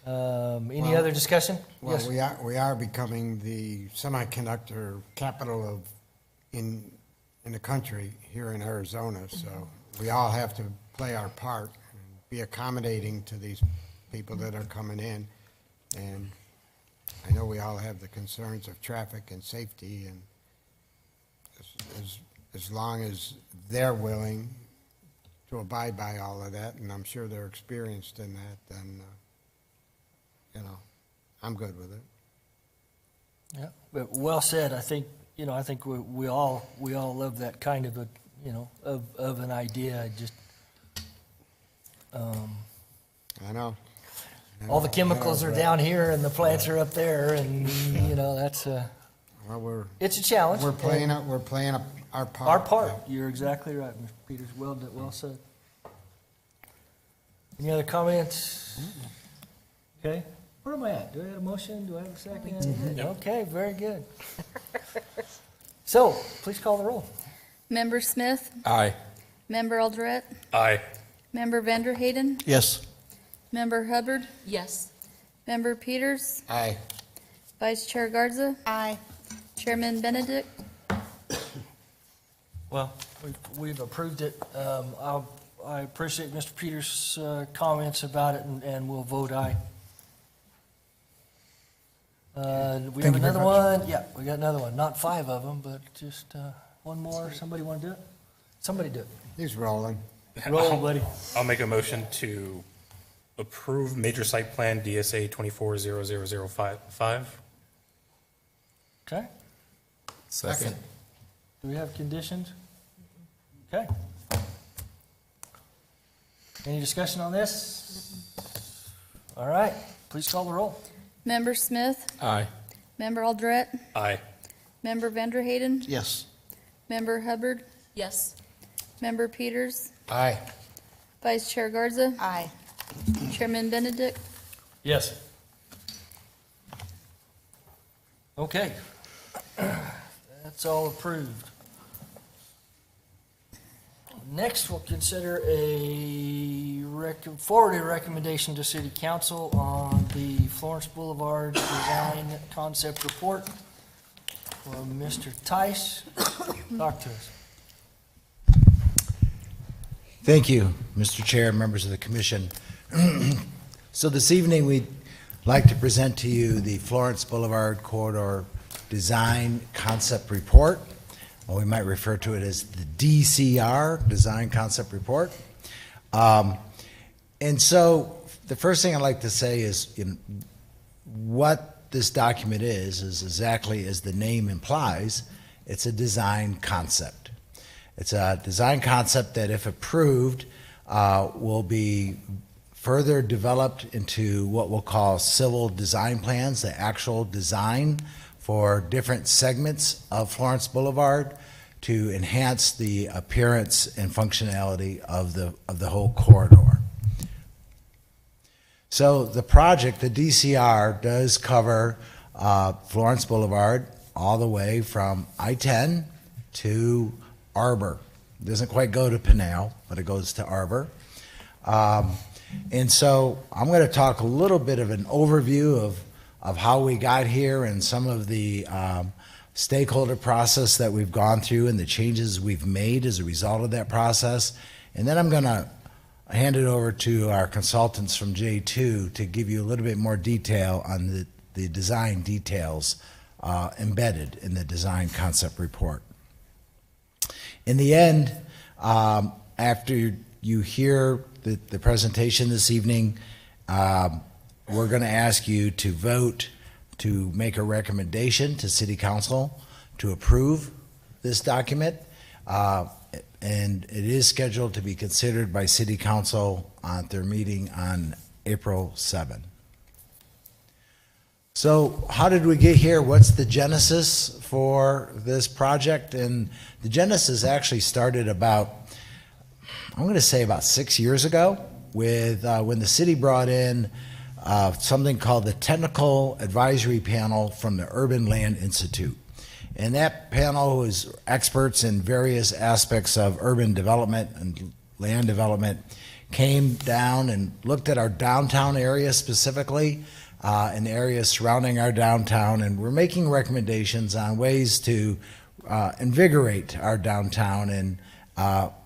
Speaker 1: Any other discussion?
Speaker 4: Well,
Speaker 1: Yes.
Speaker 4: we are becoming the semiconductor capital in in the country here in Arizona, so we all have to play our part and be accommodating to these people that are coming in. And I know we all have the concerns of traffic and safety, and as long as they're willing to abide by all of that, and I'm sure they're experienced in that, then, I'm good with it.
Speaker 1: Yeah, but well said. I think, I think we all love that kind of of an idea. Just,
Speaker 4: I know.
Speaker 1: all the chemicals are down here and the plants are up there, and, that's,
Speaker 4: Well,
Speaker 1: it's a challenge.
Speaker 4: We're playing our part.
Speaker 1: Our part. You're exactly right, Mr. Peters. Well said. Any other comments? Okay. Where am I at? Do I have a motion? Do I have a second? Okay, very good. So, please call the roll.
Speaker 16: Member Smith,
Speaker 14: Aye.
Speaker 16: Member Aldred,
Speaker 14: Aye.
Speaker 16: Member Vanderhayden,
Speaker 15: Yes.
Speaker 16: Member Hubbard,
Speaker 8: Yes.
Speaker 16: Member Peters,
Speaker 4: Aye.
Speaker 16: Vice Chair Garza,
Speaker 9: Aye.
Speaker 16: Chairman Benedict.
Speaker 1: Well, we've approved it. I appreciate Mr. Peters' comments about it, and we'll vote aye. We have
Speaker 5: Thank you very
Speaker 1: another
Speaker 5: much.
Speaker 1: one. Yeah, we got another one. Not 5 of them, but just one more. Somebody want to do it? Somebody do it.
Speaker 4: He's rolling.
Speaker 1: Roll, buddy.
Speaker 14: I'll make a motion to approve major site plan DSA 240005.
Speaker 1: Okay.
Speaker 4: Second.
Speaker 1: Do we have conditions? Okay. Any discussion on this? All right, please call the roll.
Speaker 16: Member Smith,
Speaker 14: Aye.
Speaker 16: Member Aldred,
Speaker 14: Aye.
Speaker 16: Member Vanderhayden,
Speaker 15: Yes.
Speaker 16: Member Hubbard,
Speaker 8: Yes.
Speaker 16: Member Peters,
Speaker 4: Aye.
Speaker 16: Vice Chair Garza,
Speaker 9: Aye.
Speaker 16: Chairman Benedict.
Speaker 1: Yes. Okay. That's all approved. Next, we'll consider forward a recommendation to City Council on the Florence Boulevard Design Concept Report from Mr. Tice. Talk to us.
Speaker 7: Thank you, Mr. Chair, members of the commission. So this evening, we'd like to present to you the Florence Boulevard Corridor Design Concept Report. Or we might refer to it as the DCR, Design Concept Report. And so the first thing I'd like to say is what this document is exactly as the name implies, it's a design concept. It's a design concept that, if approved, will be further developed into what we'll call civil design plans, the actual design for different segments of Florence Boulevard to enhance the appearance and functionality of the whole corridor. So the project, the DCR, does cover Florence Boulevard all the way from I-10 to Arbor. It doesn't quite go to Pinal, but it goes to Arbor. And so I'm going to talk a little bit of an overview of how we got here and some of the stakeholder process that we've gone through and the changes we've made as a result of that process. And then I'm going to hand it over to our consultants from J2 to give you a little bit more detail on the design details embedded in the design concept report. In the end, after you hear the presentation this evening, we're going to ask you to vote to make a recommendation to City Council to approve this document. And it is scheduled to be considered by City Council at their meeting on April 7. So how did we get here? What's the genesis for this project? And the genesis actually started about, I'm going to say about 6 years ago, with when the city brought in something called the Technical Advisory Panel from the Urban Land Institute. And that panel was experts in various aspects of urban development and land development, came down and looked at our downtown area specifically, and areas surrounding our downtown, and we're making recommendations on ways to invigorate our downtown and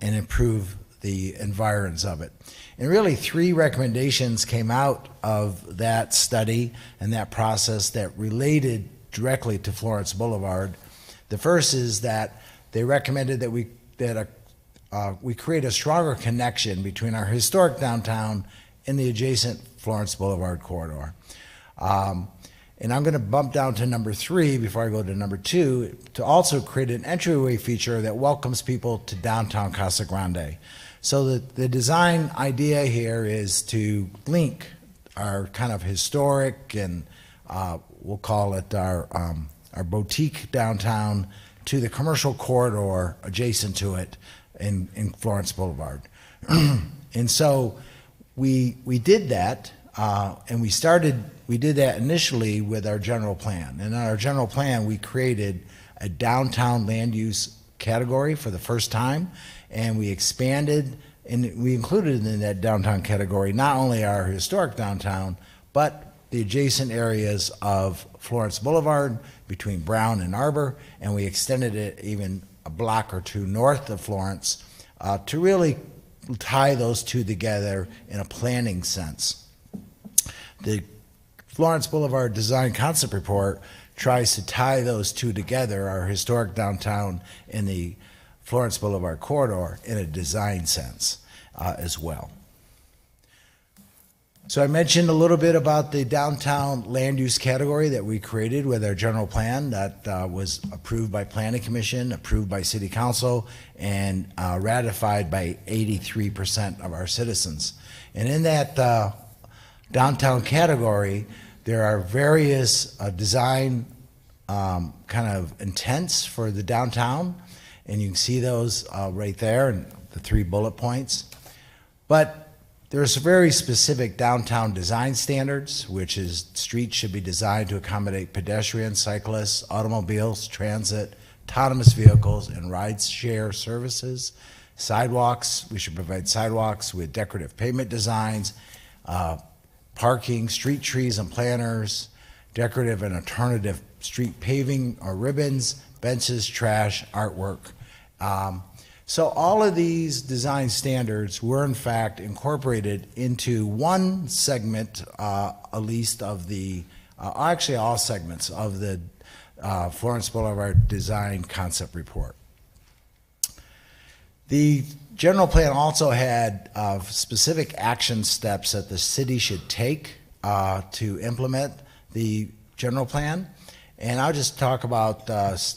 Speaker 7: improve the environs of it. And really, 3 recommendations came out of that study and that process that related directly to Florence Boulevard. The first is that they recommended that we create a stronger connection between our historic downtown and the adjacent Florence Boulevard corridor. And I'm going to bump down to number 3 before I go to number 2, to also create an entryway feature that welcomes people to downtown Casa Grande. So the design idea here is to link our kind of historic and we'll call it our boutique downtown to the commercial corridor adjacent to it in Florence Boulevard. And so we did that, and we did that initially with our general plan. And in our general plan, we created a downtown land use category for the first time, and we expanded and we included in that downtown category not only our historic downtown, but the adjacent areas of Florence Boulevard between Brown and Arbor, and we extended it even a block or 2 north of Florence to really tie those 2 together in a planning sense. The Florence Boulevard Design Concept Report tries to tie those 2 together, our historic downtown and the Florence Boulevard corridor, in a design sense as well. So I mentioned a little bit about the downtown land use category that we created with our general plan that was approved by Planning Commission, approved by City Council, and ratified by 83% of our citizens. And in that downtown category, there are various design kind of intents for the downtown, and you can see those right there in the 3 bullet points. But there's very specific downtown design standards, which is streets should be designed to accommodate pedestrians, cyclists, automobiles, transit, autonomous vehicles, and ride-share services. Sidewalks, we should provide sidewalks with decorative pavement designs, parking, street trees and planters, decorative and alternative street paving or ribbons, benches, trash, artwork. So all of these design standards were in fact incorporated into one segment, at least of the, actually all segments of the Florence Boulevard Design Concept Report. The general plan also had specific action steps that the city should take to implement the general plan. And I'll just talk about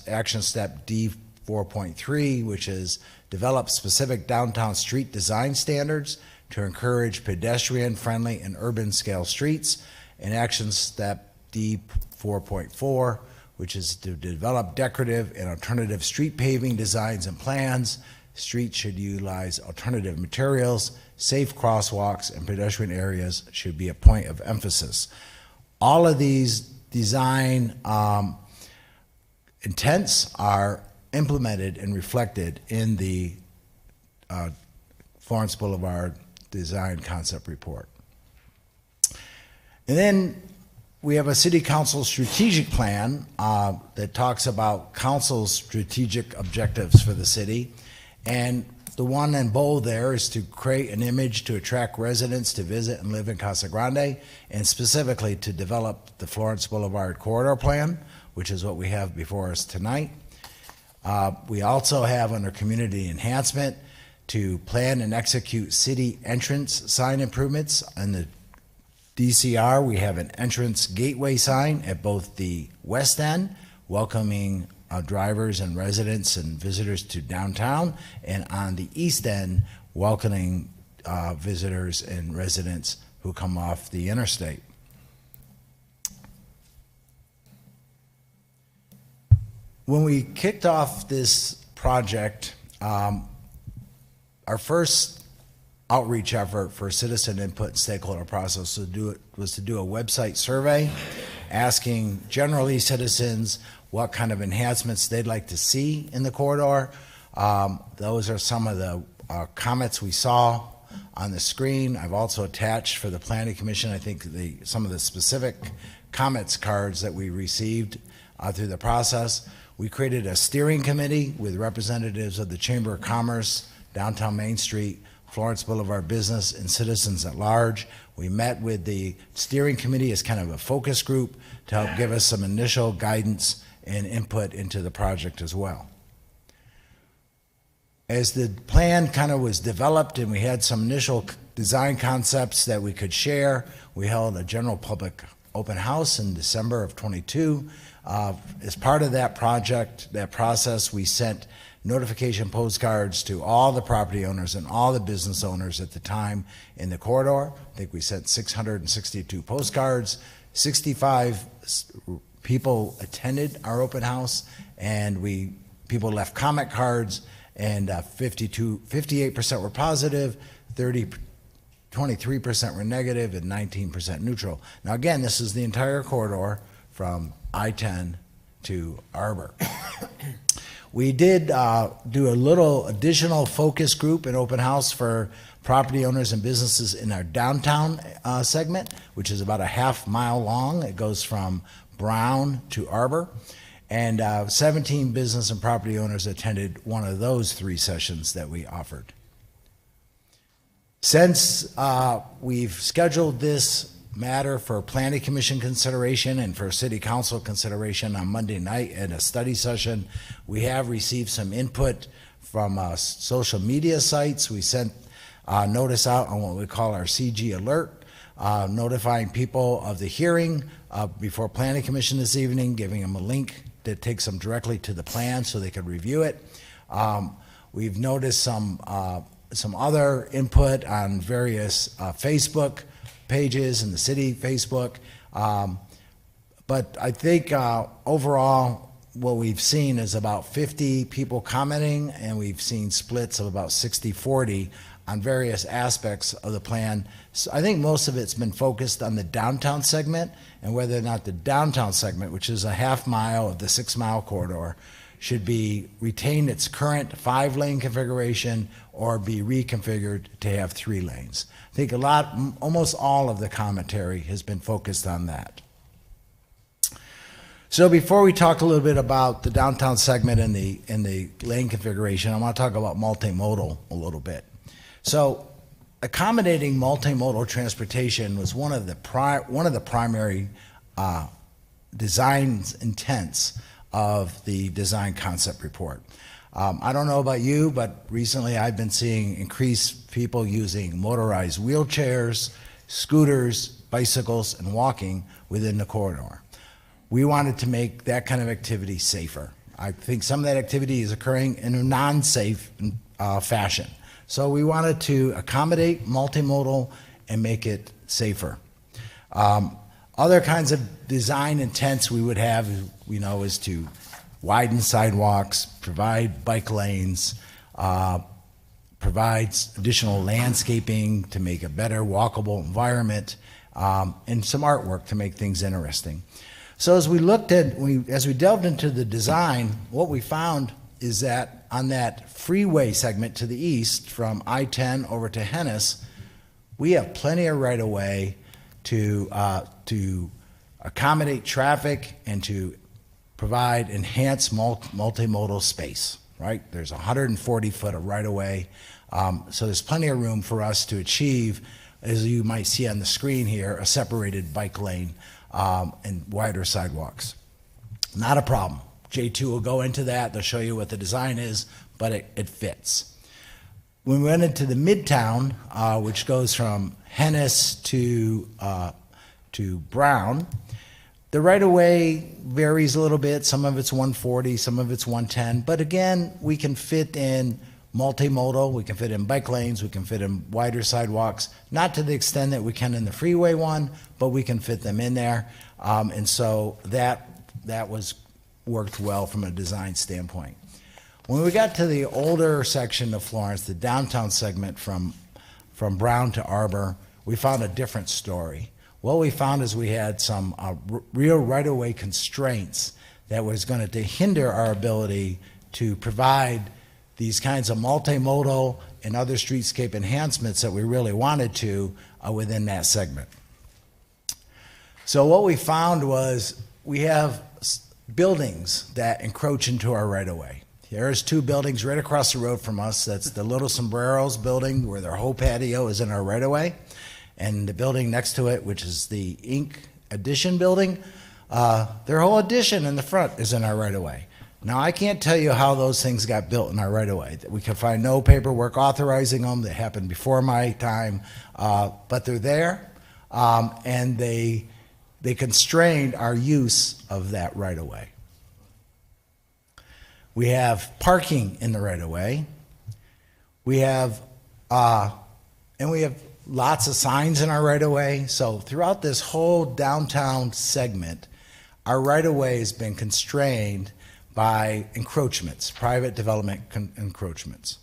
Speaker 7: action step D4.3, which is develop specific downtown street design standards to encourage pedestrian-friendly and urban-scale streets. And action step D4.4, which is to develop decorative and alternative street paving designs and plans. Streets should utilize alternative materials. Safe crosswalks and pedestrian areas should be a point of emphasis. All of these design intents are implemented and reflected in the Florence Boulevard Design Concept Report. And then we have a city council strategic plan that talks about council's strategic objectives for the city. And the one in bold there is to create an image to attract residents to visit and live in Casa Grande, and specifically to develop the Florence Boulevard Corridor Plan, which is what we have before us tonight. We also have under community enhancement to plan and execute city entrance sign improvements. In the DCR, we have an entrance gateway sign at both the west end, welcoming drivers and residents and visitors to downtown, and on the east end, welcoming visitors and residents who come off the interstate. When we kicked off this project, our first outreach effort for citizen input and stakeholder process was to do a website survey asking generally citizens what kind of enhancements they'd like to see in the corridor. Those are some of the comments we saw on the screen. I've also attached for the Planning Commission, I think, some of the specific comments cards that we received through the process. We created a steering committee with representatives of the Chamber of Commerce, Downtown Main Street, Florence Boulevard Business, and citizens at large. We met with the steering committee as kind of a focus group to help give us some initial guidance and input into the project as well. As the plan kind of was developed and we had some initial design concepts that we could share, we held a general public open house in December of '22. As part of that project, that process, we sent notification postcards to all the property owners and all the business owners at the time in the corridor. I think we sent 662 postcards. 65 people attended our open house, and people left comment cards, and 58% were positive, 23% were negative, and 19% neutral. Now again, this is the entire corridor from I-10 to Arbor. We did do a little additional focus group and open house for property owners and businesses in our downtown segment, which is about a half-mile long. It goes from Brown to Arbor. And 17 business and property owners attended one of those 3 sessions that we offered. Since we've scheduled this matter for Planning Commission consideration and for City Council consideration on Monday night at a study session, we have received some input from social media sites. We sent notice out on what we call our CG alert, notifying people of the hearing before Planning Commission this evening, giving them a link that takes them directly to the plan so they could review it. We've noticed some other input on various Facebook pages in the city Facebook. But I think overall, what we've seen is about 50 people commenting, and we've seen splits of about 60-40 on various aspects of the plan. So I think most of it's been focused on the downtown segment and whether or not the downtown segment, which is a half-mile of the 6-mile corridor, should be retain its current 5-lane configuration or be reconfigured to have 3 lanes. I think almost all of the commentary has been focused on that. So before we talk a little bit about the downtown segment and the lane configuration, I want to talk about multimodal a little bit. So accommodating multimodal transportation was one of the primary design intents of the design concept report. I don't know about you, but recently I've been seeing increased people using motorized wheelchairs, scooters, bicycles, and walking within the corridor. We wanted to make that kind of activity safer. I think some of that activity is occurring in a non-safe fashion. So we wanted to accommodate multimodal and make it safer. Other kinds of design intents we would have, is to widen sidewalks, provide bike lanes, provide additional landscaping to make a better walkable environment, and some artwork to make things interesting. So as we delved into the design, what we found is that on that freeway segment to the east from I-10 over to Hennis, we have plenty of right-of-way to accommodate traffic and to provide enhanced multimodal space, right? There's 140 foot of right-of-way, so there's plenty of room for us to achieve, as you might see on the screen here, a separated bike lane and wider sidewalks. Not a problem. J2 will go into that. They'll show you what the design is, but it fits. When we went into the Midtown, which goes from Hennis to Brown, the right-of-way varies a little bit. Some of it's 140, some of it's 110. But again, we can fit in multimodal, we can fit in bike lanes, we can fit in wider sidewalks, not to the extent that we can in the freeway one, but we can fit them in there. And so that worked well from a design standpoint. When we got to the older section of Florence, the downtown segment from Brown to Arbor, we found a different story. What we found is we had some real right-of-way constraints that was going to hinder our ability to provide these kinds of multimodal and other streetscape enhancements that we really wanted to within that segment. So what we found was we have buildings that encroach into our right-of-way. There's two buildings right across the road from us. That's the Little Sombreros building, where their whole patio is in our right-of-way, and the building next to it, which is the Inc. Addition building, their whole addition in the front is in our right-of-way. Now, I can't tell you how those things got built in our right-of-way. We can find no paperwork authorizing them. They happened before my time, but they're there, and they constrained our use of that right-of-way. We have parking in the right-of-way. We have lots of signs in our right-of-way. So throughout this whole downtown segment, our right-of-way has been constrained by encroachments, private development encroachments.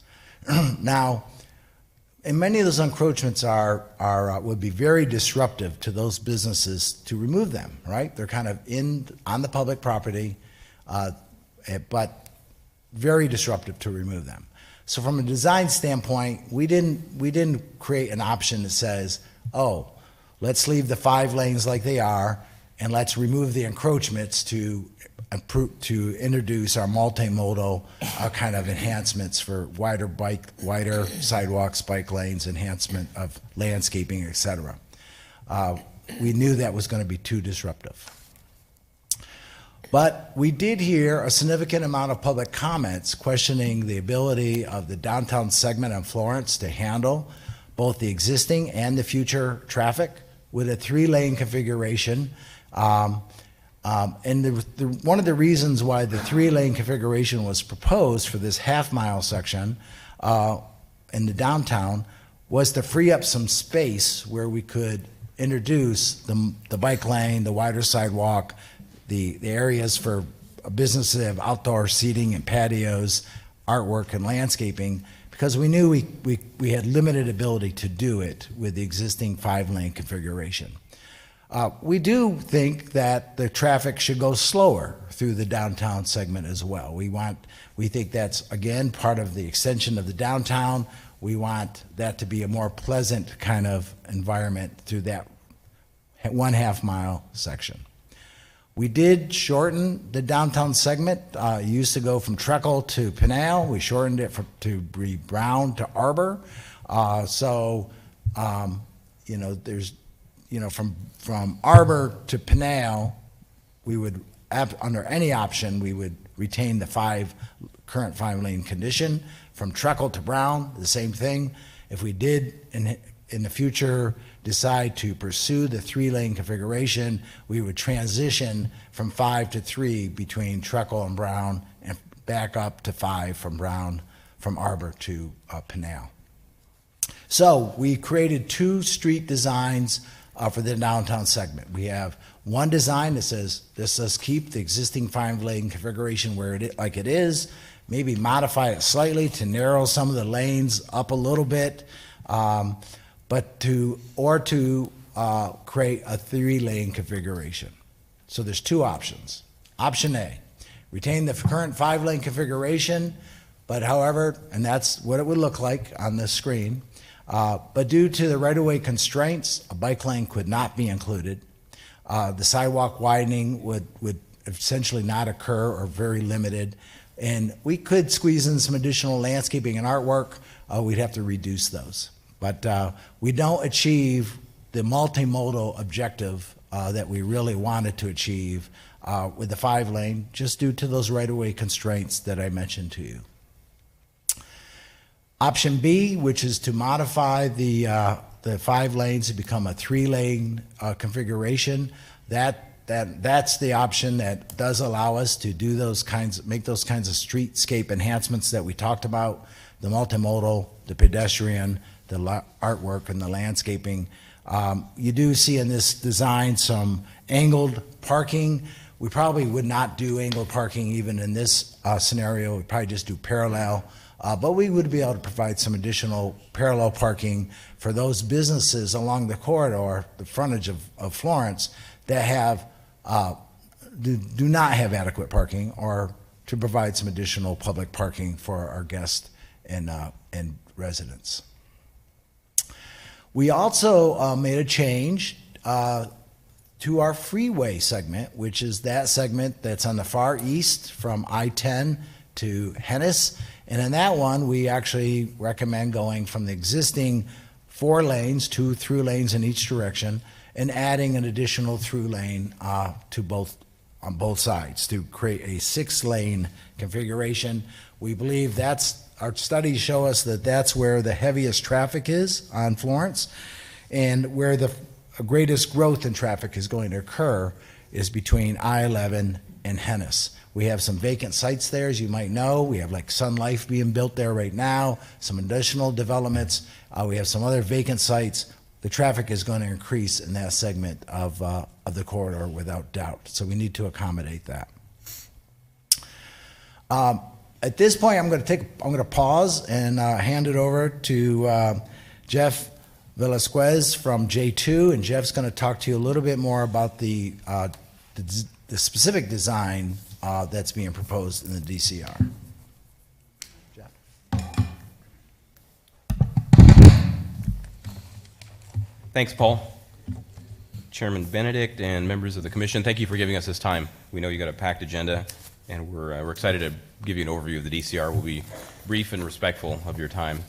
Speaker 7: Now, and many of those encroachments would be very disruptive to those businesses to remove them, right? They're kind of on the public property, but very disruptive to remove them. So from a design standpoint, we didn't create an option that says, oh, let's leave the 5 lanes like they are, and let's remove the encroachments to introduce our multimodal kind of enhancements for wider sidewalks, bike lanes, enhancement of landscaping, et cetera. We knew that was going to be too disruptive. But we did hear a significant amount of public comments questioning the ability of the downtown segment of Florence to handle both the existing and the future traffic with a 3-lane configuration. And one of the reasons why the 3-lane configuration was proposed for this half-mile section in the downtown was to free up some space where we could introduce the bike lane, the wider sidewalk, the areas for businesses that have outdoor seating and patios, artwork and landscaping, because we knew we had limited ability to do it with the existing 5-lane configuration. We do think that the traffic should go slower through the downtown segment as well. We think that's, again, part of the extension of the downtown. We want that to be a more pleasant kind of environment through that 1/2 mile section. We did shorten the downtown segment. It used to go from Treckle to Pinal. We shortened it to Brown to Arbor. From Arbor to Pinal, we would, under any option, we would retain the current 5-lane condition. From Treckle to Brown, the same thing. If we did in the future decide to pursue the 3-lane configuration, we would transition from 5 to 3 between Treckle and Brown, and back up to 5 from Arbor to Pinal. So we created 2 street designs for the downtown segment. We have one design that says, let's keep the existing 5-lane configuration like it is, maybe modify it slightly to narrow some of the lanes up a little bit, create a 3-lane configuration. So there's 2 options. Option A, retain the current 5-lane configuration, but however, and that's what it would look like on this screen, but due to the right-of-way constraints, a bike lane could not be included. The sidewalk widening would essentially not occur or very limited, and we could squeeze in some additional landscaping and artwork. We'd have to reduce those. But we don't achieve the multimodal objective that we really wanted to achieve with the 5-lane, just due to those right-of-way constraints that I mentioned to you. Option B, which is to modify the 5 lanes to become a 3-lane configuration, that's the option that does allow us to do make those kinds of streetscape enhancements that we talked about, the multimodal, the pedestrian, the artwork, and the landscaping. You do see in this design some angled parking. We probably would not do angled parking even in this scenario. We'd probably just do parallel. But we would be able to provide some additional parallel parking for those businesses along the corridor, the frontage of Florence, that do not have adequate parking, or to provide some additional public parking for our guests and residents. We also made a change to our freeway segment, which is that segment that's on the far east from I-10 to Hennis. And in that one, we actually recommend going from the existing 4 lanes, 2 through lanes in each direction, and adding an additional through lane on both sides to create a 6-lane configuration. We believe our studies show us that that's where the heaviest traffic is on Florence, and where the greatest growth in traffic is going to occur is between I-11 and Hennis. We have some vacant sites there, as you might know. We have like Sun Life being built there right now, some additional developments. We have some other vacant sites. The traffic is going to increase in that segment of the corridor without doubt. So we need to accommodate that. At this point, I'm going to pause and hand it over to Jeff Velasquez from J2, and Jeff's going to talk to you a little bit more about the specific design that's being proposed in the DCR. Jeff.
Speaker 3: Thanks, Paul. Chairman Benedict and members of the commission, thank you for giving us this time. We know you got a packed agenda, and we're excited to give you an overview of the DCR. We'll be brief and respectful of your time.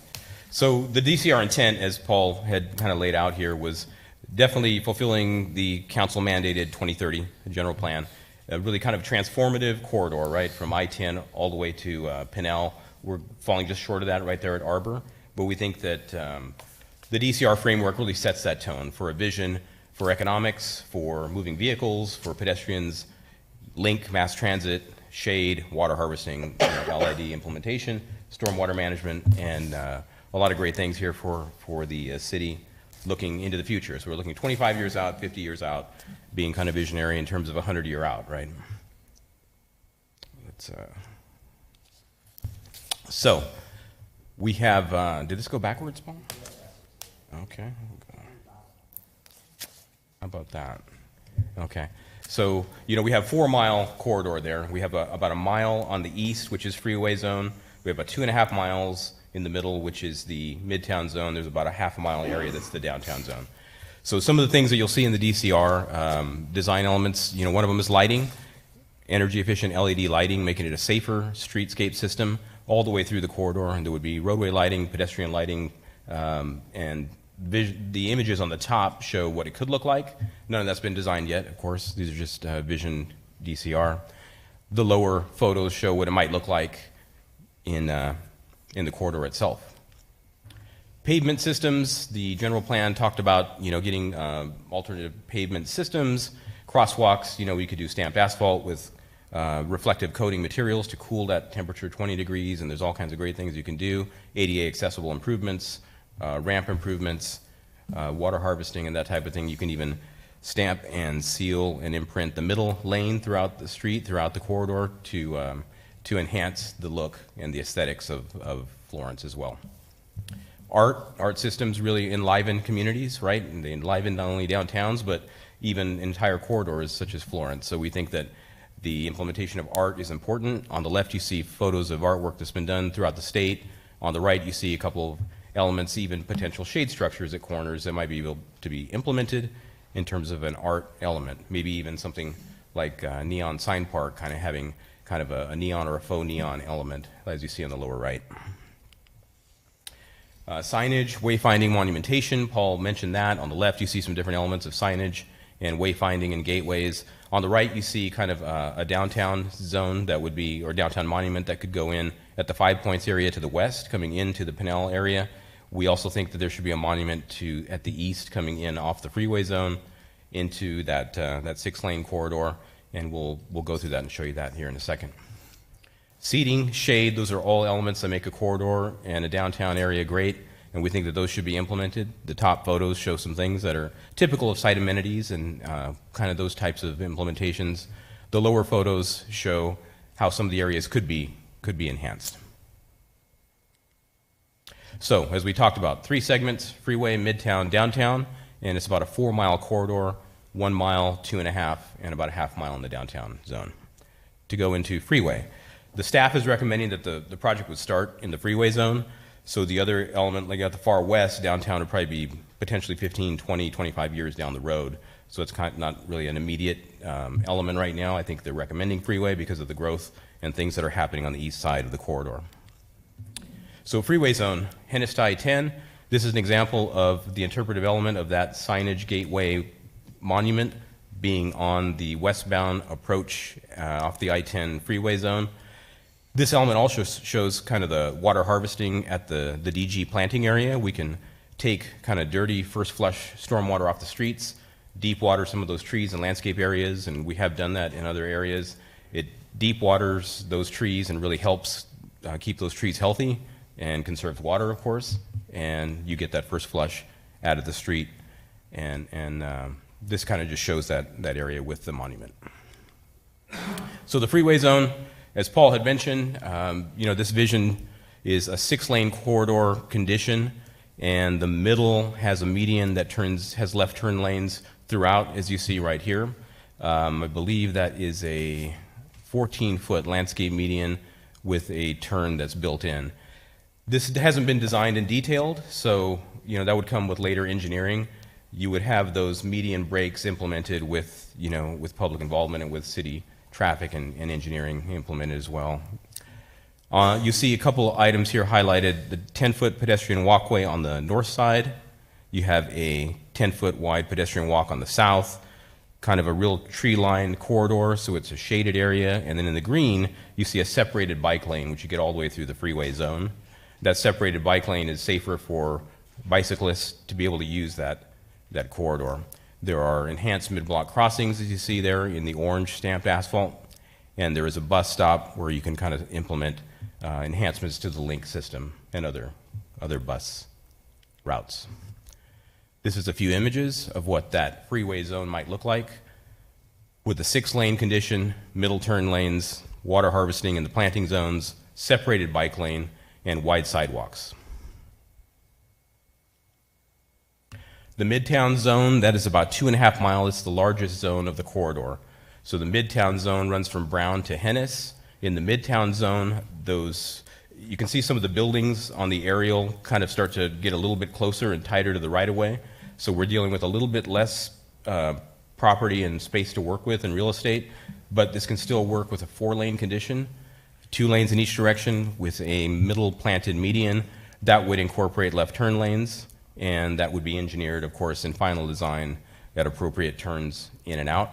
Speaker 3: So the DCR intent, as Paul had kind of laid out here, was definitely fulfilling the council mandated 2030 general plan, a really kind of transformative corridor, right, from I-10 all the way to Pinnell. We're falling just short of that right there at Arbor, but we think that the DCR framework really sets that tone for a vision for economics, for moving vehicles, for pedestrians, link, mass transit, shade, water harvesting, LID implementation, stormwater management, and a lot of great things here for the city looking into the future. So we're looking 25 years out, 50 years out, being kind of visionary in terms of 100-year out, right? So we have, did this go backwards, Paul? Okay. How about that? Okay. So, we have 4-mile corridor there. We have about a mile on the east, which is freeway zone. We have about 2.5 miles in the middle, which is the midtown zone. There's about a half-a-mile area that's the downtown zone. So some of the things that you'll see in the DCR, design elements, one of them is lighting, energy-efficient LED lighting, making it a safer streetscape system all the way through the corridor. And there would be roadway lighting, pedestrian lighting, and the images on the top show what it could look like. None of that's been designed yet, of course. These are just Vision DCR. The lower photos show what it might look like in the corridor itself. Pavement systems, the general plan talked about, getting alternative pavement systems, crosswalks. We could do stamped asphalt with reflective coating materials to cool that temperature 20 degrees, and there's all kinds of great things you can do. ADA accessible improvements, ramp improvements, water harvesting, and that type of thing. You can even stamp and seal and imprint the middle lane throughout the street, throughout the corridor to enhance the look and the aesthetics of Florence as well. Art systems really enliven communities, right? And they enliven not only downtowns, but even entire corridors such as Florence. So we think that the implementation of art is important. On the left, you see photos of artwork that's been done throughout the state. On the right, you see a couple of elements, even potential shade structures at corners that might be able to be implemented in terms of an art element. Maybe even something like Neon Sign Park, kind of having kind of a neon or a faux neon element, as you see on the lower right. Signage, wayfinding, monumentation, Paul mentioned that. On the left, you see some different elements of signage and wayfinding and gateways. On the right, you see kind of a downtown zone that would be, or downtown monument that could go in at the 5 Points area to the west, coming into the Pinnell area. We also think that there should be a monument at the east, coming in off the freeway zone into that 6-lane corridor, and we'll go through that and show you that here in a second. Seating, shade, those are all elements that make a corridor and a downtown area great, and we think that those should be implemented. The top photos show some things that are typical of site amenities and kind of those types of implementations. The lower photos show how some of the areas could be enhanced. So, as we talked about, 3 segments, freeway, midtown, downtown, and it's about a 4-mile corridor, 1 mile, 2.5, and about a half mile in the downtown zone. To go into freeway, the staff is recommending that the project would start in the freeway zone. So the other element, like at the far west, downtown would probably be potentially 15, 20, 25 years down the road. So it's kind of not really an immediate element right now. I think they're recommending freeway because of the growth and things that are happening on the east side of the corridor. So freeway zone, Hennis to I-10. This is an example of the interpretive element of that signage gateway monument being on the westbound approach off the I-10 freeway zone. This element also shows kind of the water harvesting at the DG planting area. We can take kind of dirty first flush stormwater off the streets, deep water some of those trees and landscape areas, and we have done that in other areas. It deep waters those trees and really helps keep those trees healthy and conserves water, of course, and you get that first flush out of the street, and this kind of just shows that area with the monument. So the freeway zone, as Paul had mentioned, this vision is a 6-lane corridor condition, and the middle has a median that has left turn lanes throughout, as you see right here. I believe that is a 14-foot landscape median with a turn that's built in. This hasn't been designed and detailed, so that would come with later engineering. You would have those median breaks implemented with public involvement and with city traffic and engineering implemented as well. You see a couple items here highlighted. The 10-foot pedestrian walkway on the north side. You have a 10-foot wide pedestrian walk on the south, kind of a real tree-lined corridor, so it's a shaded area. And then in the green, you see a separated bike lane, which you get all the way through the freeway zone. That separated bike lane is safer for bicyclists to be able to use that corridor. There are enhanced mid-block crossings, as you see there, in the orange stamped asphalt. And there is a bus stop where you can kind of implement enhancements to the link system and other bus routes. This is a few images of what that freeway zone might look like with the 6-lane condition, middle turn lanes, water harvesting in the planting zones, separated bike lane, and wide sidewalks. The Midtown zone, that is about 2.5 miles. It's the largest zone of the corridor. So the Midtown zone runs from Brown to Hennis. In the Midtown zone, you can see some of the buildings on the aerial kind of start to get a little bit closer and tighter to the right-of-way. So we're dealing with a little bit less property and space to work with in real estate, but this can still work with a 4-lane condition, 2 lanes in each direction with a middle planted median. That would incorporate left turn lanes, and that would be engineered, of course, in final design at appropriate turns in and out.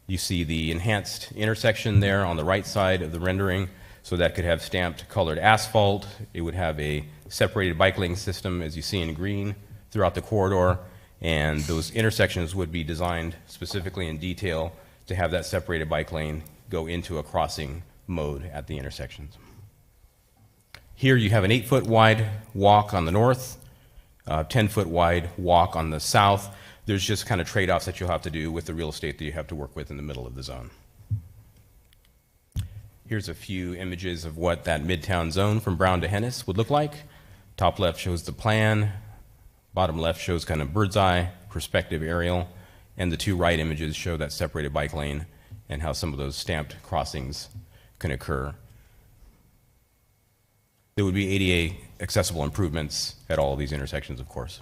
Speaker 3: You see the enhanced intersection there on the right side of the rendering, so that could have stamped colored asphalt. It would have a separated bike lane system, as you see in green, throughout the corridor, and those intersections would be designed specifically in detail to have that separated bike lane go into a crossing mode at the intersections. Here you have an 8-foot wide walk on the north, 10-foot wide walk on the south. There's just kind of trade-offs that you'll have to do with the real estate that you have to work with in the middle of the zone. Here's a few images of what that Midtown zone from Brown to Hennis would look like. Top left shows the plan, bottom left shows kind of bird's eye perspective aerial, and the 2 right images show that separated bike lane and how some of those stamped crossings can occur. There would be ADA accessible improvements at all of these intersections, of course.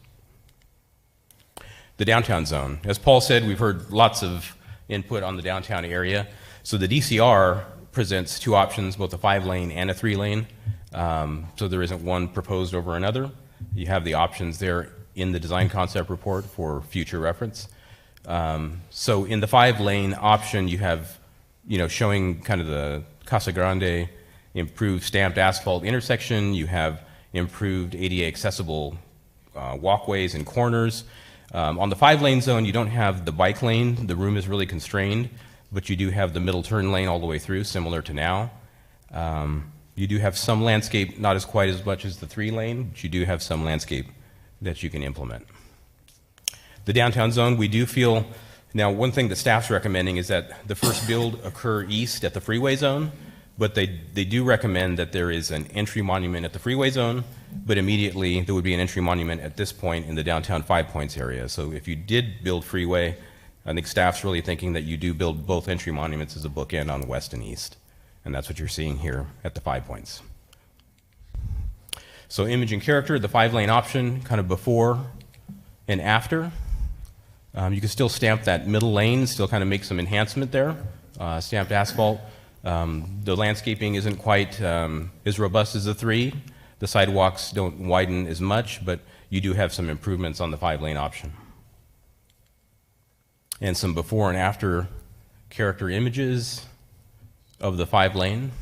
Speaker 3: The downtown zone. As Paul said, we've heard lots of input on the downtown area. So the DCR presents 2 options, both a 5-lane and a 3-lane. So there isn't one proposed over another. You have the options there in the design concept report for future reference. So in the 5-lane option, you have, showing kind of the Casa Grande improved stamped asphalt intersection. You have improved ADA accessible walkways and corners. On the 5-lane zone, you don't have the bike lane. The room is really constrained, but you do have the middle turn lane all the way through, similar to now. You do have some landscape, not as quite as much as the 3-lane, but you do have some landscape that you can implement. The downtown zone, we do feel, now one thing that staff's recommending is that the first build occur east at the freeway zone, but they do recommend that there is an entry monument at the freeway zone, but immediately there would be an entry monument at this point in the downtown 5 Points area. So if you did build freeway, I think staff's really thinking that you do build both entry monuments as a bookend on the west and east. And that's what you're seeing here at the 5 Points. So image and character, the 5-lane option, kind of before and after. You can still stamp that middle lane, still kind of make some enhancement there, stamped asphalt. The landscaping isn't quite as robust as the 3. The sidewalks don't widen as much, but you do have some improvements on the 5-lane option. And some before and after character images of the 5-lane.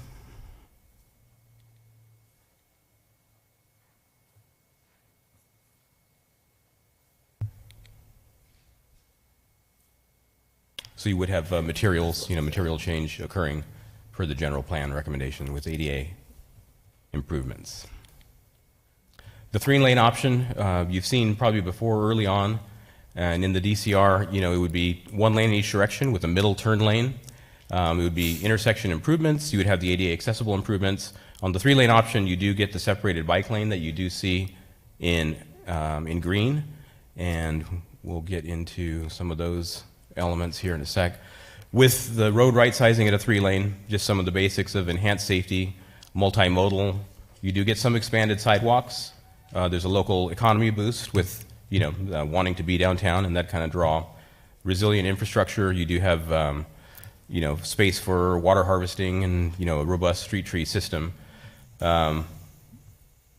Speaker 3: So you would have materials, material change occurring per the general plan recommendation with ADA improvements. The 3-lane option, you've seen probably before early on, and in the DCR, it would be 1 lane in each direction with a middle turn lane. It would be intersection improvements. You would have the ADA accessible improvements. On the 3-lane option, you do get the separated bike lane that you do see in green, and we'll get into some of those elements here in a sec. With the road right sizing at a 3-lane, just some of the basics of enhanced safety, multimodal. You do get some expanded sidewalks. There's a local economy boost with wanting to be downtown and that kind of draw. Resilient infrastructure. You do have space for water harvesting and a robust street tree system.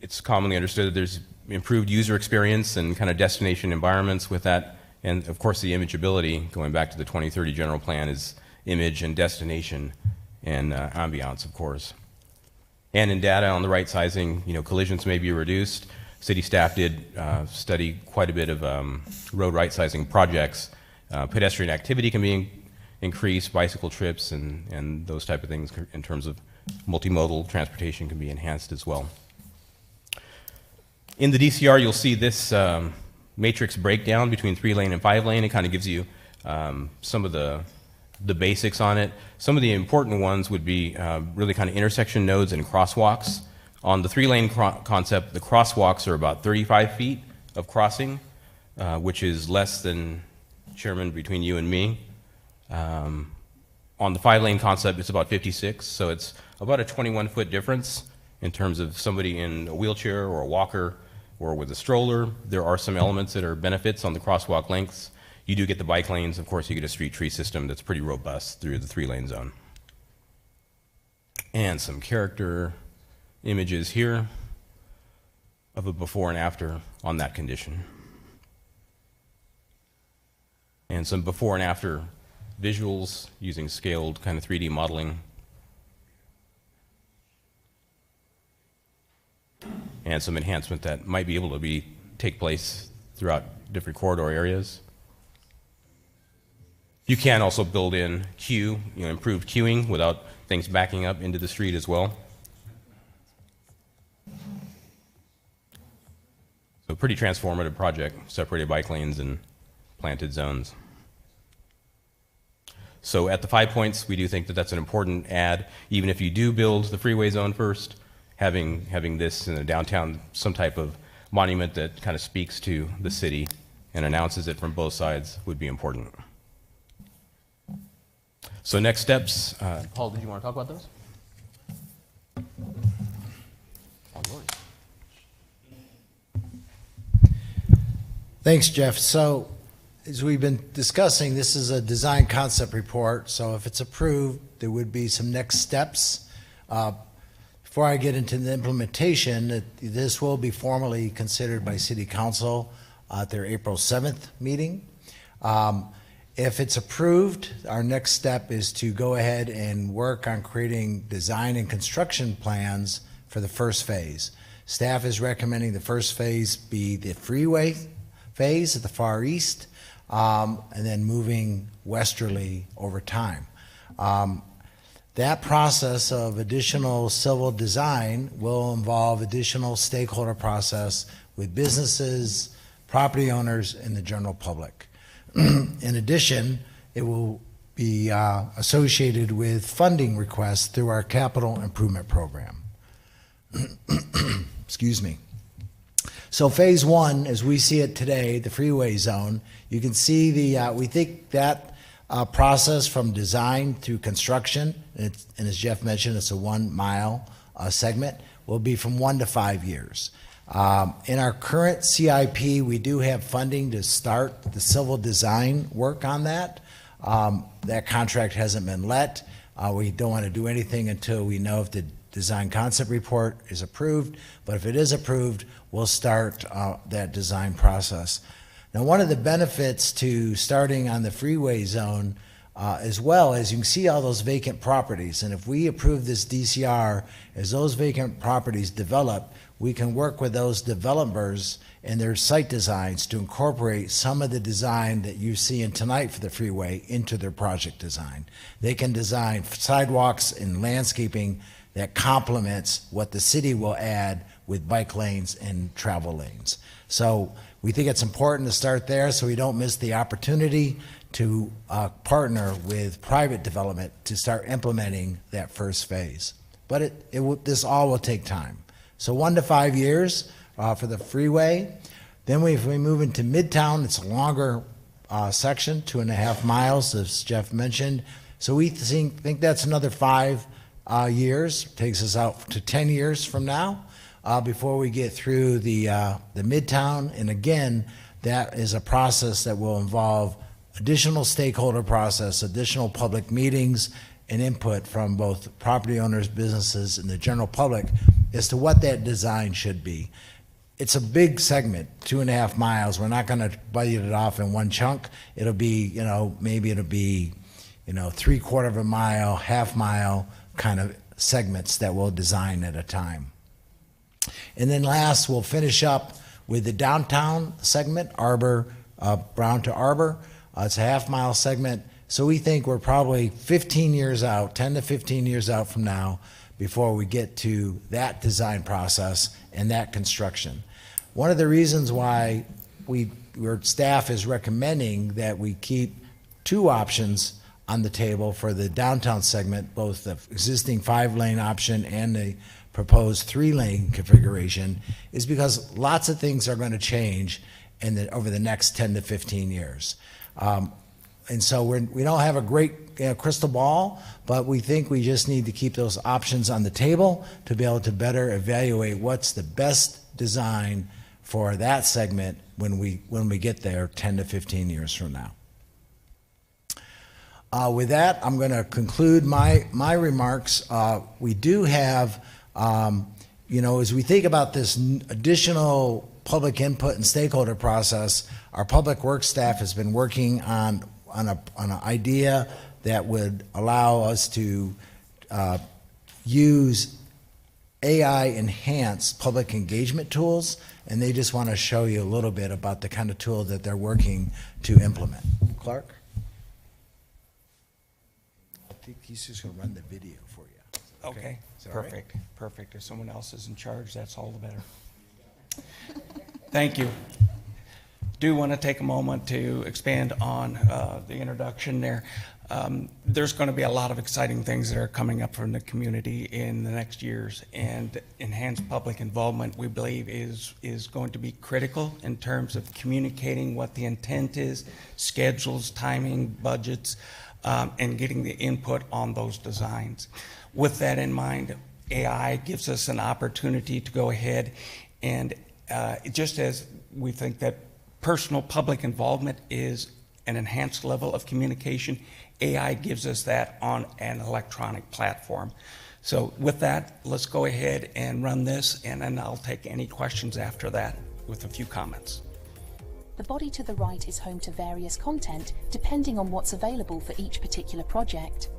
Speaker 3: It's commonly understood that there's improved user experience and kind of destination environments with that. And of course, the imageability, going back to the 2030 general plan, is image and destination and ambiance, of course. And in data on the right sizing, collisions may be reduced. City staff did study quite a bit of road right sizing projects. Pedestrian activity can be increased, bicycle trips and those type of things in terms of multimodal transportation can be enhanced as well. In the DCR, you'll see this matrix breakdown between 3-lane and 5-lane. It kind of gives you some of the basics on it. Some of the important ones would be really kind of intersection nodes and crosswalks. On the 3-lane concept, the crosswalks are about 35 feet of crossing, which is less than, Chairman, between you and me. On the 5-lane concept, it's about 56, so it's about a 21-foot difference in terms of somebody in a wheelchair or a walker or with a stroller. There are some elements that are benefits on the crosswalk lengths. You do get the bike lanes. Of course, you get a street tree system that's pretty robust through the 3-lane zone. And some character images here of a before and after on that condition. And some before and after visuals using scaled kind of 3D modeling. And some enhancement that might be able to take place throughout different corridor areas. You can also build in improved queuing without things backing up into the street as well. So pretty transformative project, separated bike lanes and planted zones. So at the 5 points, we do think that that's an important add. Even if you do build the freeway zone first, having this in the downtown, some type of monument that kind of speaks to the city and announces it from both sides would be important. So next steps, Paul, did you want to talk about those?
Speaker 7: Thanks, Jeff. So as we've been discussing, this is a design concept report. So if it's approved, there would be some next steps. Before I get into the implementation, this will be formally considered by City Council at their April 7th meeting. If it's approved, our next step is to go ahead and work on creating design and construction plans for the first phase. Staff is recommending the first phase be the freeway phase at the far east, and then moving westerly over time. That process of additional civil design will involve additional stakeholder process with businesses, property owners, and the general public. In addition, it will be associated with funding requests through our capital improvement program. Excuse me. So phase 1, as we see it today, the freeway zone, you can see we think that process from design through construction, and as Jeff mentioned, it's a 1 mile segment, will be from 1 to 5 years. In our current CIP, we do have funding to start the civil design work on that. That contract hasn't been let. We don't want to do anything until we know if the design concept report is approved, but if it is approved, we'll start that design process. Now, one of the benefits to starting on the freeway zone as well as you can see all those vacant properties, and if we approve this DCR, as those vacant properties develop, we can work with those developers and their site designs to incorporate some of the design that you're seeing tonight for the freeway into their project design. They can design sidewalks and landscaping that complements what the city will add with bike lanes and travel lanes. So we think it's important to start there so we don't miss the opportunity to partner with private development to start implementing that first phase. But this all will take time. So 1 to 5 years for the freeway. Then if we move into Midtown, it's a longer section, 2.5 miles, as Jeff mentioned. So we think that's another 5 years, takes us out to 10 years from now before we get through the Midtown. And again, that is a process that will involve additional stakeholder process, additional public meetings, and input from both property owners, businesses, and the general public as to what that design should be. It's a big segment, 2.5 miles. We're not going to budget it off in one chunk. It'll be, maybe it'll be, 3/4 of a mile, half mile kind of segments that we'll design at a time. And then last, we'll finish up with the downtown segment, Arbor, Brown to Arbor. It's a half-mile segment. So we think we're probably 15 years out, 10 to 15 years out from now before we get to that design process and that construction. One of the reasons why our staff is recommending that we keep 2 options on the table for the downtown segment, both the existing 5-lane option and the proposed 3-lane configuration, is because lots of things are going to change over the next 10 to 15 years. And so we don't have a great crystal ball, but we think we just need to keep those options on the table to be able to better evaluate what's the best design for that segment when we get there 10 to 15 years from now. With that, I'm going to conclude my remarks. We do have, as we think about this additional public input and stakeholder process, our public works staff has been working on an idea that would allow us to use AI-enhanced public engagement tools, and they just want to show you a little bit about the kind of tool that they're working to implement. Clark? I think he's just going to run the video for you.
Speaker 6: Okay,
Speaker 7: Is that all right?
Speaker 6: perfect, perfect. If someone else is in charge, that's all the better. Thank you. Do want to take a moment to expand on the introduction there. There's going to be a lot of exciting things that are coming up from the community in the next years, and enhanced public involvement, we believe, is going to be critical in terms of communicating what the intent is, schedules, timing, budgets, and getting the input on those designs. With that in mind, AI gives us an opportunity to go ahead and just as we think that personal public involvement is an enhanced level of communication, AI gives us that on an electronic platform. So with that, let's go ahead and run this, and then I'll take any questions after that with a few comments.
Speaker 22: The body to the right is home to various content depending on what's available for each particular project.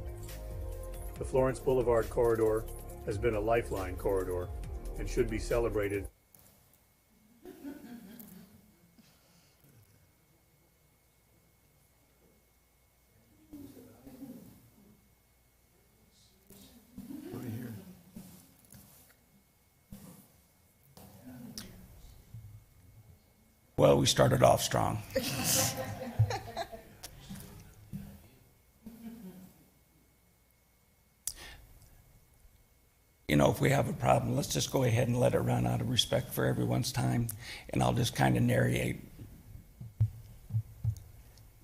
Speaker 15: The Florence Boulevard corridor has been a lifeline corridor and should be celebrated.
Speaker 6: Well, we started off strong. If we have a problem, let's just go ahead and let it run out of respect for everyone's time, and I'll just kind of narrate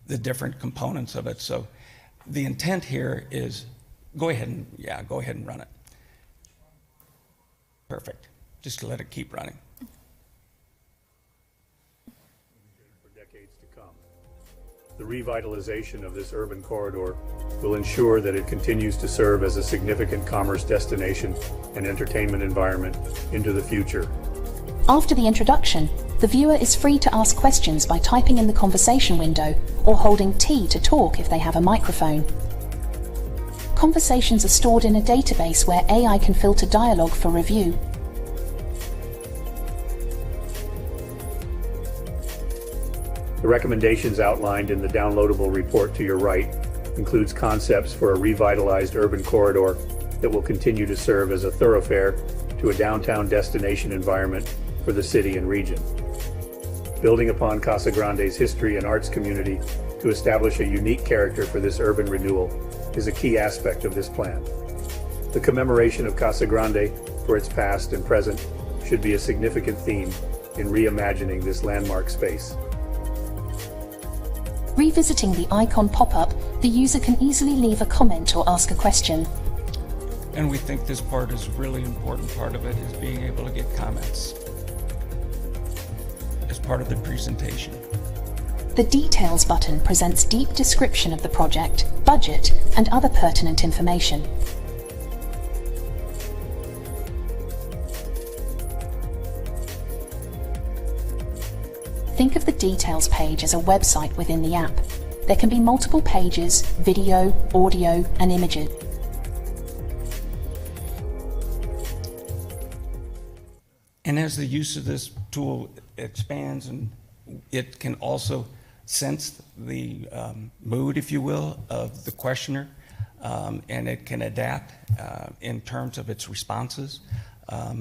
Speaker 6: the different components of it. So the intent here is, go ahead and run it. Perfect. Just let it keep running.
Speaker 15: The revitalization of this urban corridor will ensure that it continues to serve as a significant commerce destination and entertainment environment into the future.
Speaker 22: After the introduction, the viewer is free to ask questions by typing in the conversation window or holding T to talk if they have a microphone. Conversations are stored in a database where AI can filter dialogue for review.
Speaker 15: The recommendations outlined in the downloadable report to your right includes concepts for a revitalized urban corridor that will continue to serve as a thoroughfare to a downtown destination environment for the city and region. Building upon Casa Grande's history and arts community to establish a unique character for this urban renewal is a key aspect of this plan. The commemoration of Casa Grande for its past and present should be a significant theme in reimagining this landmark space.
Speaker 22: Revisiting the icon pop-up, the user can easily leave a comment or ask a question.
Speaker 6: And we think this part is a really important part of it, is being able to get comments as part of the presentation.
Speaker 22: The Details button presents deep description of the project, budget, and other pertinent information. Think of the Details page as a website within the app. There can be multiple pages, video, audio, and images.
Speaker 6: And as the use of this tool expands, and it can also sense the mood, if you will, of the questioner, and it can adapt in terms of its responses.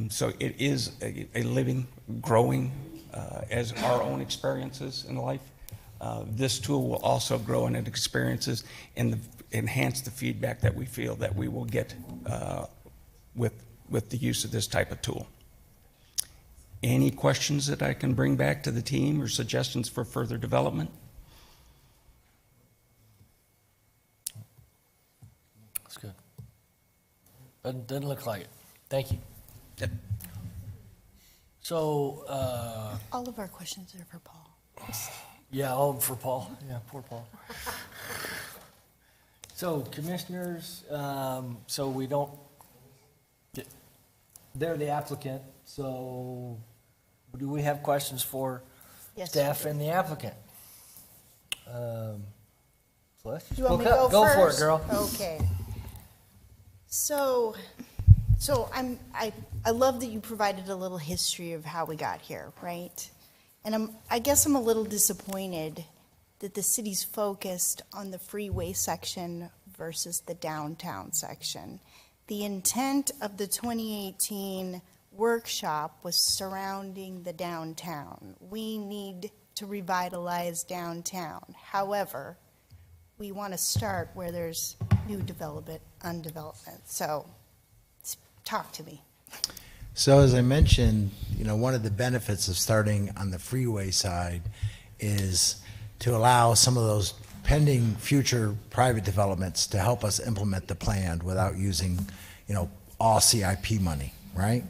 Speaker 6: So it is a living, growing, as our own experiences in life. This tool will also grow in its experiences and enhance the feedback that we feel that we will get with the use of this type of tool. Any questions that I can bring back to the team or suggestions for further development?
Speaker 1: That's good. Doesn't look like it. Thank you.
Speaker 6: Yep.
Speaker 1: So,
Speaker 9: All of our questions are for Paul.
Speaker 1: yeah, all for Paul. Yeah, poor Paul. So, commissioners, so we don't, they're the applicant, so do we have questions for
Speaker 9: Yes,
Speaker 1: staff
Speaker 9: we do.
Speaker 1: and the applicant? Celeste,
Speaker 9: You want me to
Speaker 1: spoke
Speaker 9: go
Speaker 1: up. Go for it,
Speaker 9: first?
Speaker 1: girl.
Speaker 9: Okay. So I love that you provided a little history of how we got here, right? And I guess I'm a little disappointed that the city's focused on the freeway section versus the downtown section. The intent of the 2018 workshop was surrounding the downtown. We need to revitalize downtown. However, we want to start where there's new development, undevelopment. So talk to me.
Speaker 7: So as I mentioned, one of the benefits of starting on the freeway side is to allow some of those pending future private developments to help us implement the plan without using, all CIP money, right?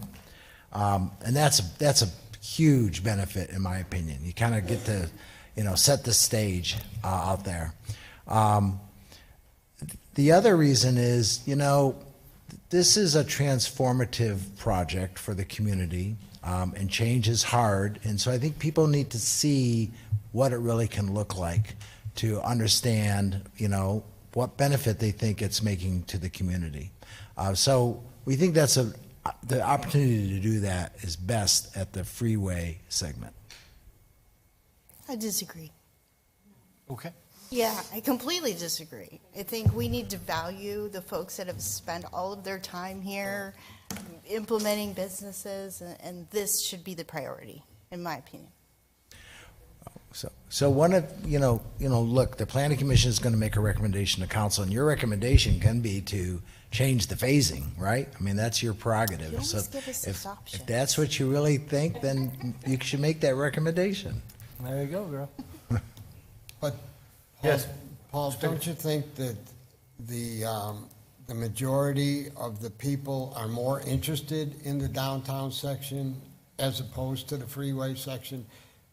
Speaker 7: And that's a huge benefit in my opinion. You kind of get to, set the stage out there. The other reason is, this is a transformative project for the community, and change is hard. And so I think people need to see what it really can look like to understand, what benefit they think it's making to the community. So we think that's the opportunity to do that is best at the freeway segment.
Speaker 9: I disagree.
Speaker 1: Okay.
Speaker 9: Yeah, I completely disagree. I think we need to value the folks that have spent all of their time here implementing businesses, and this should be the priority, in my opinion.
Speaker 7: So one of, look, the planning commission is going to make a recommendation to council, and your recommendation can be to change the phasing, right? I mean, that's your prerogative.
Speaker 9: You always
Speaker 7: So
Speaker 9: give us this option.
Speaker 7: if that's what you really think, then you should make that recommendation.
Speaker 1: There you go, girl.
Speaker 4: But,
Speaker 1: Yes.
Speaker 4: Paul, don't you think that the majority of the people are more interested in the downtown section as opposed to the freeway section?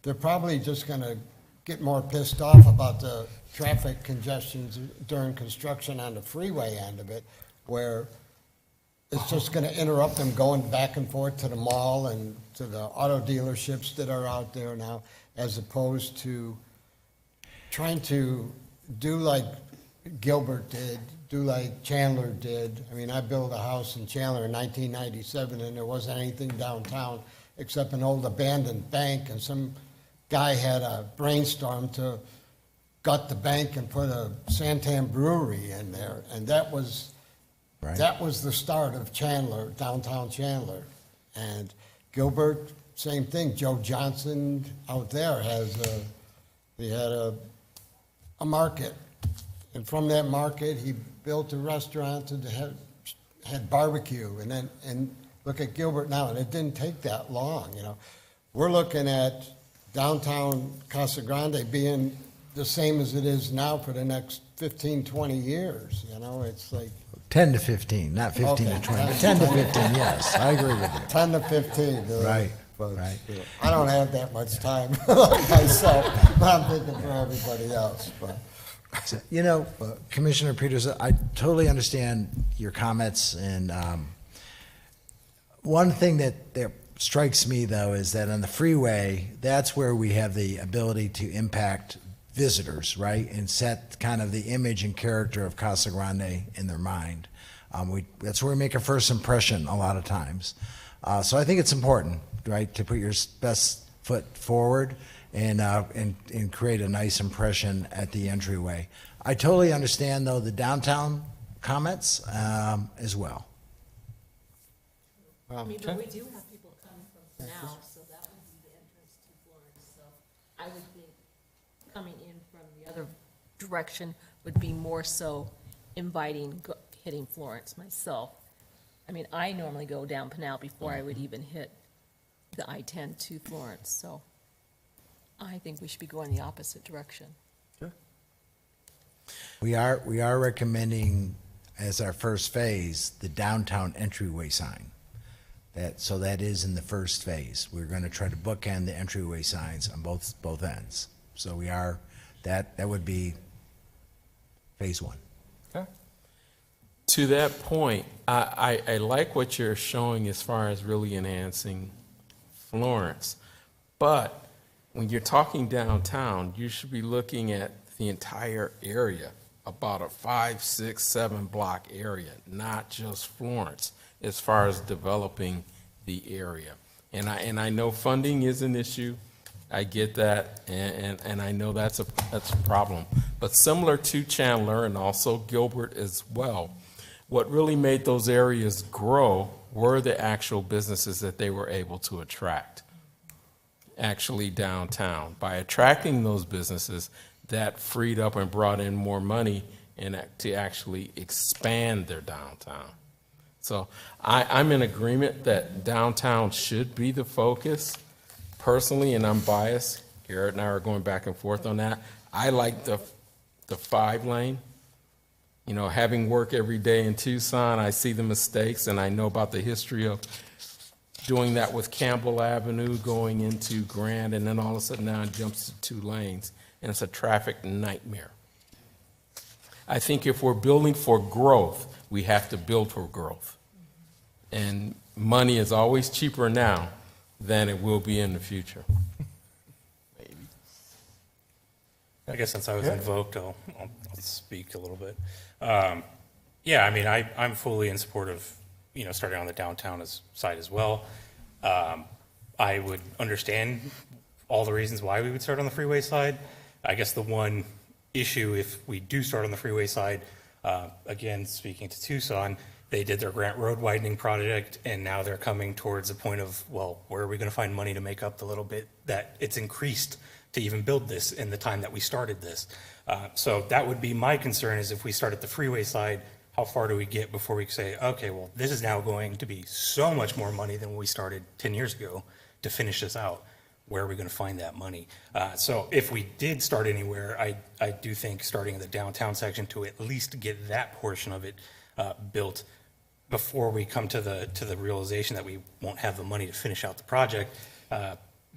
Speaker 4: They're probably just going to get more pissed off about the traffic congestions during construction on the freeway end of it, where it's just gonna interrupt them going back and forth to the mall and to the auto dealerships that are out there now, as opposed to trying to do like Gilbert did, do like Chandler did. I mean, I built a house in Chandler in 1997, and there wasn't anything downtown except an old abandoned bank, and some guy had a brainstorm to gut the bank and put a Santan brewery in there, and that was the start of Chandler, downtown Chandler. And Gilbert, same thing. Joe Johnson out there he had a market, and from that market he built a restaurant that had barbecue, and look at Gilbert now, and it didn't take that long. We're looking at downtown Casa Grande being the same as it is now for the next 15, 20 years. It's like
Speaker 7: 10 to 15, not 15 to 20, but 10 to 15, yes, I agree with you.
Speaker 4: 10 to 15.
Speaker 7: Right,
Speaker 4: But,
Speaker 7: right.
Speaker 4: I don't have that much time myself, but I'm thinking for everybody else. But
Speaker 7: Commissioner Peters, I totally understand your comments, and one thing that strikes me, though, is that on the freeway, that's where we have the ability to impact visitors, right, and set kind of the image and character of Casa Grande in their mind. That's where we make a first impression a lot of times. So I think it's important, right, to put your best foot forward and create a nice impression at the entryway. I totally understand, though, the downtown comments as well.
Speaker 8: I mean, but we do have people coming from now, so that would be the entrance to Florence. So I would think coming in from the other direction would be more so inviting, hitting Florence myself. I mean, I normally go down Pinal before I would even hit the I-10 to Florence, so I think we should be going the opposite direction.
Speaker 7: We are recommending as our first phase the downtown entryway sign. So that is in the first phase. We're going to try to bookend the entryway signs on both ends. So that would be phase one.
Speaker 2: To that point, I like what you're showing as far as really enhancing Florence. But when you're talking downtown, you should be looking at the entire area, about a 5, 6, 7 block area, not just Florence, as far as developing the area. And I know funding is an issue. I get that, and I know that's a problem. But similar to Chandler and also Gilbert as well, what really made those areas grow were the actual businesses that they were able to attract, actually downtown. By attracting those businesses, that freed up and brought in more money and to actually expand their downtown. So I'm in agreement that downtown should be the focus. Personally, and I'm biased, Garrett and I are going back and forth on that. I like the 5-lane. Having work every day in Tucson, I see the mistakes, and I know about the history of doing that with Campbell Avenue going into Grand, and then all of a sudden now it jumps to 2 lanes, and it's a traffic nightmare. I think if we're building for growth, we have to build for growth. And money is always cheaper now than it will be in the future.
Speaker 14: I guess since I was invoked, I'll speak a little bit. Yeah, I mean, I'm fully in support of, starting on the downtown side as well. I would understand all the reasons why we would start on the freeway side. I guess the one issue, if we do start on the freeway side, again, speaking to Tucson, they did their Grant Road widening project, and now they're coming towards a point of, well, where are we going to find money to make up the little bit that it's increased to even build this in the time that we started this? So that would be my concern, is if we start at the freeway side, how far do we get before we say, okay, well, this is now going to be so much more money than when we started 10 years ago to finish this out. Where are we going to find that money? So if we did start anywhere, I do think starting in the downtown section to at least get that portion of it built before we come to the realization that we won't have the money to finish out the project,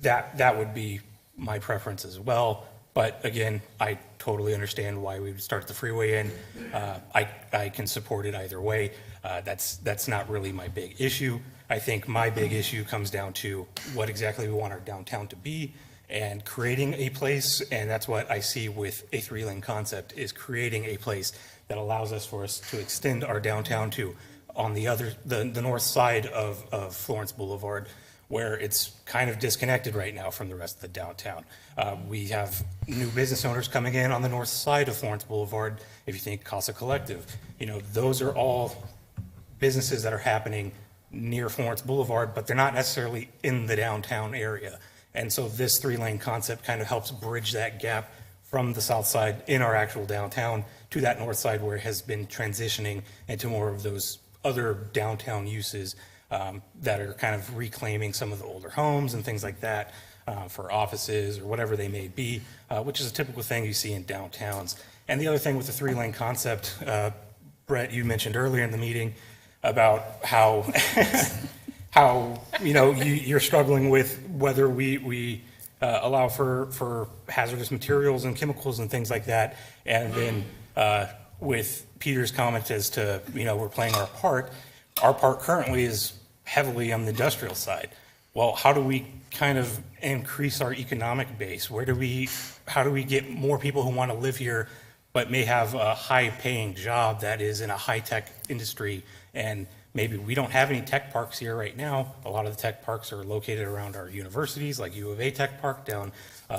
Speaker 14: that would be my preference as well. But again, I totally understand why we would start the freeway in. I can support it either way. That's not really my big issue. I think my big issue comes down to what exactly we want our downtown to be and creating a place, and that's what I see with a three-lane concept, is creating a place that allows us to extend our downtown to on the north side of Florence Boulevard, where it's kind of disconnected right now from the rest of the downtown. We have new business owners coming in on the north side of Florence Boulevard. If you think Casa Collective, those are all businesses that are happening near Florence Boulevard, but they're not necessarily in the downtown area. And so this three-lane concept kind of helps bridge that gap from the south side in our actual downtown to that north side, where it has been transitioning into more of those other downtown uses that are kind of reclaiming some of the older homes and things like that for offices or whatever they may be, which is a typical thing you see in downtowns. And the other thing with the three-lane concept, Brett, you mentioned earlier in the meeting about how you're struggling with whether we allow for hazardous materials and chemicals and things like that. And then with Peter's comment as to, we're playing our part currently is heavily on the industrial side. Well, how do we kind of increase our economic base? How do we get more people who want to live here but may have a high-paying job that is in a high-tech industry? And maybe we don't have any tech parks here right now. A lot of the tech parks are located around our universities, like U of A Tech Park down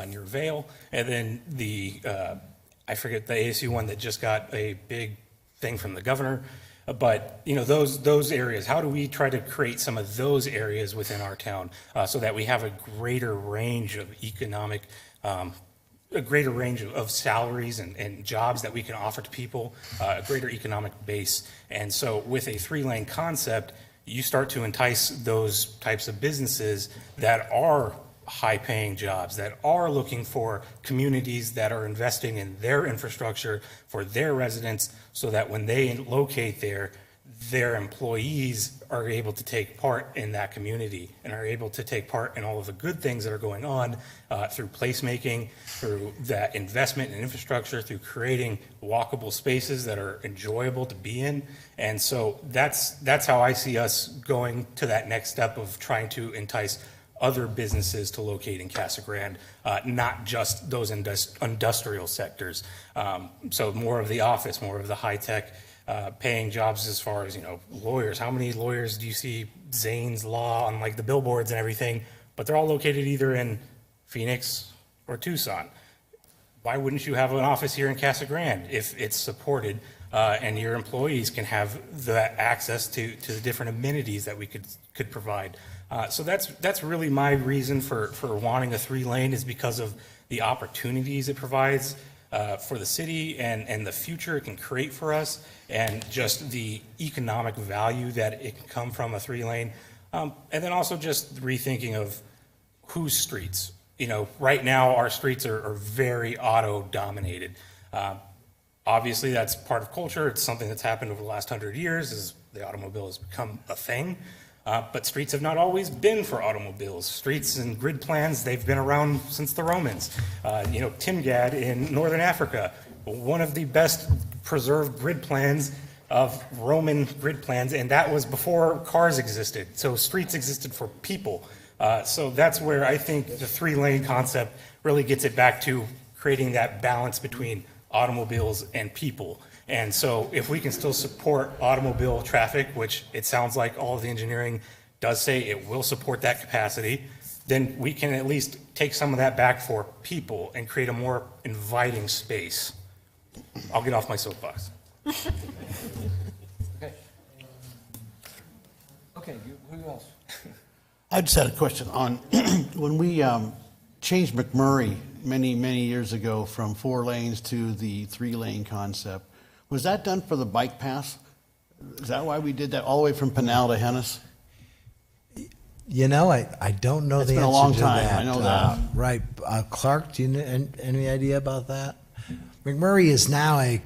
Speaker 14: near Vail. And then I forget the ASU one that just got a big thing from the governor. But, those areas, how do we try to create some of those areas within our town so that we have a greater range of economic, a greater range of salaries and jobs that we can offer to people, a greater economic base. And so with a three-lane concept, you start to entice those types of businesses that are high-paying jobs, that are looking for communities that are investing in their infrastructure for their residents, so that when they locate there, their employees are able to take part in that community and are able to take part in all of the good things that are going on through placemaking, through that investment in infrastructure, through creating walkable spaces that are enjoyable to be in. And so that's how I see us going to that next step of trying to entice other businesses to locate in Casa Grande, not just those industrial sectors. So more of the office, more of the high-tech paying jobs, as far as, lawyers. How many lawyers do you see Zane's Law on like the billboards and everything, but they're all located either in Phoenix or Tucson? Why wouldn't you have an office here in Casa Grande if it's supported and your employees can have the access to the different amenities that we could provide? So that's really my reason for wanting a three-lane, is because of the opportunities it provides for the city and the future it can create for us, and just the economic value that it can come from a three-lane. And then also just rethinking of whose streets. Right now our streets are very auto-dominated. Obviously that's part of culture. It's something that's happened over the last 100 years as the automobile has become a thing. But streets have not always been for automobiles. Streets and grid plans, they've been around since the Romans. Timgad in Northern Africa, one of the best preserved grid plans of Roman grid plans, and that was before cars existed. So streets existed for people. So that's where I think the three-lane concept really gets it back to creating that balance between automobiles and people. And so if we can still support automobile traffic, which it sounds like all of the engineering does say it will support that capacity, then we can at least take some of that back for people and create a more inviting space. I'll get off my soapbox.
Speaker 1: Okay, who else?
Speaker 11: I just had a question on when we changed McMurray many, many years ago from 4 lanes to the 3-lane concept. Was that done for the bike path? Is that why we did that all the way from Pinal to Hennis?
Speaker 7: I don't know
Speaker 11: It's
Speaker 7: the
Speaker 11: been a
Speaker 7: answer
Speaker 11: long
Speaker 7: to
Speaker 11: time,
Speaker 7: that.
Speaker 11: I know that.
Speaker 7: Right. Clark, do you know any idea about that? McMurray is now a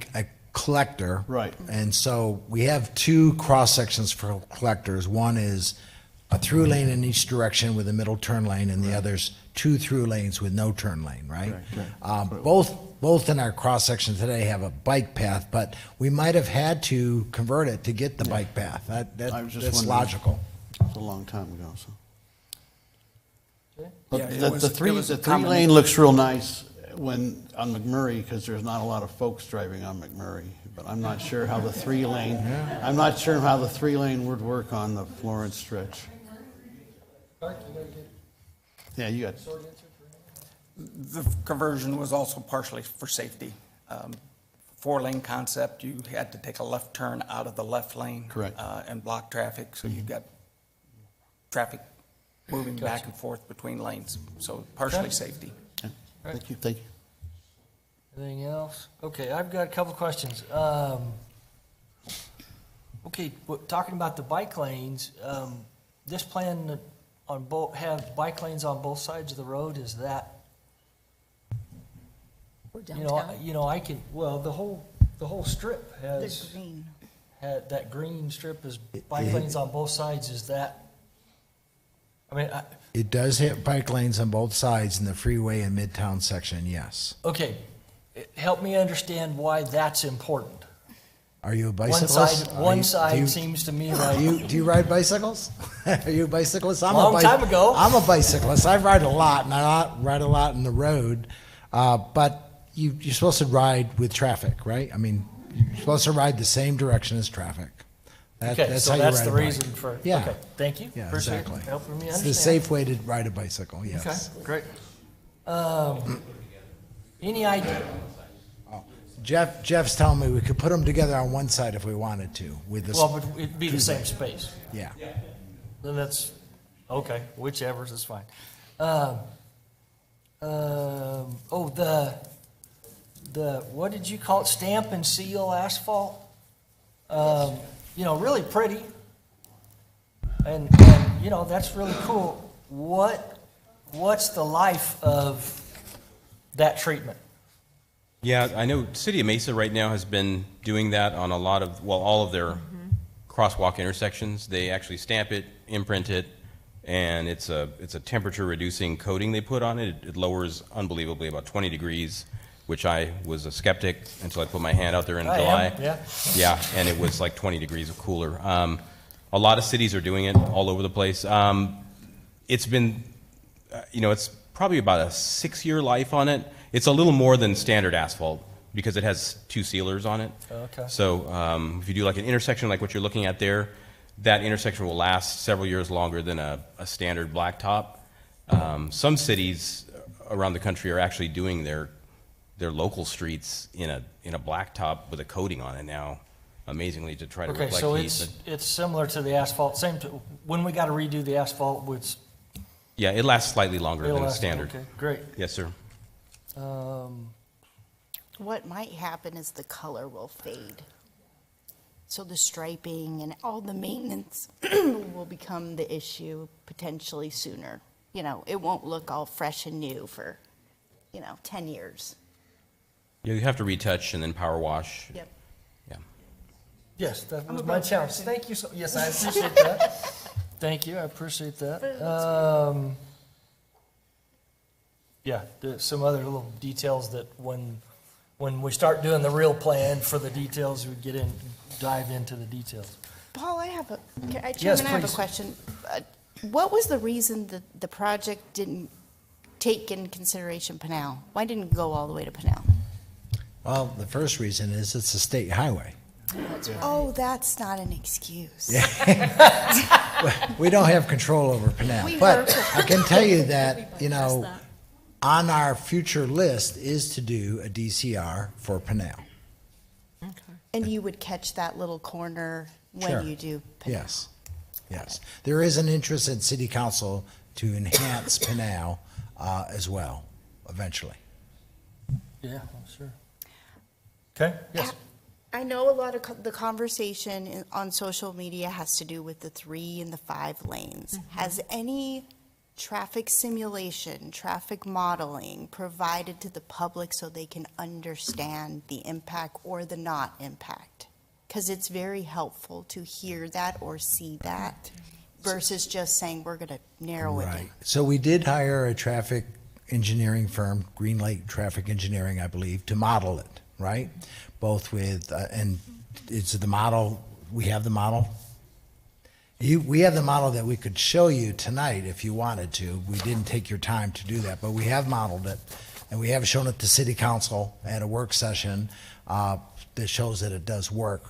Speaker 7: collector.
Speaker 11: Right.
Speaker 7: And so we have 2 cross sections for collectors. One is a through lane in each direction with a middle turn lane, and the other's 2 through lanes with no turn lane, right?
Speaker 11: Correct.
Speaker 7: Both in our cross-section today have a bike path, but we might have had to convert it to get the bike path.
Speaker 11: I was just
Speaker 7: That's
Speaker 11: wondering.
Speaker 7: logical.
Speaker 11: It was a long time ago, so.
Speaker 1: Okay.
Speaker 11: But
Speaker 6: Yeah, it
Speaker 11: the
Speaker 6: was- it
Speaker 11: three,
Speaker 6: was
Speaker 11: the
Speaker 6: a
Speaker 11: three
Speaker 6: common-
Speaker 11: lane looks real nice when, on McMurray, because there's not a lot of folks driving on McMurray. But I'm not sure how the 3 lane, I'm not sure how the 3 lane would work on the Florence stretch. Yeah, you got,
Speaker 6: The conversion was also partially for safety. 4-lane concept, you had to take a left turn out of the left lane.
Speaker 11: Correct.
Speaker 6: And block traffic, so you've got traffic moving back and forth between lanes, so partially
Speaker 1: Okay.
Speaker 6: safety.
Speaker 11: thank you, thank you.
Speaker 1: Anything else? Okay, I've got a couple questions. Okay, talking about the bike lanes, this plan on both, have bike lanes on both sides of the road, is that,
Speaker 8: Or
Speaker 1: you know,
Speaker 8: downtown?
Speaker 1: I can, well, the whole strip
Speaker 9: The
Speaker 1: has,
Speaker 9: green.
Speaker 1: that green strip is bike lanes on both sides, is that, I mean,
Speaker 7: It does hit bike lanes on both sides in the freeway and Midtown section, yes.
Speaker 1: okay, help me understand why that's important.
Speaker 7: Are you a
Speaker 1: One
Speaker 7: bicyclist?
Speaker 1: side,
Speaker 7: Are
Speaker 1: one
Speaker 7: you- do
Speaker 1: side
Speaker 7: you-
Speaker 1: seems to me
Speaker 7: Do
Speaker 1: like,
Speaker 7: you ride bicycles? Are you a bicyclist? I'm
Speaker 1: Long time ago.
Speaker 7: I'm a bicyclist. I ride a lot, and I ride a lot in the road. But you're supposed to ride with traffic, right? I mean, you're supposed to ride the same direction as traffic.
Speaker 1: okay, so
Speaker 7: how you
Speaker 1: that's
Speaker 7: ride
Speaker 1: the
Speaker 7: a bike.
Speaker 1: reason for,
Speaker 7: Yeah.
Speaker 1: okay, thank you.
Speaker 7: Yeah,
Speaker 1: Appreciate
Speaker 7: exactly.
Speaker 1: helping me
Speaker 7: It's
Speaker 1: understand.
Speaker 7: the safe way to ride a bicycle, yes.
Speaker 1: Okay, great. Any idea?
Speaker 7: Jeff's telling me we could put them together on one side if we wanted to with this.
Speaker 1: Well, but it'd be the same space.
Speaker 7: Yeah.
Speaker 1: Then that's, okay, whichever is fine. What did you call it? Stamp and seal asphalt? You know, really pretty. And, you know, that's really cool. What's the life of that treatment?
Speaker 3: Yeah, I know City of Mesa right now has been doing that on a lot of, well, all of their crosswalk intersections. They actually stamp it, imprint it, and it's a temperature reducing coating they put on it. It lowers unbelievably about 20 degrees, which I was a skeptic until I put my hand out there in
Speaker 1: I
Speaker 3: July.
Speaker 1: am, yeah.
Speaker 3: Yeah, and it was like 20 degrees cooler. A lot of cities are doing it all over the place. It's been, you know, it's probably about a 6-year life on it. It's a little more than standard asphalt because it has 2 sealers on it.
Speaker 1: Okay.
Speaker 3: So if you do like an intersection like what you're looking at there, that intersection will last several years longer than a standard blacktop. Some cities around the country are actually doing their local streets in a blacktop with a coating on it now, amazingly, to try to
Speaker 1: Okay,
Speaker 3: reflect
Speaker 1: so
Speaker 3: heat.
Speaker 1: it's similar to the asphalt, when we got to redo the asphalt, which,
Speaker 3: Yeah, it lasts slightly longer
Speaker 1: It'll
Speaker 3: than
Speaker 1: last-
Speaker 3: standard.
Speaker 1: okay, great.
Speaker 3: Yes, sir.
Speaker 9: What might happen is the color will fade. So the striping and all the maintenance will become the issue potentially sooner. You know, it won't look all fresh and new for, 10 years.
Speaker 3: Yeah, you have to retouch and then power wash.
Speaker 9: Yep.
Speaker 3: Yeah.
Speaker 1: yes, that
Speaker 9: I'm
Speaker 1: was
Speaker 9: a
Speaker 1: my
Speaker 9: road
Speaker 1: challenge.
Speaker 9: person.
Speaker 1: Thank you, yes, I appreciate that. Thank you, I appreciate that. Yeah, there's some other little details that when we start doing the real plan for the details, we dive into the details.
Speaker 9: Paul,
Speaker 1: Yes,
Speaker 9: Chairman, I have a
Speaker 1: please.
Speaker 9: question. What was the reason that the project didn't take in consideration Pinal? Why didn't it go all the way to Pinal?
Speaker 7: Well, the first reason is it's a state highway.
Speaker 9: Oh, that's not an excuse.
Speaker 7: We don't have control over Pinal.
Speaker 9: We
Speaker 7: But
Speaker 9: work-
Speaker 7: I can tell you that, on our future list is to do a DCR for Pinal.
Speaker 9: And you would catch that little corner
Speaker 7: Sure.
Speaker 9: when you do Pinal?
Speaker 7: Yes. There is an interest in city council to enhance Pinal as well, eventually.
Speaker 1: Yeah, sure. Okay, yes.
Speaker 9: I know a lot of the conversation on social media has to do with the 3 and the 5 lanes. Has any traffic simulation, traffic modeling provided to the public so they can understand the impact or the not impact? Because it's very helpful to hear that or see that versus just saying we're going to narrow it down.
Speaker 7: Right. So we did hire a traffic engineering firm, Green Lake Traffic Engineering, I believe, to model it, right? Both with, and it's the model, we have the model? We have the model that we could show you tonight if you wanted to. We didn't take your time to do that, but we have modeled it, and we have shown it to City Council at a work session that shows that it does work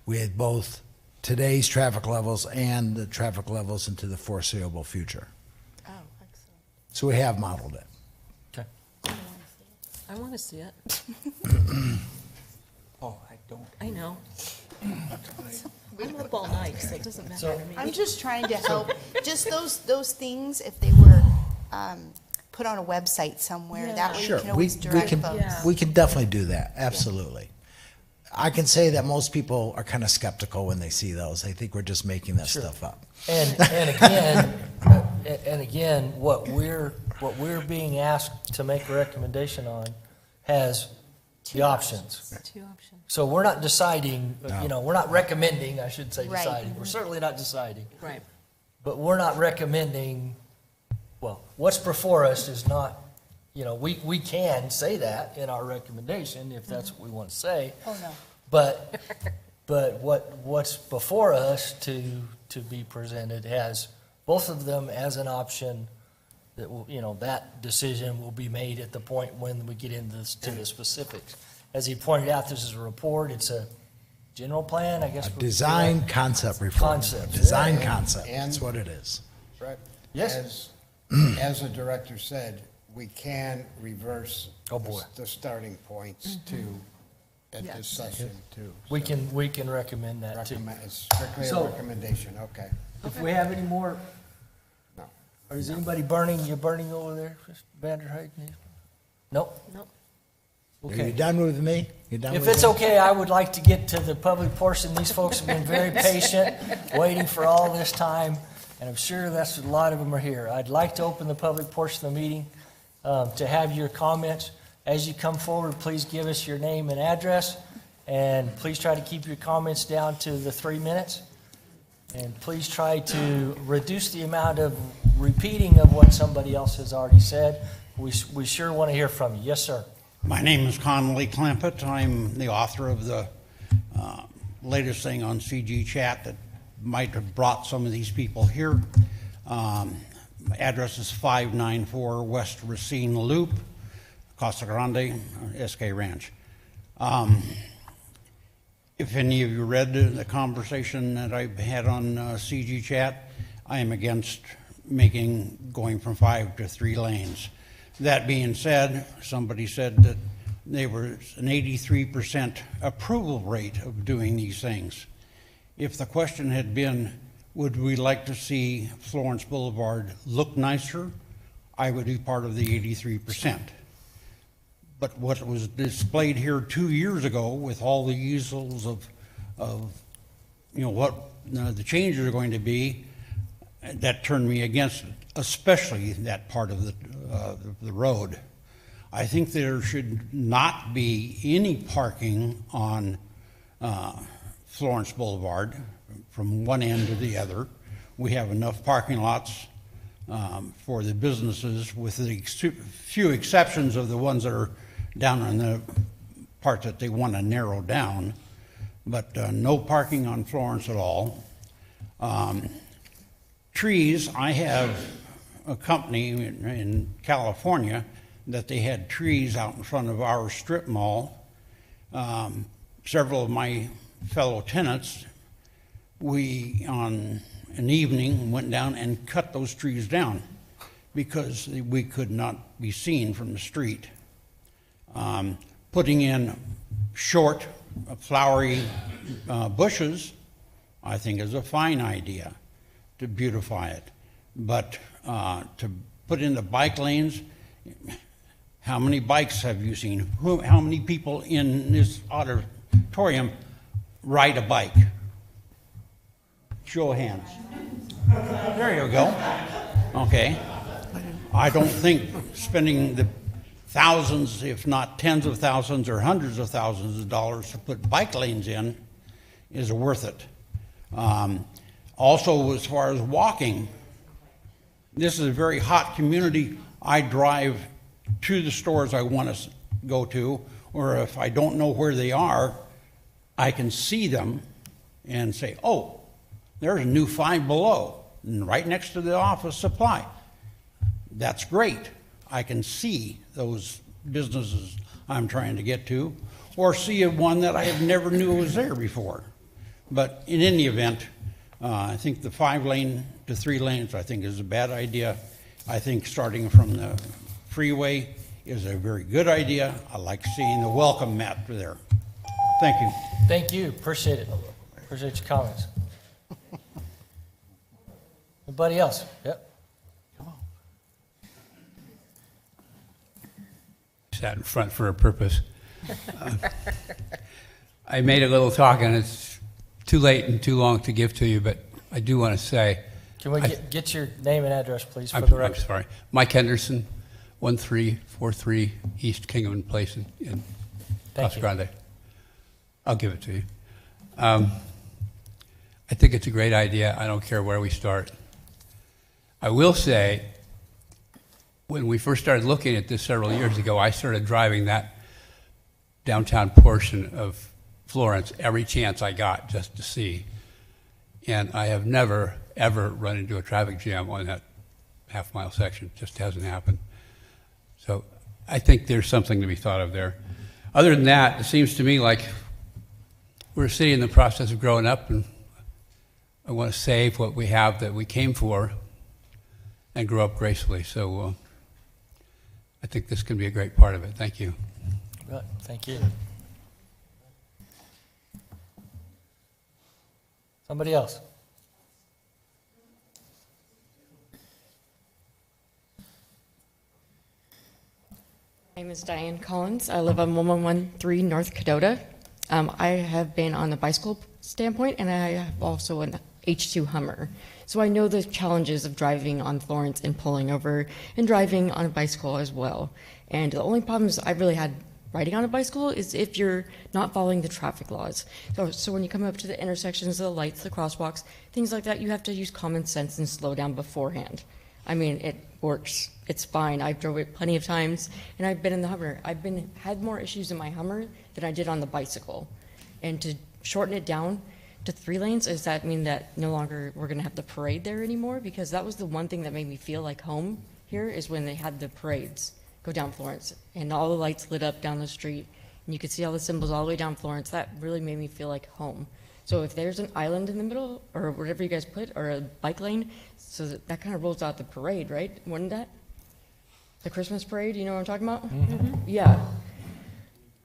Speaker 7: with both today's traffic levels and the traffic levels into the foreseeable future.
Speaker 9: Oh, excellent.
Speaker 7: So we have modeled it.
Speaker 1: Okay.
Speaker 8: I want to see it.
Speaker 2: Oh, I don't.
Speaker 8: I know. I'm up all night, so it doesn't matter to me.
Speaker 9: I'm just trying to help, just those things, if they were put on a website somewhere, that way you
Speaker 7: Sure,
Speaker 9: can
Speaker 7: we
Speaker 9: always direct
Speaker 7: can,
Speaker 9: folks.
Speaker 7: we can definitely do that, absolutely. I can say that most people are kind of skeptical when they see those. They think we're just making that
Speaker 1: Sure.
Speaker 7: stuff up.
Speaker 1: And again, what we're being asked to make a recommendation on has the options.
Speaker 8: Two options.
Speaker 1: So we're not deciding,
Speaker 7: No.
Speaker 1: you know, we're not recommending, I should say
Speaker 9: Right.
Speaker 1: deciding. We're certainly not deciding.
Speaker 8: Right.
Speaker 1: But we're not recommending, well, what's before us is not, you know, we can say that in our recommendation if that's what we want to say.
Speaker 9: Oh, no.
Speaker 1: But what's before us to be presented has both of them as an option that will, you know, that decision will be made at the point when we get into to the specifics. As he pointed out, this is a report, it's a general plan, I guess.
Speaker 7: A design concept report.
Speaker 1: Concept.
Speaker 7: Design
Speaker 4: Yeah.
Speaker 7: concept,
Speaker 4: And-
Speaker 7: that's what it is.
Speaker 4: Right.
Speaker 1: Yes.
Speaker 4: As the director said, we can reverse
Speaker 1: Oh, boy.
Speaker 4: the starting points to, at this
Speaker 8: Yes.
Speaker 4: session too.
Speaker 1: We can recommend that too.
Speaker 4: Recommend, it's strictly a
Speaker 1: So-
Speaker 4: recommendation, okay.
Speaker 1: If we have any more,
Speaker 4: No.
Speaker 1: or is anybody burning, you burning over there, Mr. Vanderheyden? Nope?
Speaker 8: Nope.
Speaker 7: Are
Speaker 1: Okay.
Speaker 7: you done with me? You done
Speaker 1: If
Speaker 7: with
Speaker 1: it's
Speaker 7: me?
Speaker 1: okay, I would like to get to the public portion. These folks have been very patient, waiting for all this time, and I'm sure that's a lot of them are here. I'd like to open the public portion of the meeting to have your comments. As you come forward, please give us your name and address, and please try to keep your comments down to the 3 minutes. And please try to reduce the amount of repeating of what somebody else has already said. We sure want to hear from you. Yes, sir.
Speaker 12: My name is Connolly Clampett. I'm the author of the latest thing on CG Chat that might have brought some of these people here. My address is 594 West Racine Loop, Casa Grande, SK Ranch. If any of you read the conversation that I've had on CG Chat, I am against going from 5 to 3 lanes. That being said, somebody said that there was an 83% approval rate of doing these things. If the question had been, would we like to see Florence Boulevard look nicer, I would be part of the 83%. But what was displayed here 2 years ago with all the easels of you know, what the changes are going to be, that turned me against it, especially that part of the road. I think there should not be any parking on Florence Boulevard from one end to the other. We have enough parking lots for the businesses, with the few exceptions of the ones that are down on the part that they want to narrow down, but no parking on Florence at all. Trees, I have a company in California that they had trees out in front of our strip mall. Several of my fellow tenants, we on an evening went down and cut those trees down because we could not be seen from the street. Putting in short, flowery bushes, I think, is a fine idea to beautify it. But to put in the bike lanes, how many bikes have you seen? How many people in this auditorium ride a bike? Show of hands. There you go. Okay. I don't think spending the thousands, if not tens of thousands or hundreds of thousands of dollars to put bike lanes in is worth it. Also, as far as walking, this is a very hot community. I drive to the stores I want to go to, or if I don't know where they are, I can see them and say, oh, there's a new Five Below, right next to the office supply. That's great. I can see those businesses I'm trying to get to, or see one that I have never knew was there before. But in any event, I think the 5-lane to 3 lanes, I think, is a bad idea. I think starting from the freeway is a very good idea. I like seeing the welcome mat there. Thank you.
Speaker 1: Thank you, appreciate it. Appreciate your comments. Anybody else? Yep.
Speaker 13: Sat in front for a purpose. I made a little talk, and it's too late and too long to give to you, but I do want to say.
Speaker 1: Can we get your name and address, please, for
Speaker 13: I'm
Speaker 1: the record?
Speaker 13: sorry. Mike Henderson, 1343 East Kingman Place in Casa Grande. I'll give it to you. I think it's a great idea. I don't care where we start. I will say, when we first started looking at this several years ago, I started driving that downtown portion of Florence every chance I got just to see. And I have never, ever run into a traffic jam on that half-mile section. It just hasn't happened. So I think there's something to be thought of there. Other than that, it seems to me like we're a city in the process of growing up, and I want to save what we have that we came for and grow up gracefully. So I think this can be a great part of it. Thank you.
Speaker 1: Good. Thank you. Somebody else?
Speaker 17: My name is Diane Collins. I live on 1113 North Cadota. I have been on the bicycle standpoint, and I have also an H2 Hummer. So I know the challenges of driving on Florence and pulling over and driving on a bicycle as well. And the only problems I've really had riding on a bicycle is if you're not following the traffic laws. So when you come up to the intersections, the lights, the crosswalks, things like that, you have to use common sense and slow down beforehand. I mean, it works. It's fine. I've drove it plenty of times, and I've been in the Hummer. I've had more issues in my Hummer than I did on the bicycle. And to shorten it down to 3 lanes, does that mean that no longer we're going to have the parade there anymore? Because that was the one thing that made me feel like home here, is when they had the parades go down Florence, and all the lights lit up down the street, and you could see all the symbols all the way down Florence. That really made me feel like home. So if there's an island in the middle, or whatever you guys put, or a bike lane, so that kind of rolls out the parade, right? Wouldn't that? The Christmas parade, you know what I'm talking about? Mm-hmm. Yeah.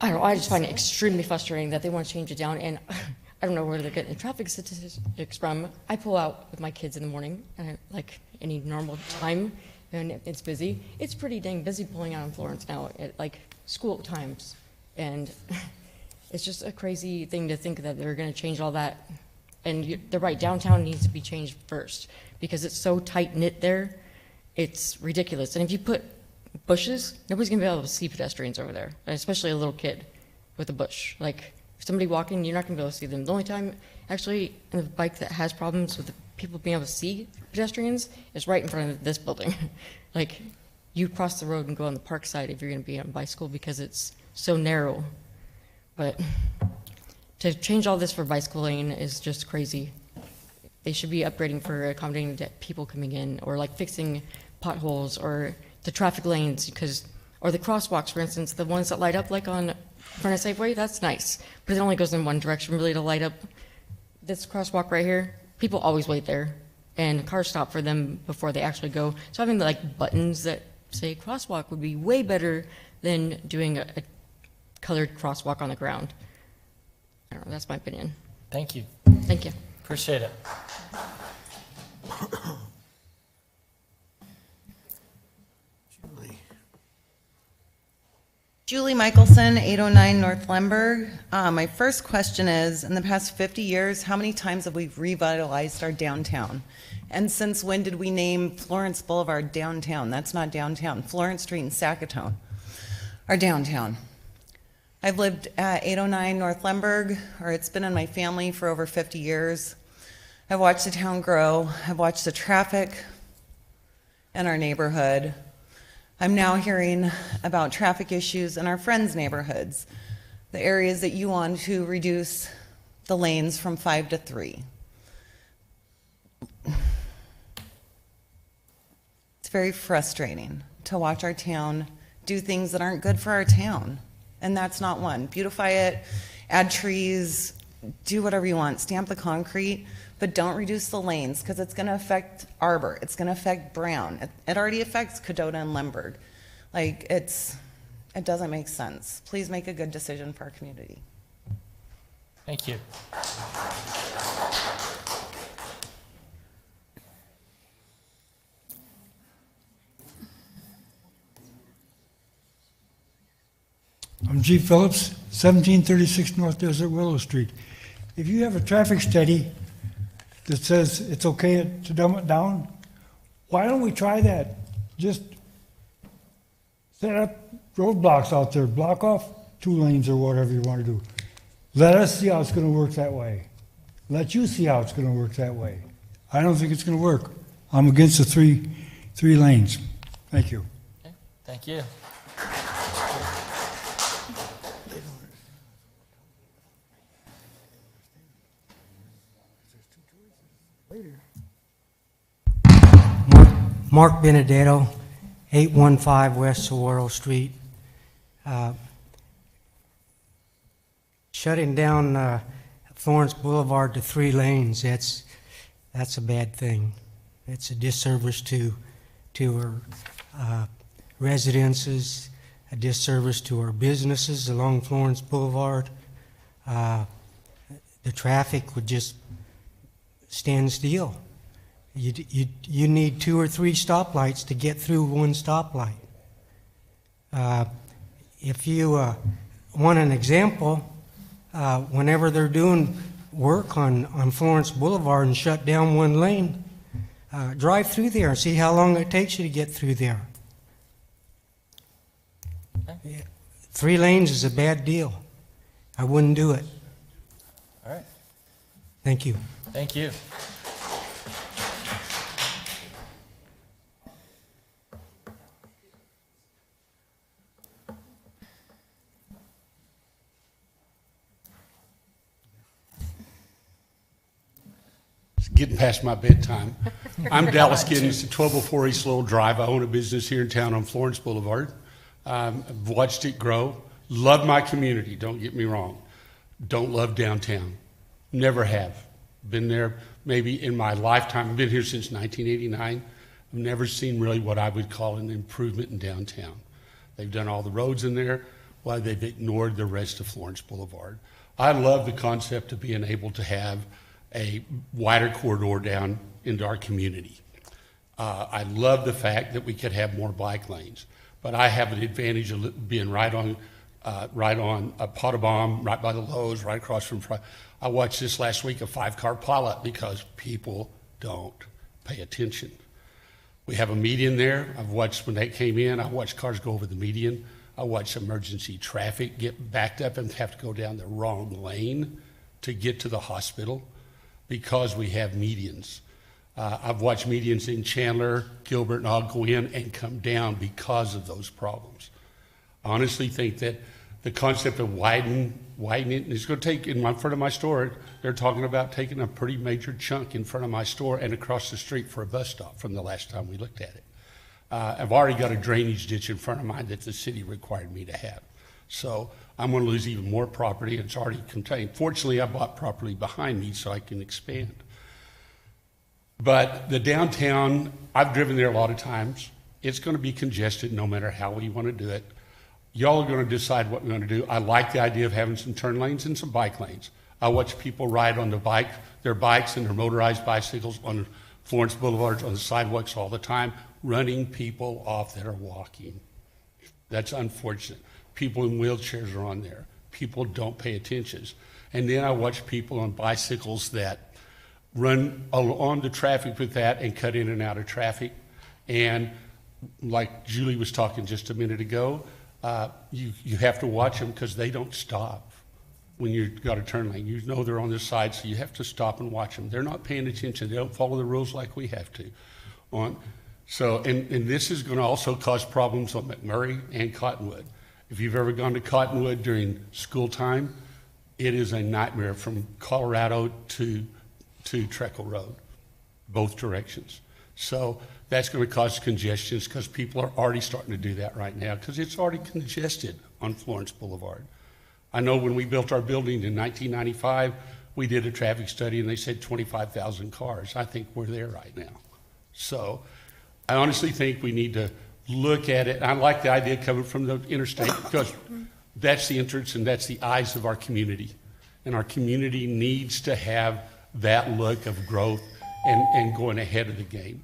Speaker 17: I don't know, I just find it extremely frustrating that they want to change it down, and I don't know where they're getting the traffic statistics from. I pull out with my kids in the morning, like any normal time, and it's busy. It's pretty dang busy pulling out in Florence now at like school times, and it's just a crazy thing to think that they're going to change all that. And they're right, downtown needs to be changed first because it's so tight-knit there. It's ridiculous. And if you put bushes, nobody's going to be able to see pedestrians over there, especially a little kid with a bush. Like, if somebody walking, you're not going to be able to see them. The only time, actually, in a bike that has problems with people being able to see pedestrians is right in front of this building. Like, you cross the road and go on the park side if you're going to be on a bicycle because it's so narrow. But to change all this for bicycle lane is just crazy. They should be upgrading for accommodating people coming in, or like fixing potholes, or the traffic lanes, or the crosswalks, for instance, the ones that light up like on front of Safeway, that's nice. But it only goes in one direction really to light up. This crosswalk right here, people always wait there, and cars stop for them before they actually go. So having like buttons that say crosswalk would be way better than doing a colored crosswalk on the ground. I don't know, that's my opinion.
Speaker 1: Thank you.
Speaker 17: Thank you.
Speaker 1: Appreciate it.
Speaker 23: Julie Michelson, 809 North Lemberg. My first question is, in the past 50 years, how many times have we revitalized our downtown? And since when did we name Florence Boulevard downtown? That's not downtown. Florence Street and Sackatoon are downtown. I've lived at 809 North Lemberg, or it's been in my family for over 50 years. I've watched the town grow. I've watched the traffic in our neighborhood. I'm now hearing about traffic issues in our friends' neighborhoods, the areas that you want to reduce the lanes from 5 to 3. It's very frustrating to watch our town do things that aren't good for our town, and that's not one. Beautify it, add trees, do whatever you want, stamp the concrete, but don't reduce the lanes, because it's going to affect Arbor, it's going to affect Brown, it already affects Cadota and Lemberg. Like, it doesn't make sense. Please make a good decision for our community.
Speaker 1: Thank you.
Speaker 10: I'm G. Phillips, 1736 North Desert Willow Street. If you have a traffic study that says it's okay to dumb it down, why don't we try that? Just set up roadblocks out there, block off 2 lanes or whatever you want to do. Let us see how it's going to work that way. Let you see how it's going to work that way. I don't think it's going to work. I'm against the three lanes. Thank you.
Speaker 1: Okay, thank you.
Speaker 18: Mark Benedetto, 815 West Saguaro Street. Shutting down Florence Boulevard to 3 lanes, that's a bad thing. It's a disservice to our residences, a disservice to our businesses along Florence Boulevard. The traffic would just stand still. You need 2 or 3 stoplights to get through one stoplight. If you want an example, whenever they're doing work on Florence Boulevard and shut down 1 lane, drive through there and see how long it takes you to get through there. 3 lanes is a bad deal. I wouldn't do it.
Speaker 1: All right.
Speaker 18: Thank you.
Speaker 1: Thank you.
Speaker 19: Getting past my bedtime. I'm Dallas Giddens, 1204 East Lowell Drive. I own a business here in town on Florence Boulevard. I've watched it grow. Love my community, don't get me wrong. Don't love downtown. Never have. Been there maybe in my lifetime. I've been here since 1989. I've never seen really what I would call an improvement in downtown. They've done all the roads in there while they've ignored the rest of Florence Boulevard. I love the concept of being able to have a wider corridor down into our community. I love the fact that we could have more bike lanes, but I have an advantage of being right on a Potobomb, right by the Lowe's, right across from. I watched this last week, a 5-car pileup because people don't pay attention. We have a median there. I've watched when they came in, I watched cars go over the median. I watched emergency traffic get backed up and have to go down the wrong lane to get to the hospital, because we have medians. I've watched medians in Chandler, Gilbert, and I'll go in and come down because of those problems. I honestly think that the concept of widening is going to take, in front of my store, they're talking about taking a pretty major chunk in front of my store and across the street for a bus stop from the last time we looked at it. I've already got a drainage ditch in front of mine that the city required me to have. So I'm going to lose even more property, and it's already contained. Fortunately, I bought property behind me so I can expand. But the downtown, I've driven there a lot of times. It's going to be congested no matter how we want to do it. Y'all are going to decide what we're going to do. I like the idea of having some turn lanes and some bike lanes. I watch people ride on their bikes and their motorized bicycles on Florence Boulevard, on the sidewalks all the time, running people off that are walking. That's unfortunate. People in wheelchairs are on there. People don't pay attention. And then I watch people on bicycles that run on the traffic with that and cut in and out of traffic. And like Julie was talking just a minute ago, you have to watch them because they don't stop. when you've got a turn lane. You know they're on this side, so you have to stop and watch them. They're not paying attention. They don't follow the rules like we have to. And this is going to also cause problems on McMurray and Cottonwood. If you've ever gone to Cottonwood during school time, it is a nightmare from Colorado to Treckle Road, both directions. So that's going to cause congestion because people are already starting to do that right now because it's already congested on Florence Boulevard. I know when we built our building in 1995, we did a traffic study and they said 25,000 cars. I think we're there right now. So I honestly think we need to look at it. I like the idea coming from the interstate because that's the entrance and that's the eyes of our community. And our community needs to have that look of growth and going ahead of the game.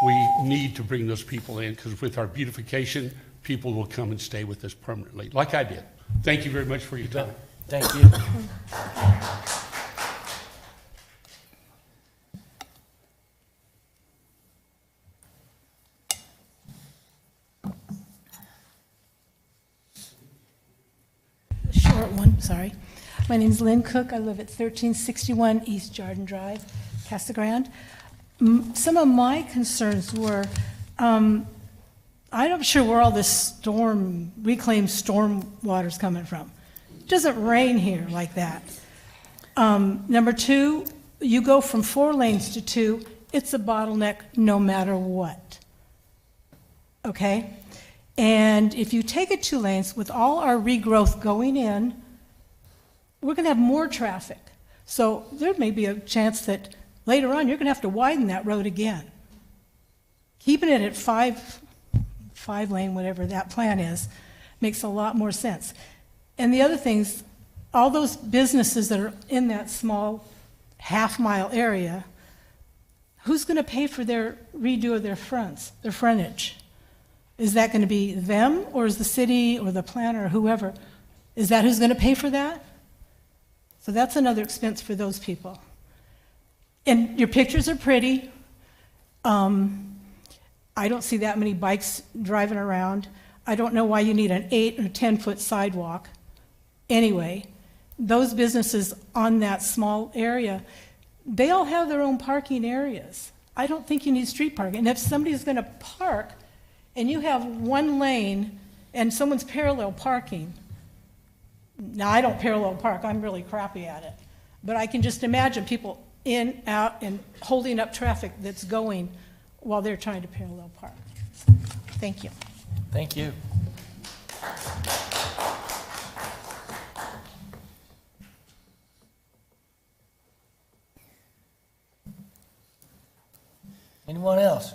Speaker 19: We need to bring those people in because with our beautification, people will come and stay with us permanently, like I did. Thank you very much for your time.
Speaker 1: Thank you.
Speaker 5: Short one, sorry. My name's Lynn Cook. I live at 1361 East Jordan Drive, Casa Grande. Some of my concerns were, I'm not sure where all this reclaimed storm water's coming from. It doesn't rain here like that. Number two, you go from 4 lanes to 2, it's a bottleneck no matter what. Okay? And if you take it 2 lanes, with all our regrowth going in, we're going to have more traffic. So there may be a chance that later on you're going to have to widen that road again. Keeping it at 5 lane, whatever that plan is, makes a lot more sense. And the other things, all those businesses that are in that small half-mile area, who's going to pay for their redo of their frontage? Is that going to be them, or is the city or the planner or whoever? Is that who's going to pay for that? So that's another expense for those people. And your pictures are pretty. I don't see that many bikes driving around. I don't know why you need an 8 or 10-foot sidewalk. Anyway, those businesses on that small area, they all have their own parking areas. I don't think you need street parking. And if somebody's going to park and you have 1 lane and someone's parallel parking, now I don't parallel park, I'm really crappy at it. But I can just imagine people in, out, and holding up traffic that's going while they're trying to parallel park. Thank you.
Speaker 1: Thank you. Anyone else?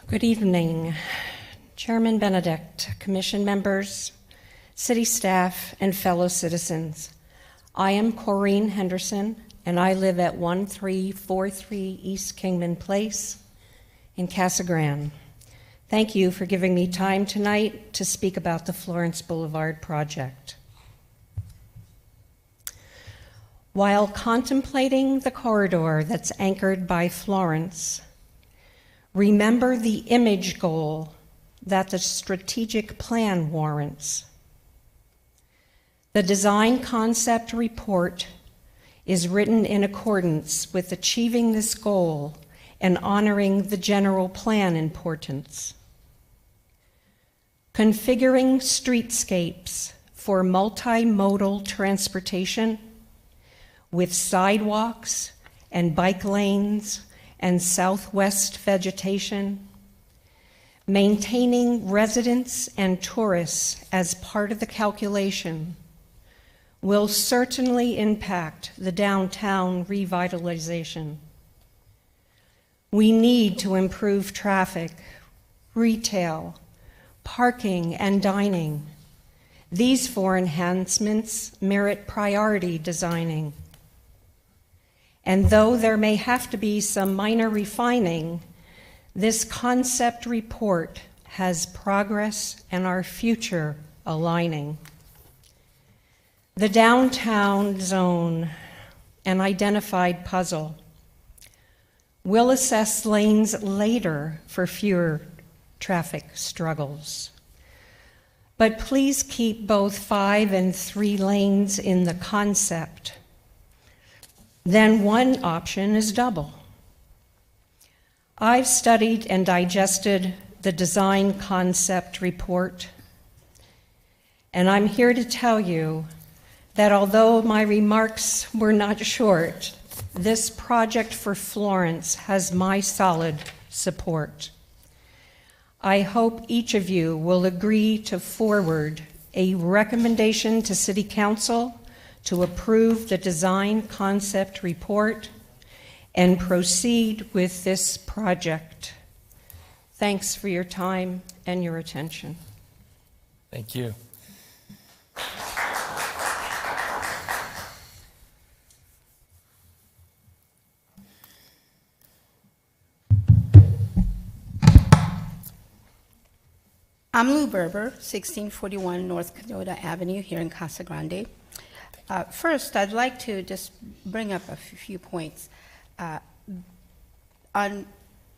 Speaker 20: Good evening, Chairman Benedict, Commission members, city staff, and fellow citizens. I am Corrine Henderson, and I live at 1343 East Kingman Place in Casa Grande. Thank you for giving me time tonight to speak about the Florence Boulevard project. While contemplating the corridor that's anchored by Florence, remember the image goal that the strategic plan warrants. The design concept report is written in accordance with achieving this goal and honoring the general plan importance. Configuring streetscapes for multimodal transportation with sidewalks and bike lanes and southwest vegetation, maintaining residents and tourists as part of the calculation will certainly impact the downtown revitalization. We need to improve traffic, retail, parking, and dining. These 4 enhancements merit priority designing. And though there may have to be some minor refining, this concept report has progress and our future aligning. The downtown zone, an identified puzzle. We'll assess lanes later for fewer traffic struggles. But please keep both 5 and 3 lanes in the concept. Then one option is double. I've studied and digested the design concept report, and I'm here to tell you that although my remarks were not short, this project for Florence has my solid support. I hope each of you will agree to forward a recommendation to City Council to approve the design concept report and proceed with this project. Thanks for your time and your attention.
Speaker 1: Thank you.
Speaker 15: I'm Lou Berber, 1641 North Cadota Avenue here in Casa Grande. First, I'd like to just bring up a few points. On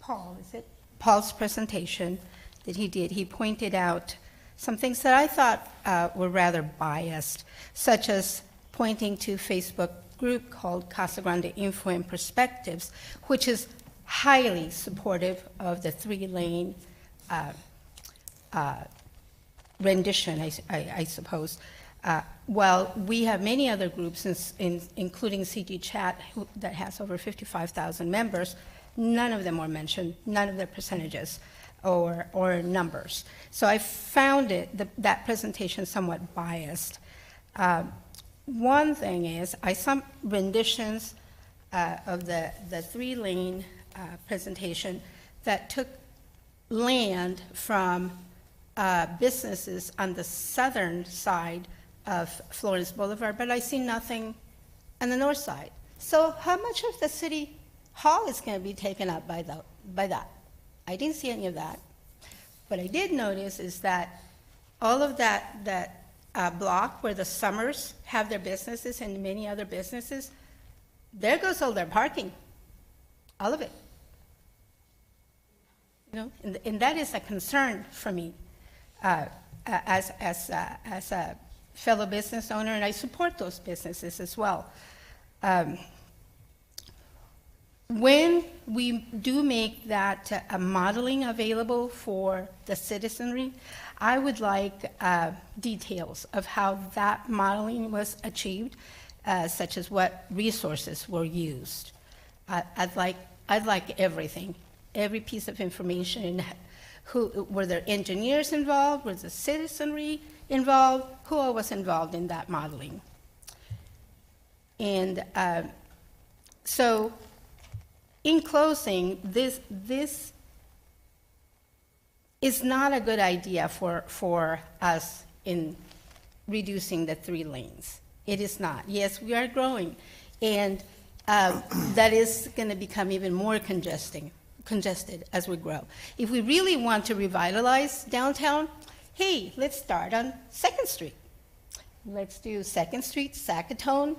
Speaker 15: Paul's presentation that he did, he pointed out some things that I thought were rather biased, such as pointing to a Facebook group called Casa Grande Info and Perspectives, which is highly supportive of the 3-lane rendition, I suppose. While we have many other groups, including CG Chat, that has over 55,000 members, none of them were mentioned, none of their percentages or numbers. So I found that presentation somewhat biased. One thing is, I saw renditions of the 3-lane presentation that took land from businesses on the southern side of Florence Boulevard, but I see nothing on the north side. So how much of the city hall is going to be taken up by that? I didn't see any of that. What I did notice is that all of that block where the Summers have their businesses and many other businesses, there goes all their parking, all of it. You know, and that is a concern for me as a fellow business owner, and I support those businesses as well. When we do make that modeling available for the citizenry, I would like details of how that modeling was achieved, such as what resources were used. I'd like everything, every piece of information. Were there engineers involved? Was the citizenry involved? Who all was involved in that modeling? And so, in closing, this is not a good idea for us in reducing the 3 lanes. It is not. Yes, we are growing, and that is going to become even more congested as we grow. If we really want to revitalize downtown, hey, let's start on 2nd Street. Let's do 2nd Street, Sackatone,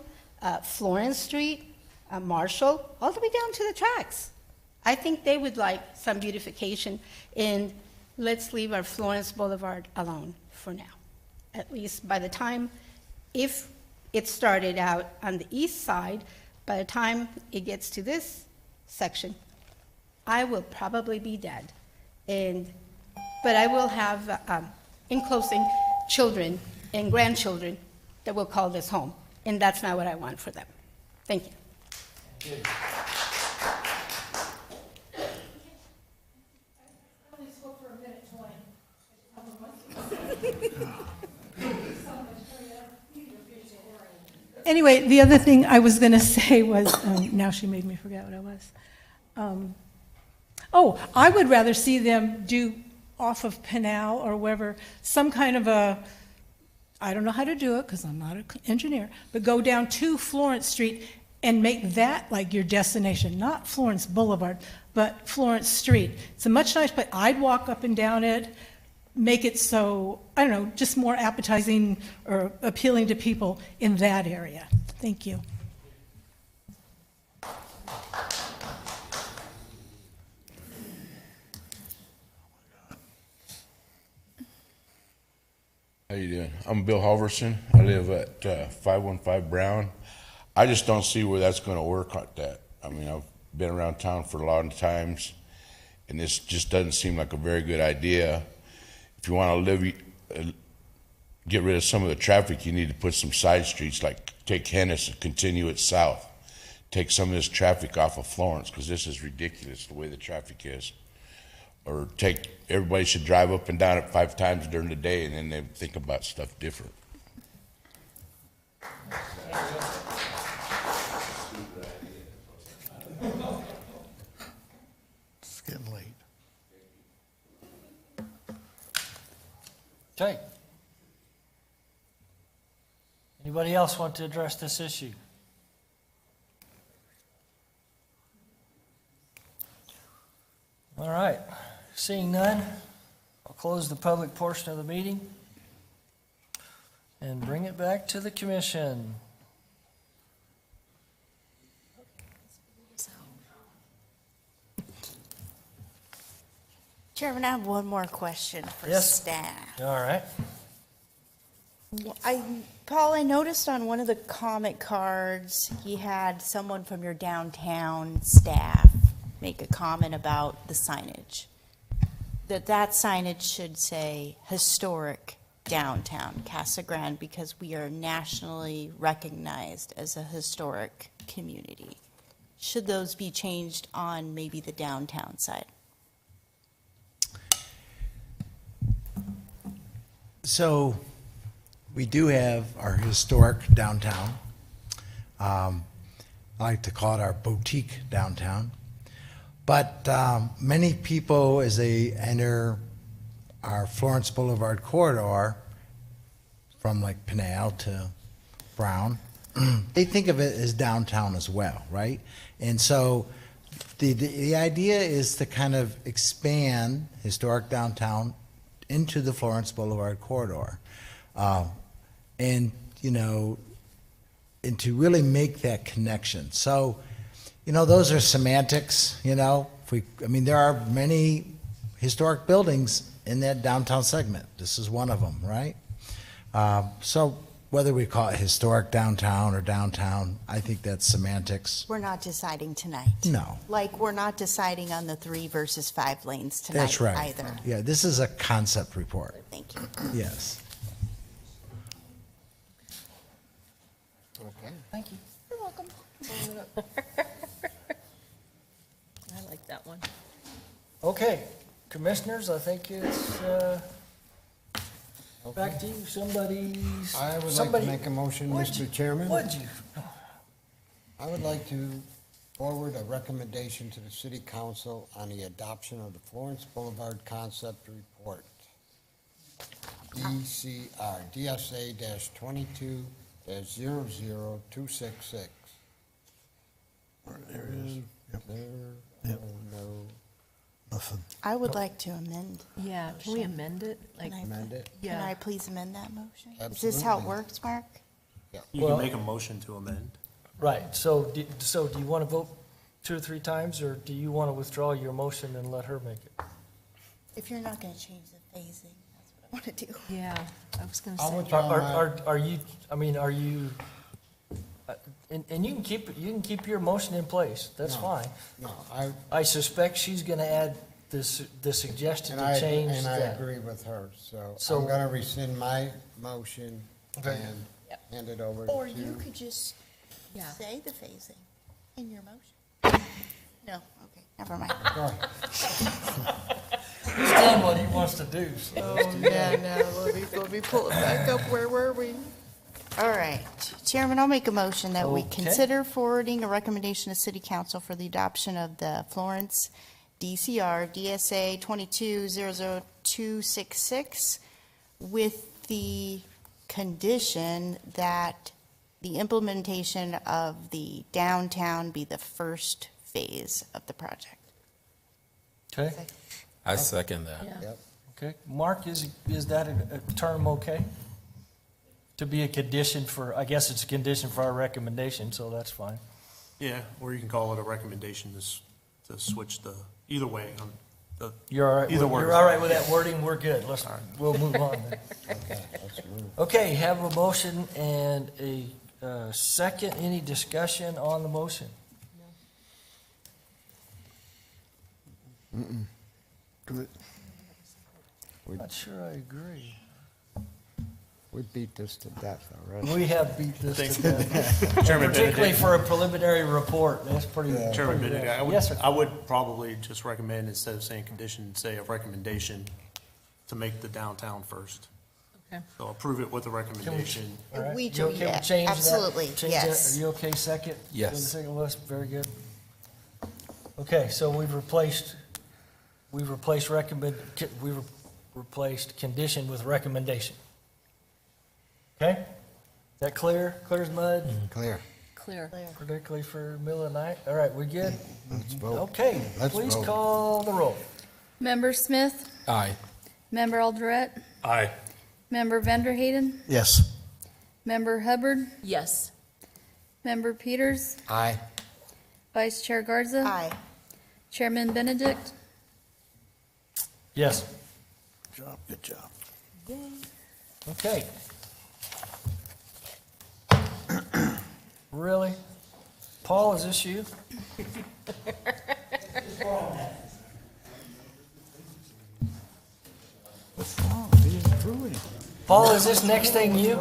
Speaker 15: Florence Street, Marshall, all the way down to the tracks. I think they would like some beautification, and let's leave our Florence Boulevard alone for now. At least by the time, if it started out on the east side, by the time it gets to this section, I will probably be dead. But I will have, in closing, children and grandchildren that will call this home, and that's not what I want for them. Thank you.
Speaker 5: Anyway, the other thing I was going to say was, now she made me forget what I was. I would rather see them do off of Pinal or wherever, some kind of a, I don't know how to do it because I'm not an engineer, but go down to Florence Street and make that like your destination, not Florence Boulevard, but Florence Street. It's a much nicer place. I'd walk up and down it, make it so, I don't know, just more appetizing or appealing to people in that area. Thank you.
Speaker 16: How you doing? I'm Bill Halverson. I live at 515 Brown. I just don't see where that's going to work like that. I mean, I've been around town for a lot of times, and this just doesn't seem like a very good idea. If you want to get rid of some of the traffic, you need to put some side streets, like take Hennis and continue it south. Take some of this traffic off of Florence, because this is ridiculous the way the traffic is. Or everybody should drive up and down it 5 times during the day, and then they think about stuff different.
Speaker 11: It's getting late.
Speaker 1: Okay. Anybody else want to address this issue? All right. Seeing none, I'll close the public portion of the meeting and bring it back to the commission.
Speaker 9: Chairman, I have one more question for
Speaker 1: Yes.
Speaker 9: staff.
Speaker 1: All right.
Speaker 9: Paul, I noticed on one of the comment cards, he had someone from your downtown staff make a comment about the signage. That signage should say historic downtown Casa Grande, because we are nationally recognized as a historic community. Should those be changed on maybe the downtown side?
Speaker 7: So we do have our historic downtown. I like to call it our boutique downtown. But many people, as they enter our Florence Boulevard corridor from like Pinal to Brown, they think of it as downtown as well, right? And so the idea is to kind of expand historic downtown into the Florence Boulevard corridor. And, you know, and to really make that connection. So, you know, those are semantics, you know. There are many historic buildings in that downtown segment. This is one of them, right? So whether we call it historic downtown or downtown, I think that's semantics.
Speaker 9: We're not deciding tonight.
Speaker 7: No.
Speaker 9: Like, we're not deciding on the 3 versus 5 lanes tonight
Speaker 7: That's right.
Speaker 9: either.
Speaker 7: Yeah, this is a concept report.
Speaker 9: Thank you.
Speaker 7: Yes.
Speaker 4: Okay.
Speaker 1: Thank you.
Speaker 9: You're welcome.
Speaker 8: I like that one.
Speaker 1: Okay, commissioners, I think it's back to you.
Speaker 4: I would like to make a motion, Mr. Chairman.
Speaker 1: Would you?
Speaker 4: I would like to forward a recommendation to the city council on the adoption of the Florence Boulevard Concept Report. DCR, DSA-22-00266.
Speaker 11: There it is. Yep.
Speaker 4: No.
Speaker 11: Nothing.
Speaker 9: I would like to amend.
Speaker 8: Yeah, can we amend it? Like,
Speaker 4: Amend it?
Speaker 8: yeah.
Speaker 9: Can I please amend that motion? Is this how it
Speaker 4: Absolutely.
Speaker 9: works, Mark?
Speaker 2: You
Speaker 1: Well-
Speaker 2: can make a motion to amend.
Speaker 1: Right, so do you want to vote 2 or 3 times, or do you want to withdraw your motion and let her make it?
Speaker 9: If you're not going to change the phasing, that's what I want to do.
Speaker 8: Yeah, I was gonna
Speaker 4: I'll
Speaker 8: say.
Speaker 4: withdraw my-
Speaker 1: Are you, and you can keep your motion in place, that's
Speaker 4: No,
Speaker 1: fine.
Speaker 4: No,
Speaker 1: I suspect she's going to add the suggestion
Speaker 4: and
Speaker 1: to change
Speaker 4: I
Speaker 1: that.
Speaker 4: agree with her, so
Speaker 1: So-
Speaker 4: I'm gonna rescind my motion
Speaker 1: Okay.
Speaker 4: and hand it over
Speaker 9: Or
Speaker 4: to.
Speaker 9: you could just
Speaker 8: Yeah.
Speaker 9: say the phasing in your motion. No, okay, never mind.
Speaker 4: Go ahead.
Speaker 1: He's done what he wants to do, so.
Speaker 9: Let me pull it back up. Where were we? All right. Chairman, I'll make a motion that we
Speaker 1: Okay.
Speaker 9: consider forwarding a recommendation to City Council for the adoption of the Florence DCR DSA 22-00266 with the condition that the implementation of the downtown be the first phase of the project.
Speaker 1: Okay,
Speaker 2: I second that.
Speaker 8: Yeah.
Speaker 4: Yep.
Speaker 1: okay. Mark, is that a term okay? To be a condition for, I guess it's a condition for our recommendation, so that's fine.
Speaker 2: Yeah, or you can call it a recommendation to switch either way.
Speaker 1: You're all right,
Speaker 2: Either
Speaker 1: you're
Speaker 2: works.
Speaker 1: all right with that wording, we're good, we'll move on then. Okay, have a motion and a second, any discussion on the motion? Not sure I agree.
Speaker 4: We beat this to death already.
Speaker 1: We have beat this to death.
Speaker 2: Chairman
Speaker 1: Particularly
Speaker 2: Benedict.
Speaker 1: for a preliminary report, that's pretty.
Speaker 2: Chairman
Speaker 1: pretty
Speaker 2: Benedict,
Speaker 1: rough. Yes, sir.
Speaker 2: I would probably just recommend, instead of saying condition, say a recommendation to make the downtown first.
Speaker 8: Okay.
Speaker 2: So approve it with a recommendation.
Speaker 1: All right.
Speaker 9: We
Speaker 1: You
Speaker 9: do,
Speaker 1: okay with
Speaker 9: yeah,
Speaker 1: changing that?
Speaker 9: absolutely,
Speaker 1: Change that?
Speaker 9: yes.
Speaker 1: Are you okay, second?
Speaker 7: Yes.
Speaker 1: For the second list, very good. Okay, so we've replaced replaced condition with recommendation. Okay? Is that clear? Clear as mud?
Speaker 4: Clear.
Speaker 8: Clear.
Speaker 1: Particularly for middle of the night? All right, we good?
Speaker 4: Let's vote.
Speaker 1: Okay,
Speaker 4: Let's
Speaker 1: please
Speaker 4: vote.
Speaker 1: call the roll.
Speaker 14: Member Smith?
Speaker 7: Aye.
Speaker 14: Member Alderette?
Speaker 2: Aye.
Speaker 14: Member Vanderhayden?
Speaker 11: Yes.
Speaker 14: Member Hubbard?
Speaker 8: Yes.
Speaker 14: Member Peters?
Speaker 7: Aye.
Speaker 14: Vice Chair Garza?
Speaker 9: Aye.
Speaker 14: Chairman Benedict?
Speaker 1: Yes.
Speaker 11: Good job.
Speaker 1: Okay. Really? Paul, is this you? Paul, is this next thing you?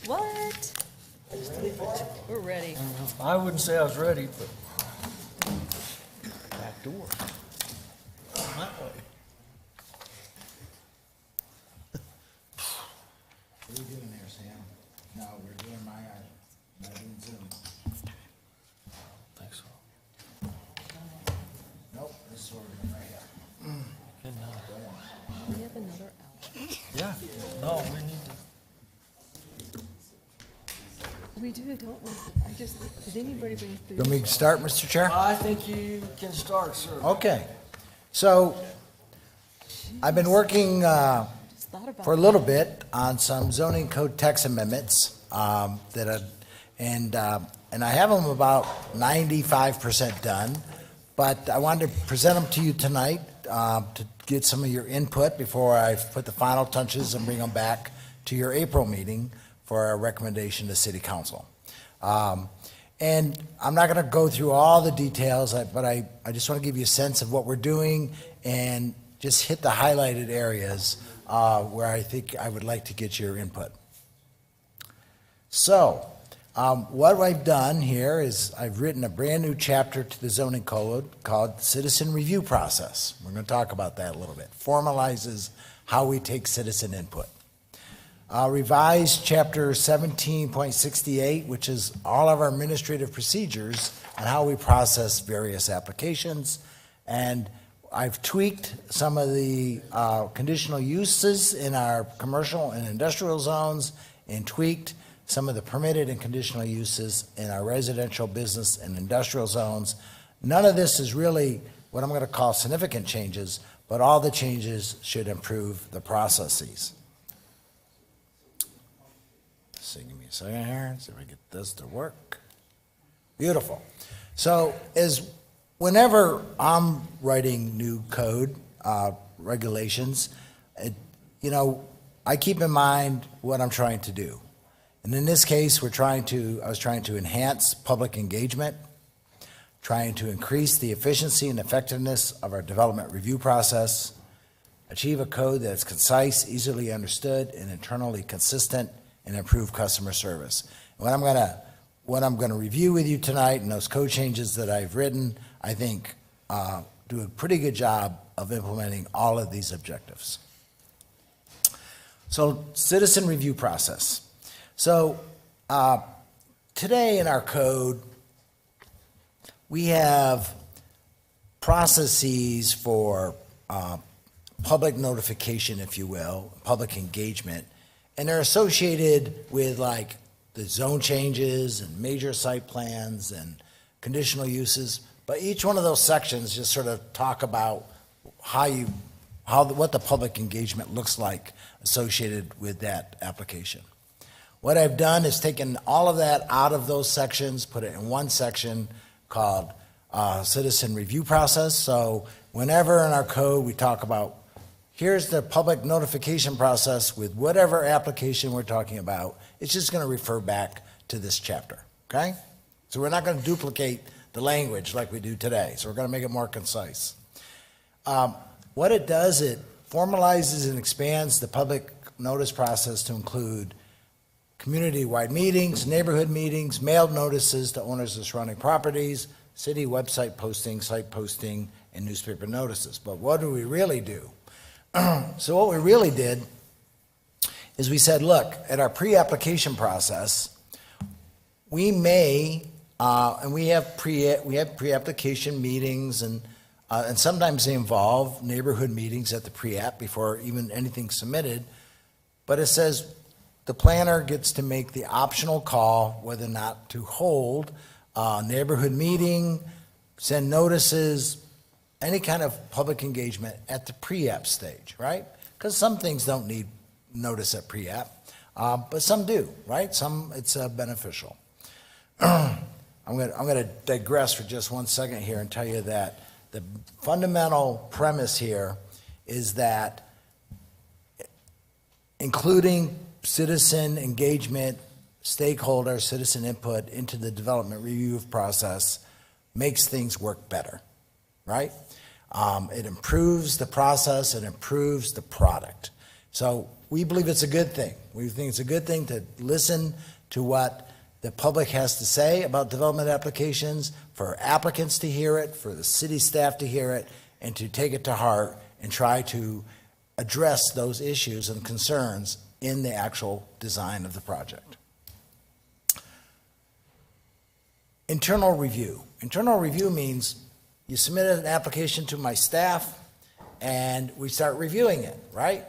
Speaker 8: What? We're ready.
Speaker 1: I wouldn't say I was ready, but.
Speaker 11: Back door.
Speaker 7: What are you doing there, Sam? No, we're doing my item, not doing Zoom.
Speaker 1: Thanks.
Speaker 7: Nope, this is where we're going right here.
Speaker 1: Good enough.
Speaker 8: We have another hour.
Speaker 1: Yeah, no, we need to.
Speaker 8: We do, don't we? I just, did anybody bring food?
Speaker 7: You want me to start, Mr. Chair?
Speaker 1: I think you can start, sir.
Speaker 7: Okay. So, I've been working
Speaker 8: Just thought about
Speaker 7: for a little bit on some zoning code text amendments and I have them about 95% done, but I wanted to present them to you tonight to get some of your input before I put the final touches and bring them back to your April meeting for a recommendation to City Council. And I'm not going to go through all the details, but I just want to give you a sense of what we're doing and just hit the highlighted areas where I think I would like to get your input. So, what I've done here is I've written a brand-new chapter to the zoning code called Citizen Review Process. We're going to talk about that a little bit. Formalizes how we take citizen input. Revised Chapter 17.68, which is all of our administrative procedures and how we process various applications. And I've tweaked some of the conditional uses in our commercial and industrial zones and tweaked some of the permitted and conditional uses in our residential, business, and industrial zones. None of this is really what I'm going to call significant changes, but all the changes should improve the processes. So give me a second here, see if I get this to work. Beautiful. So whenever I'm writing new code regulations, I keep in mind what I'm trying to do. And in this case, I was trying to enhance public engagement, trying to increase the efficiency and effectiveness of our development review process, achieve a code that's concise, easily understood, and internally consistent, and improve customer service. What I'm going to review with you tonight and those code changes that I've written, I think do a pretty good job of implementing all of these objectives. So, citizen review process. So, today in our code, we have processes for public notification, if you will, public engagement, and they're associated with like the zone changes and major site plans and conditional uses. But each one of those sections just sort of talk about what the public engagement looks like associated with that application. What I've done is taken all of that out of those sections, put it in one section called citizen review process. So whenever in our code we talk about, here's the public notification process with whatever application we're talking about, it's just going to refer back to this chapter, okay? So we're not going to duplicate the language like we do today, so we're going to make it more concise. What it does, it formalizes and expands the public notice process to include community-wide meetings, neighborhood meetings, mailed notices to owners of surrounding properties, city website posting, site posting, and newspaper notices. But what do we really do? So what we really did is we said, look, at our pre-application process, we may, and we have pre-application meetings, and sometimes they involve neighborhood meetings at the pre-app before even anything's submitted. But it says the planner gets to make the optional call whether or not to hold a neighborhood meeting, send notices, any kind of public engagement at the pre-app stage, right? Because some things don't need notice at pre-app, but some do, right? Some it's beneficial. I'm going to digress for just 1 second here and tell you that the fundamental premise here is that including citizen engagement, stakeholder, citizen input into the development review process makes things work better, right? It improves the process, it improves the product. So we believe it's a good thing. We think it's a good thing to listen to what the public has to say about development applications, for applicants to hear it, for the city staff to hear it, and to take it to heart and try to address those issues and concerns in the actual design of the project. Internal review. Internal review means you submit an application to my staff and we start reviewing it, right?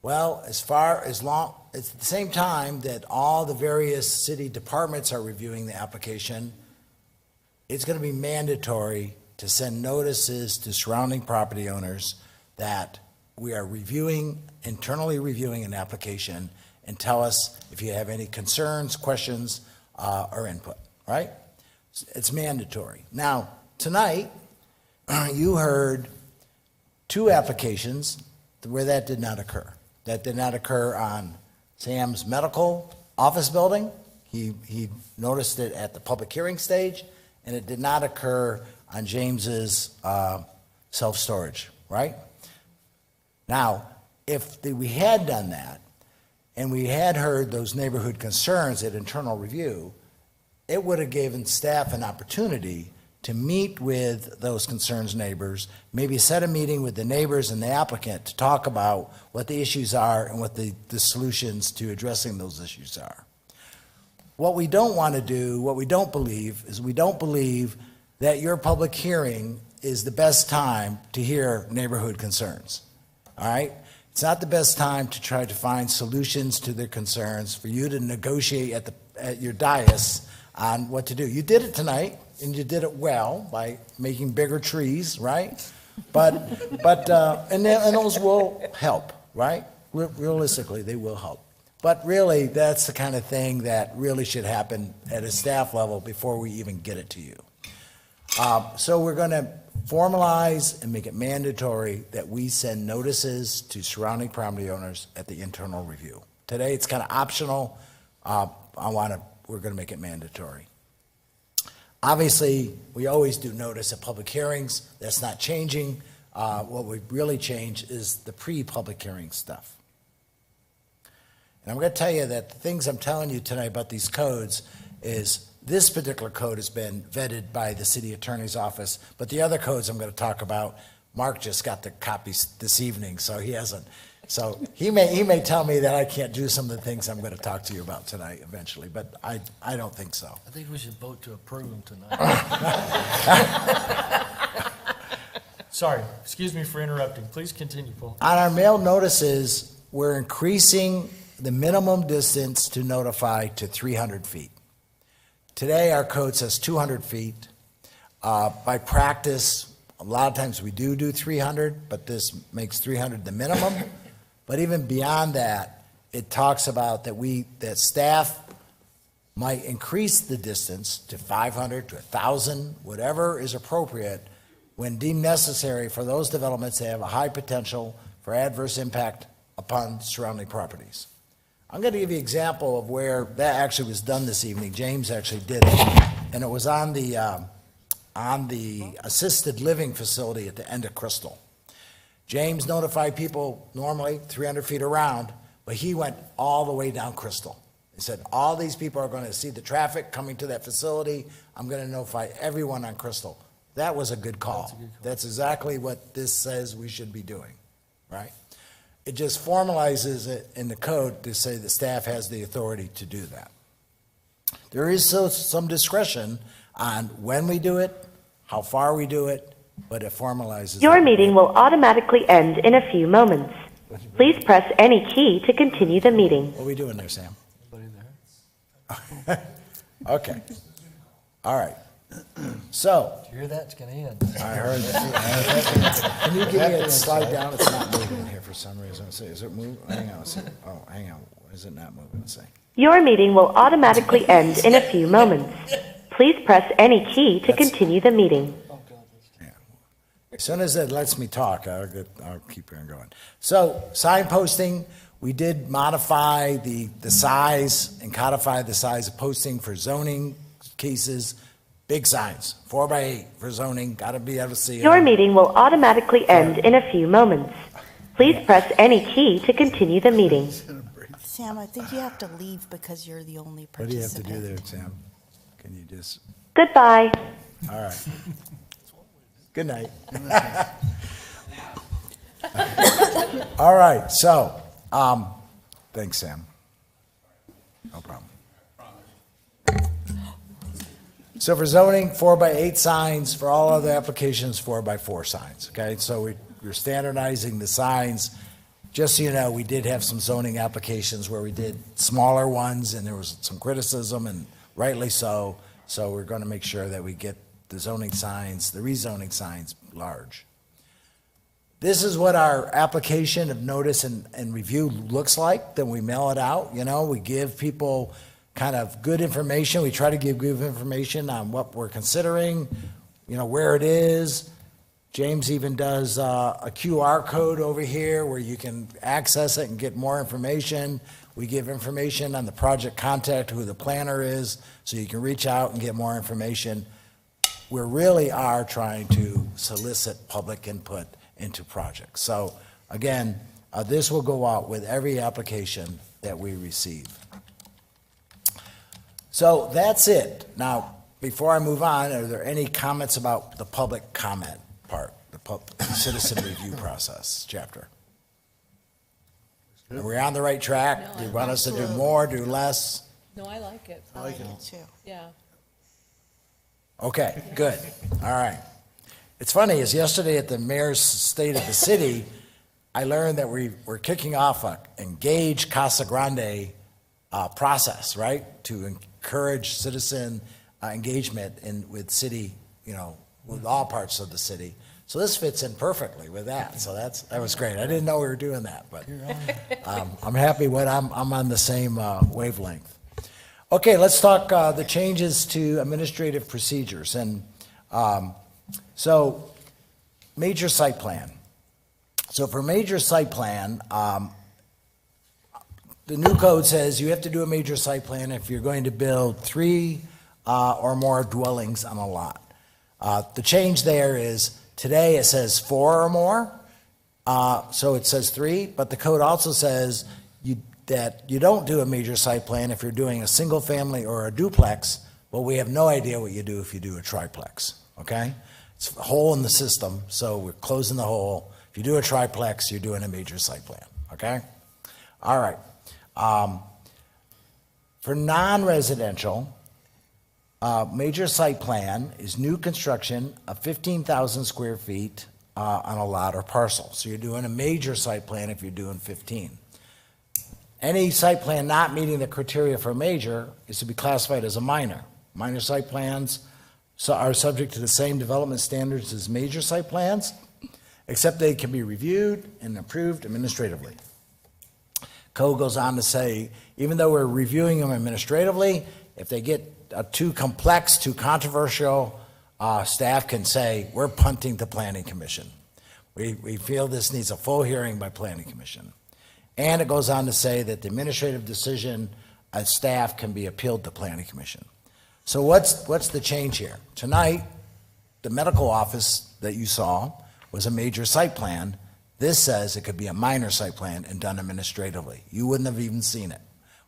Speaker 7: Well, it's at the same time that all the various city departments are reviewing the application, it's going to be mandatory to send notices to surrounding property owners that we are internally reviewing an application, and tell us if you have any concerns, questions, or input, right? It's mandatory. Now, tonight, you heard 2 applications where that did not occur. That did not occur on Sam's medical office building. He noticed it at the public hearing stage, and it did not occur on James's self-storage, right? Now, if we had done that, and we had heard those neighborhood concerns at internal review, it would have given staff an opportunity to meet with those concerns neighbors, maybe set a meeting with the neighbors and the applicant to talk about what the issues are and what the solutions to addressing those issues are. What we don't want to do, what we don't believe, is we don't believe that your public hearing is the best time to hear neighborhood concerns, all right? It's not the best time to try to find solutions to their concerns, for you to negotiate at your dais on what to do. You did it tonight, and you did it well by making bigger trees, right? And those will help, right? Realistically, they will help. But really, that's the kind of thing that really should happen at a staff level before we even get it to you. So we're going to formalize and make it mandatory that we send notices to surrounding property owners at the internal review. Today, it's kind of optional. We're going to make it mandatory. Obviously, we always do notice at public hearings. That's not changing. What we've really changed is the pre-public hearing stuff. And I'm going to tell you that the things I'm telling you tonight about these codes is this particular code has been vetted by the city attorney's office, but the other codes I'm going to talk about, Mark just got the copies this evening, so he hasn't. So he may tell me that I can't do some of the things I'm going to talk to you about tonight eventually, but I don't think so.
Speaker 1: I think we should vote to approve them tonight. Sorry, excuse me for interrupting. Please continue, Paul.
Speaker 7: On our mail notices, we're increasing the minimum distance to notify to 300 feet. Today, our code says 200 feet. By practice, a lot of times we do 300, but this makes 300 the minimum. But even beyond that, it talks about that staff might increase the distance to 500 to 1,000, whatever is appropriate, when deemed necessary for those developments that have a high potential for adverse impact upon surrounding properties. I'm going to give you an example of where that actually was done this evening. James actually did it, and it was on the assisted living facility at the end of Crystal. James notified people normally 300 feet around, but he went all the way down Crystal. He said, all these people are going to see the traffic coming to that facility. I'm going to notify everyone on Crystal. That was a good call. That's exactly what this says we should be doing, right? It just formalizes it in the code to say the staff has the authority to do that. There is some discretion on when we do it, how far we do it, but it formalizes.
Speaker 6: Your meeting will automatically end in a few moments. Please press any key to continue the meeting.
Speaker 7: What are we doing there, Sam? Okay. All right. So.
Speaker 1: Did you hear that? It's going to end.
Speaker 7: I heard that. Can you give me a slide down? It's not moving here for some reason. Let's see. Is it moving? Hang on. Oh, hang on. Is it not moving? Let's see.
Speaker 6: Your meeting will automatically end in a few moments. Please press any key to continue the meeting.
Speaker 7: As soon as it lets me talk, I'll keep on going. So, sign posting, we did modify the size and codify the size of posting for zoning cases. Big signs, 4x8 for zoning, got to be able to see it.
Speaker 6: Your meeting will automatically end in a few moments. Please press any key to continue the meeting.
Speaker 9: Sam, I think you have to leave because you're the only
Speaker 7: What do you have to
Speaker 9: participant.
Speaker 7: do there, Sam? Can you just,
Speaker 6: Goodbye.
Speaker 7: all right. Good night. All right, so, thanks, Sam. No problem. So for zoning, 4x8 signs. For all other applications, 4x4 signs, okay? So we're standardizing the signs. Just so you know, we did have some zoning applications where we did smaller ones, and there was some criticism, and rightly so. So we're going to make sure that we get the zoning signs, the rezoning signs, large. This is what our application of notice and review looks like. Then we mail it out, you know, we give people kind of good information. We try to give good information on what we're considering, you know, where it is. James even does a QR code over here where you can access it and get more information. We give information on the project contact, who the planner is, so you can reach out and get more information. We really are trying to solicit public input into projects. So again, this will go out with every application that we receive. So that's it. Now, before I move on, are there any comments about the public comment part, the citizen review process chapter? Are we on the right track? Do you want us to do more, do less?
Speaker 8: No, I like it.
Speaker 9: I like it too.
Speaker 8: Yeah.
Speaker 7: Okay, good. All right. It's funny, is yesterday at the mayor's state of the city, I learned that we're kicking off a Engage Casa Grande process, right? To encourage citizen engagement with city, you know, with all parts of the city. So this fits in perfectly with that. So that was great. I didn't know we were doing that, but I'm happy when I'm on the same wavelength. Okay, let's talk the changes to administrative procedures. And so major site plan. So for major site plan, the new code says you have to do a major site plan if you're going to build 3 or more dwellings on a lot. The change there is today it says 4 or more, so it says 3, but the code also says that you don't do a major site plan if you're doing a single family or a duplex, but we have no idea what you do if you do a triplex, okay? It's a hole in the system, so we're closing the hole. If you do a triplex, you're doing a major site plan, okay? All right. For non-residential, major site plan is new construction of 15,000 square feet on a lot or parcel. So you're doing a major site plan if you're doing 15. Any site plan not meeting the criteria for major is to be classified as a minor. Minor site plans are subject to the same development standards as major site plans, except they can be reviewed and approved administratively. Code goes on to say, even though we're reviewing them administratively, if they get too complex, too controversial, staff can say, we're punting to planning commission. We feel this needs a full hearing by planning commission. And it goes on to say that the administrative decision of staff can be appealed to planning commission. So what's the change here? Tonight, the medical office that you saw was a major site plan. This says it could be a minor site plan and done administratively. You wouldn't have even seen it.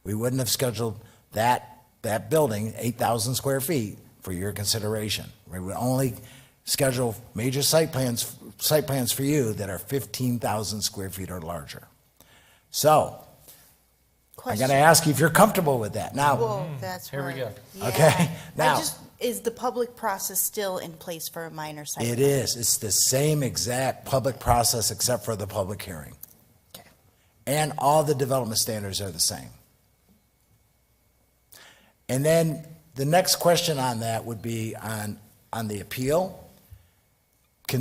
Speaker 7: We wouldn't have scheduled that building, 8,000 square feet, for your consideration. We would only schedule major site plans for you that are 15,000 square feet or larger. So, I gotta ask you if you're comfortable with that. Now,
Speaker 9: Well, that's
Speaker 1: Here we
Speaker 9: right.
Speaker 1: go.
Speaker 7: okay, now,
Speaker 9: Is the public process still in place for a minor site?
Speaker 7: it is, it's the same exact public process except for the public hearing. And all the development standards are the same. And then the next question on that would be on the appeal. Do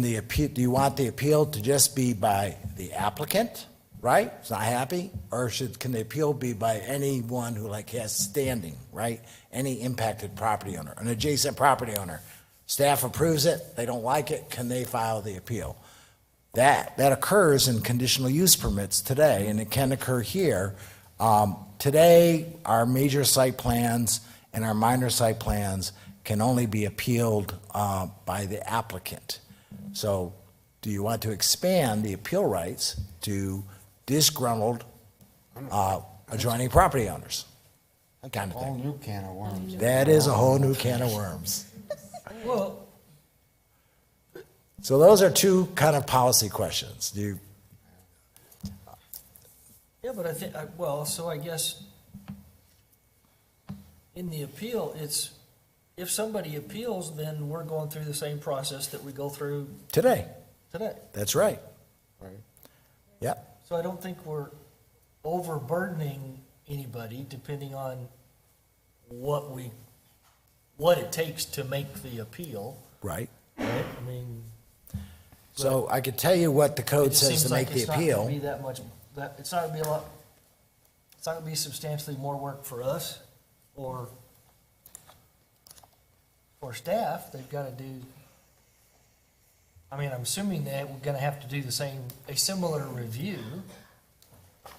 Speaker 7: you want the appeal to just be by the applicant, right? It's not happy? Or can the appeal be by anyone who has standing, right? Any impacted property owner, an adjacent property owner. Staff approves it, they don't like it, can they file the appeal? That occurs in conditional use permits today, and it can occur here. Today, our major site plans and our minor site plans can only be appealed by the applicant. So do you want to expand the appeal rights to disgruntled adjoining property owners?
Speaker 4: That's a whole new can of worms.
Speaker 7: That is a whole new can of worms.
Speaker 1: Well,
Speaker 7: So those are two kind of policy questions.
Speaker 1: yeah, but I think, well, so I guess in the appeal, it's, if somebody appeals, then we're going through the same process that we go through
Speaker 7: Today,
Speaker 1: today.
Speaker 7: that's right.
Speaker 4: Right.
Speaker 1: So I don't think we're overburdening anybody depending on what it takes to make the appeal,
Speaker 7: Right.
Speaker 1: right? I mean.
Speaker 7: So I could tell you what the
Speaker 1: It
Speaker 7: code
Speaker 1: just
Speaker 7: says
Speaker 1: seems
Speaker 7: to
Speaker 1: like
Speaker 7: make the
Speaker 1: it's not gonna
Speaker 7: appeal.
Speaker 1: be that much, it's not gonna be a lot, it's not gonna be substantially more work for us or for staff. They've gotta do, I mean, I'm assuming that we're gonna have to do a similar review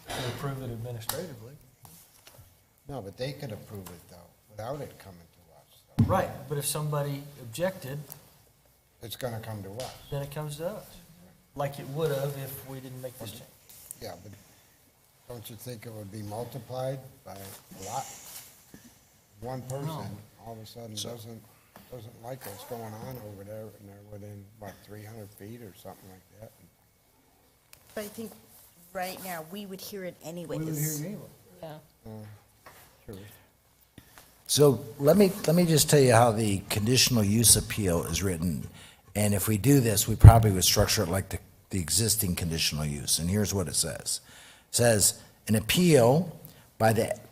Speaker 1: to approve it administratively.
Speaker 4: No, but they could approve it though, without it coming to us.
Speaker 1: Right, but if somebody objected,
Speaker 4: It's gonna come to us.
Speaker 1: then it comes to us, like it would have if we didn't make this change.
Speaker 4: Yeah, but don't you think it would be multiplied by a lot? One person, all of a sudden doesn't like what's going on over there, and they're within, 300 feet or something like that?
Speaker 9: But I think right now, we would hear it anyways.
Speaker 1: Yeah.
Speaker 4: True.
Speaker 7: So let me just tell you how the conditional use appeal is written. And if we do this, we probably would structure it like the existing conditional use. And here's what it says. It says, an appeal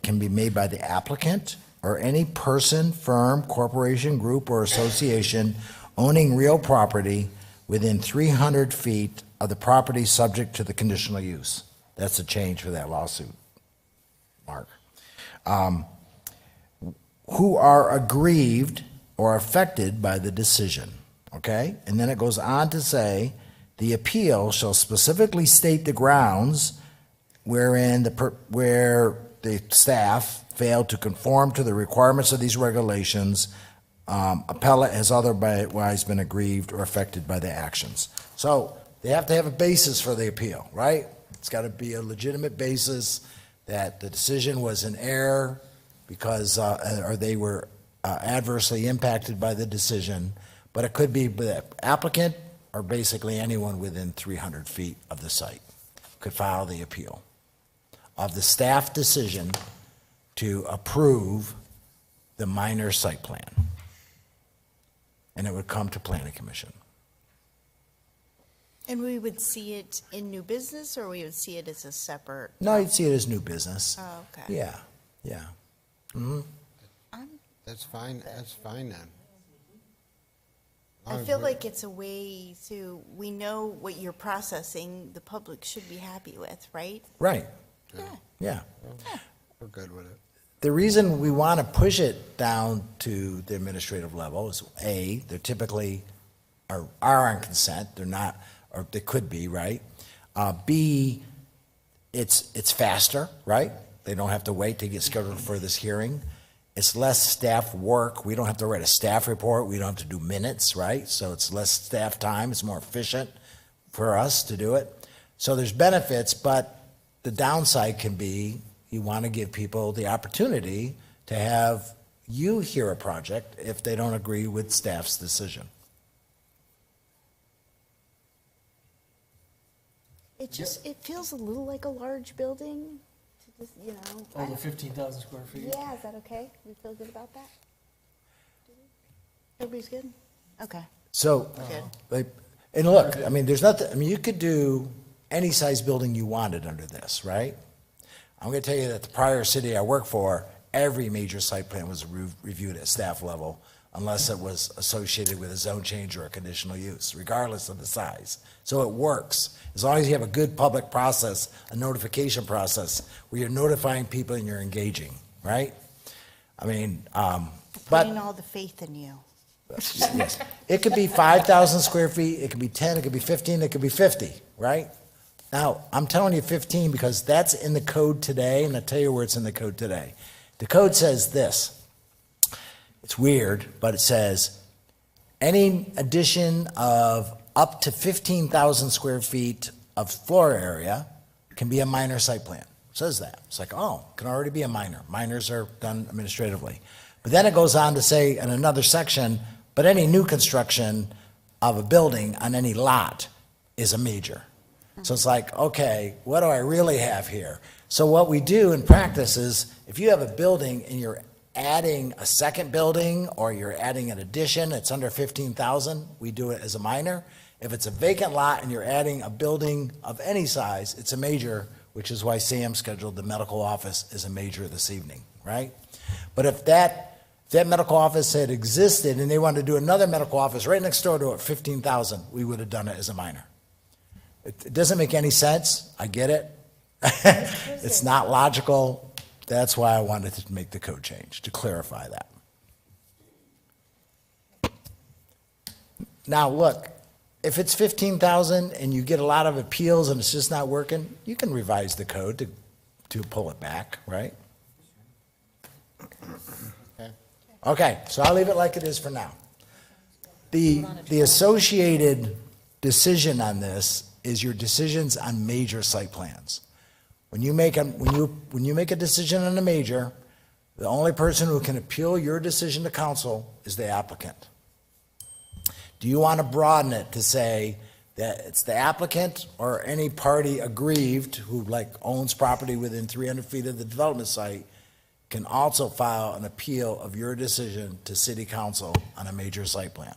Speaker 7: can be made by the applicant or any person, firm, corporation, group, or association owning real property within 300 feet of the property subject to the conditional use. That's a change for that lawsuit, Mark. Who are aggrieved or affected by the decision, okay? And then it goes on to say, the appeal shall specifically state the grounds wherein where the staff failed to conform to the requirements of these regulations, appellate has otherwise been aggrieved or affected by the actions. So they have to have a basis for the appeal, right? It's got to be a legitimate basis that the decision was in error because, or they were adversely impacted by the decision, but it could be the applicant or basically anyone within 300 feet of the site could file the appeal of the staff decision to approve the minor site plan. And it would come to planning commission.
Speaker 9: And we would see it in new business, or we would see it as a separate?
Speaker 7: No, you'd see it as new business.
Speaker 9: Oh, okay.
Speaker 7: Yeah, yeah. Mhm.
Speaker 4: That's fine then.
Speaker 9: I feel like it's a way to, we know what you're processing, the public should be happy with, right?
Speaker 7: Right,
Speaker 9: Yeah.
Speaker 7: yeah.
Speaker 4: We're good with it.
Speaker 7: the reason we want to push it down to the administrative level is, A, they're typically are on consent, they're not, or they could be, right? B, it's faster, right? They don't have to wait to get scheduled for this hearing. It's less staff work. We don't have to write a staff report. We don't have to do minutes, right? So it's less staff time. It's more efficient for us to do it. So there's benefits, but the downside can be you want to give people the opportunity to have you hear a project if they don't agree with staff's decision.
Speaker 9: It feels a little like a large building, to just, you know.
Speaker 1: Over 15,000 square feet.
Speaker 9: Yeah, is that okay? We feel good about that? Everybody's good? Okay.
Speaker 7: So, and look, I mean, there's nothing, I mean, you could do any size building you wanted under this, right? I'm going to tell you that the prior city I worked for, every major site plan was reviewed at staff level unless it was associated with a zone change or a conditional use, regardless of the size. So it works. As long as you have a good public process, a notification process, where you're notifying people and you're engaging, right? I mean,
Speaker 9: Putting all the faith in you.
Speaker 7: yes. It could be 5,000 square feet, it could be 10, it could be 15, it could be 50, right? Now, I'm telling you 15 because that's in the code today, and I'll tell you where it's in the code today. The code says this. It's weird, but it says, any addition of up to 15,000 square feet of floor area can be a minor site plan. It says that. It's like, oh, it can already be a minor. Minors are done administratively. But then it goes on to say in another section, but any new construction of a building on any lot is a major. So it's like, okay, what do I really have here? So what we do in practice is, if you have a building and you're adding a second building or you're adding an addition, it's under 15,000, we do it as a minor. If it's a vacant lot and you're adding a building of any size, it's a major, which is why Sam scheduled the medical office as a major this evening, right? But if that medical office had existed and they wanted to do another medical office right next door to it, 15,000, we would have done it as a minor. It doesn't make any sense. I get it. It's not logical. That's why I wanted to make the code change, to clarify that. Now, look, if it's 15,000 and you get a lot of appeals and it's just not working, you can revise the code to pull it back, right? Okay, so I'll leave it like it is for now. The associated decision on this is your decisions on major site plans. When you make a decision on a major, the only person who can appeal your decision to council is the applicant. Do you want to broaden it to say that it's the applicant or any party aggrieved who owns property within 300 feet of the development site can also file an appeal of your decision to city council on a major site plan?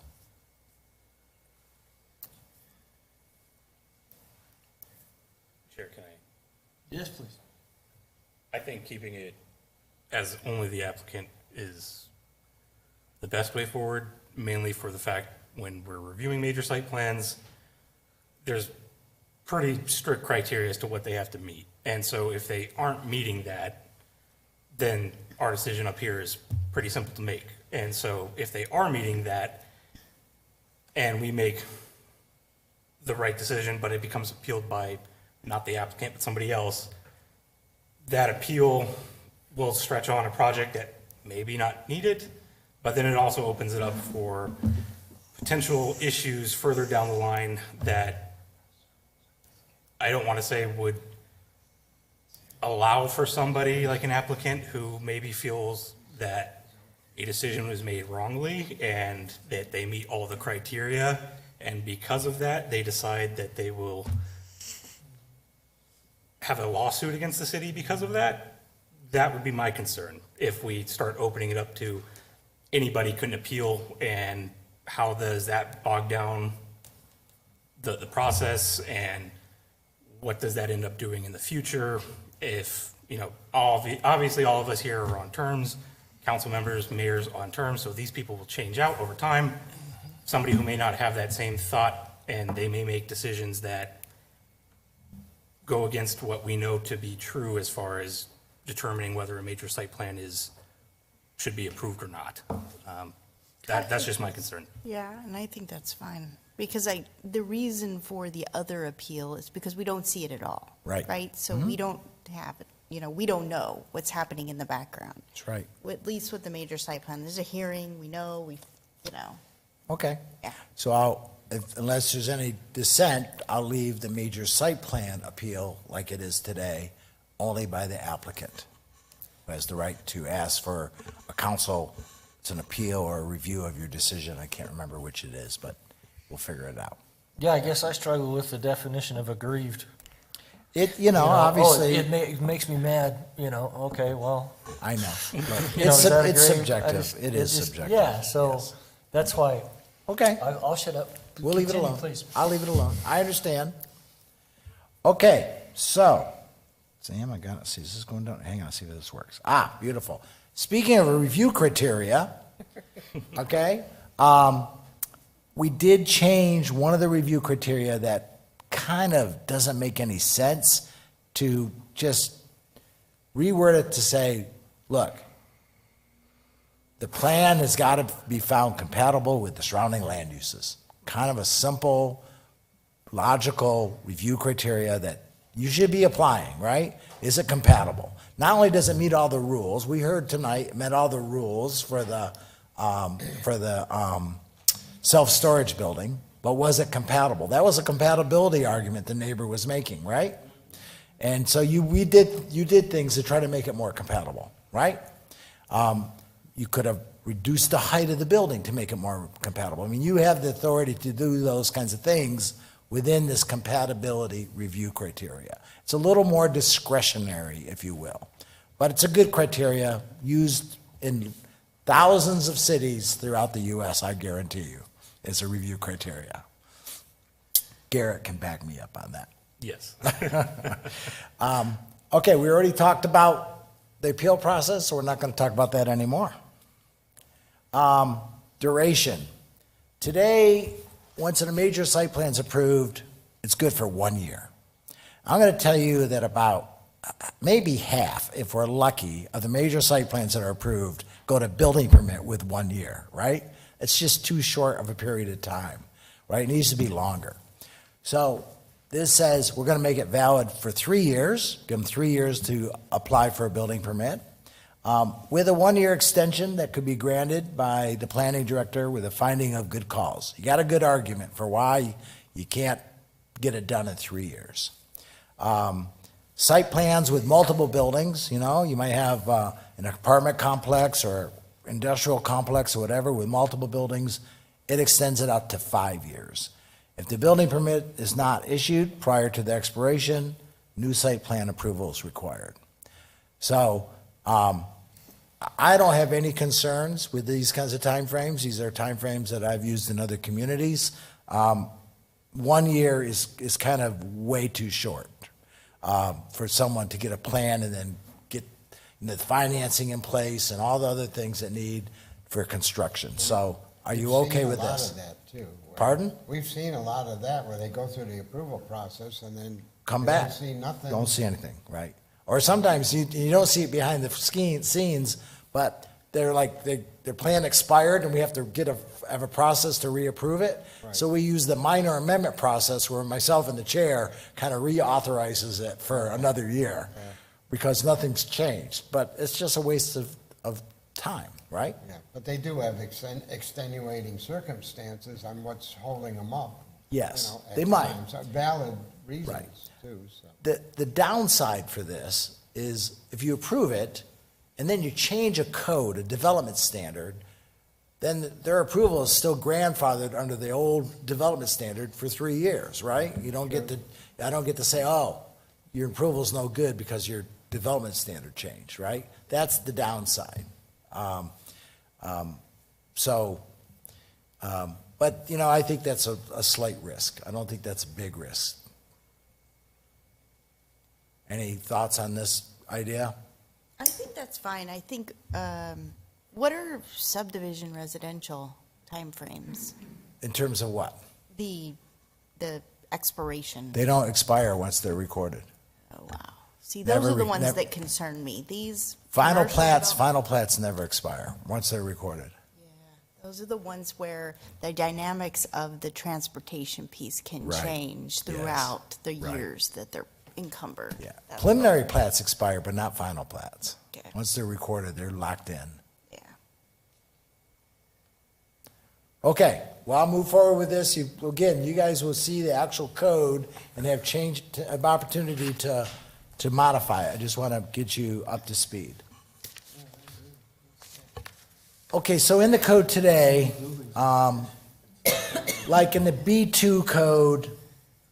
Speaker 3: Chair, can I?
Speaker 1: Yes, please.
Speaker 3: I think keeping it as only the applicant is the best way forward, mainly for the fact when we're reviewing major site plans, there's pretty strict criteria as to what they have to meet. And so if they aren't meeting that, then our decision up here is pretty simple to make. And so if they are meeting that and we make the right decision, but it becomes appealed by not the applicant, but somebody else, that appeal will stretch on a project that may be not needed, but then it also opens it up for potential issues further down the line that I don't want to say would allow for somebody like an applicant who maybe feels that a decision was made wrongly and that they meet all the criteria, and because of that, they decide that they will have a lawsuit against the city because of that. That would be my concern if we start opening it up to anybody couldn't appeal, and how does that bog down the process, and what does that end up doing in the future? If, obviously all of us here are on terms, council members, mayors on terms, so these people will change out over time. Somebody who may not have that same thought, and they may make decisions that go against what we know to be true as far as determining whether a major site plan should be approved or not. That's just my concern.
Speaker 9: Yeah, and I think that's fine, because the reason for the other appeal is because we don't see it at all.
Speaker 7: Right.
Speaker 9: Right? So we don't have, we don't know what's happening in the background.
Speaker 7: That's right.
Speaker 9: At least with the major site plan, there's a hearing, we know,
Speaker 7: Okay.
Speaker 9: Yeah.
Speaker 7: So unless there's any dissent, I'll leave the major site plan appeal like it is today, only by the applicant, who has the right to ask for a council, it's an appeal or a review of your decision. I can't remember which it is, but we'll figure it out.
Speaker 1: Yeah, I guess I struggle with the definition of aggrieved.
Speaker 7: Obviously.
Speaker 1: It makes me mad, okay, well.
Speaker 7: I know. But
Speaker 1: Is that
Speaker 7: it's
Speaker 1: aggrieved?
Speaker 7: subjective. It is subjective.
Speaker 1: Yeah, so
Speaker 7: Yes.
Speaker 1: that's why.
Speaker 7: Okay.
Speaker 1: I'll shut up.
Speaker 7: We'll leave it
Speaker 1: Continue,
Speaker 7: alone.
Speaker 1: Please.
Speaker 7: I'll leave it alone. I understand. Okay, so, Sam, I got it. See, is this going down? Hang on, see if this works. Beautiful. Speaking of a review criteria, okay, we did change one of the review criteria that kind of doesn't make any sense to just reword it to say, look, the plan has got to be found compatible with the surrounding land uses. Kind of a simple, logical review criteria that you should be applying, right? Is it compatible? Not only does it meet all the rules, we heard tonight it met all the rules for the self-storage building, but was it compatible? That was a compatibility argument the neighbor was making, right? And so you did things to try to make it more compatible, right? You could have reduced the height of the building to make it more compatible. I mean, you have the authority to do those kinds of things within this compatibility review criteria. It's a little more discretionary, if you will. But it's a good criteria used in thousands of cities throughout the U.S., I guarantee you, as a review criteria. Garrett can back me up on that.
Speaker 3: Yes.
Speaker 7: Okay, we already talked about the appeal process, so we're not going to talk about that anymore. Duration. Today, once a major site plan's approved, it's good for 1 year. I'm going to tell you that about maybe half, if we're lucky, of the major site plans that are approved go to building permit with 1 year, right? It's just too short of a period of time, right? It needs to be longer. So this says we're going to make it valid for 3 years, give them 3 years to apply for a building permit, with a 1 year extension that could be granted by the planning director with a finding of good cause. You got a good argument for why you can't get it done in 3 years. Site plans with multiple buildings, you might have an apartment complex or industrial complex or whatever with multiple buildings, it extends it out to 5 years. If the building permit is not issued prior to the expiration, new site plan approval is required. So I don't have any concerns with these kinds of timeframes. These are timeframes that I've used in other communities. 1 year is kind of way too short for someone to get a plan and then get the financing in place and all the other things that need for construction. So are you okay with this?
Speaker 4: We've seen a lot of that too.
Speaker 7: Pardon?
Speaker 4: We've seen a lot of that where they go through the approval process and then
Speaker 7: Come
Speaker 4: they
Speaker 7: back.
Speaker 4: don't see nothing.
Speaker 7: Don't see anything, right? Or sometimes you don't see it behind the scenes, but they're like, their plan expired and we have to have a process to reapprove it.
Speaker 4: Right.
Speaker 7: So we use the minor amendment process where myself and the chair kind of reauthorizes it for another year because nothing's changed. But it's just a waste of time, right?
Speaker 4: Yeah, but they do have extenuating circumstances on what's holding them up.
Speaker 7: Yes,
Speaker 4: at
Speaker 7: they might.
Speaker 4: times. Valid reasons
Speaker 7: Right.
Speaker 4: too, so.
Speaker 7: The downside for this is if you approve it and then you change a code, a development standard, then their approval is still grandfathered under the old development standard for 3 years, right? I don't get to say, oh, your approval's no good because your development standard changed, right? That's the downside. But I think that's a slight risk. I don't think that's a big risk. Any thoughts on this idea?
Speaker 9: I think that's fine. I think, what are subdivision residential timeframes?
Speaker 7: In terms of what?
Speaker 9: The expiration.
Speaker 7: They don't expire once they're recorded.
Speaker 9: Oh, wow. See, those
Speaker 7: Never
Speaker 9: are the
Speaker 7: re-
Speaker 9: ones
Speaker 7: nev-
Speaker 9: that concern me. These.
Speaker 7: Final
Speaker 9: commercial
Speaker 7: plats,
Speaker 9: develop-
Speaker 7: final plats never expire once they're recorded.
Speaker 9: Those are the ones where the dynamics of the transportation piece can
Speaker 7: Right.
Speaker 9: change
Speaker 7: Yes.
Speaker 9: throughout the
Speaker 7: Right.
Speaker 9: years that they're encumbered.
Speaker 7: Yeah.
Speaker 9: That's
Speaker 7: Preliminary plats expire, but not final plats.
Speaker 9: Okay.
Speaker 7: Once they're recorded, they're locked in.
Speaker 9: Yeah.
Speaker 7: Okay, well, I'll move forward with this. Again, you guys will see the actual code and have have opportunity to modify it. I just want to get you up to speed. Okay, so in the code today, like in the B2 code,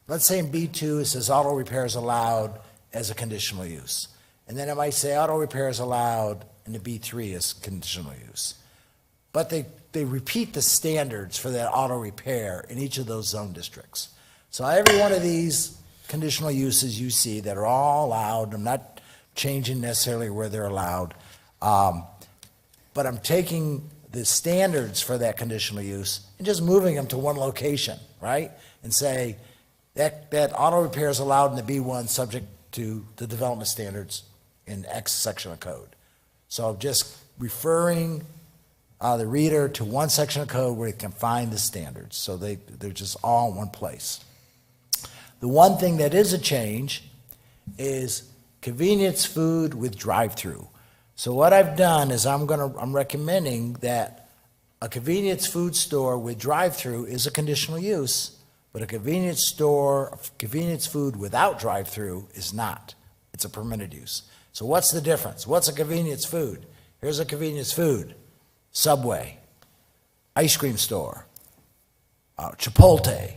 Speaker 7: let's say in B2, it says auto repair is allowed as a conditional use. And then it might say auto repair is allowed in the B3 as conditional use. But they repeat the standards for that auto repair in each of those zone districts. So every one of these conditional uses you see that are all allowed, I'm not changing necessarily where they're allowed, but I'm taking the standards for that conditional use and just moving them to one location, right? And say that auto repair is allowed in the B1 subject to the development standards in X section of code. So just referring the reader to one section of code where it can find the standards. So they're just all in one place. The one thing that is a change is convenience food with drive-through. So what I've done is I'm recommending that a convenience food store with drive-through is a conditional use, but a convenience store, convenience food without drive-through is not. It's a permitted use. So what's the difference? What's a convenience food? Here's a convenience food. Subway, ice cream store, Chipotle,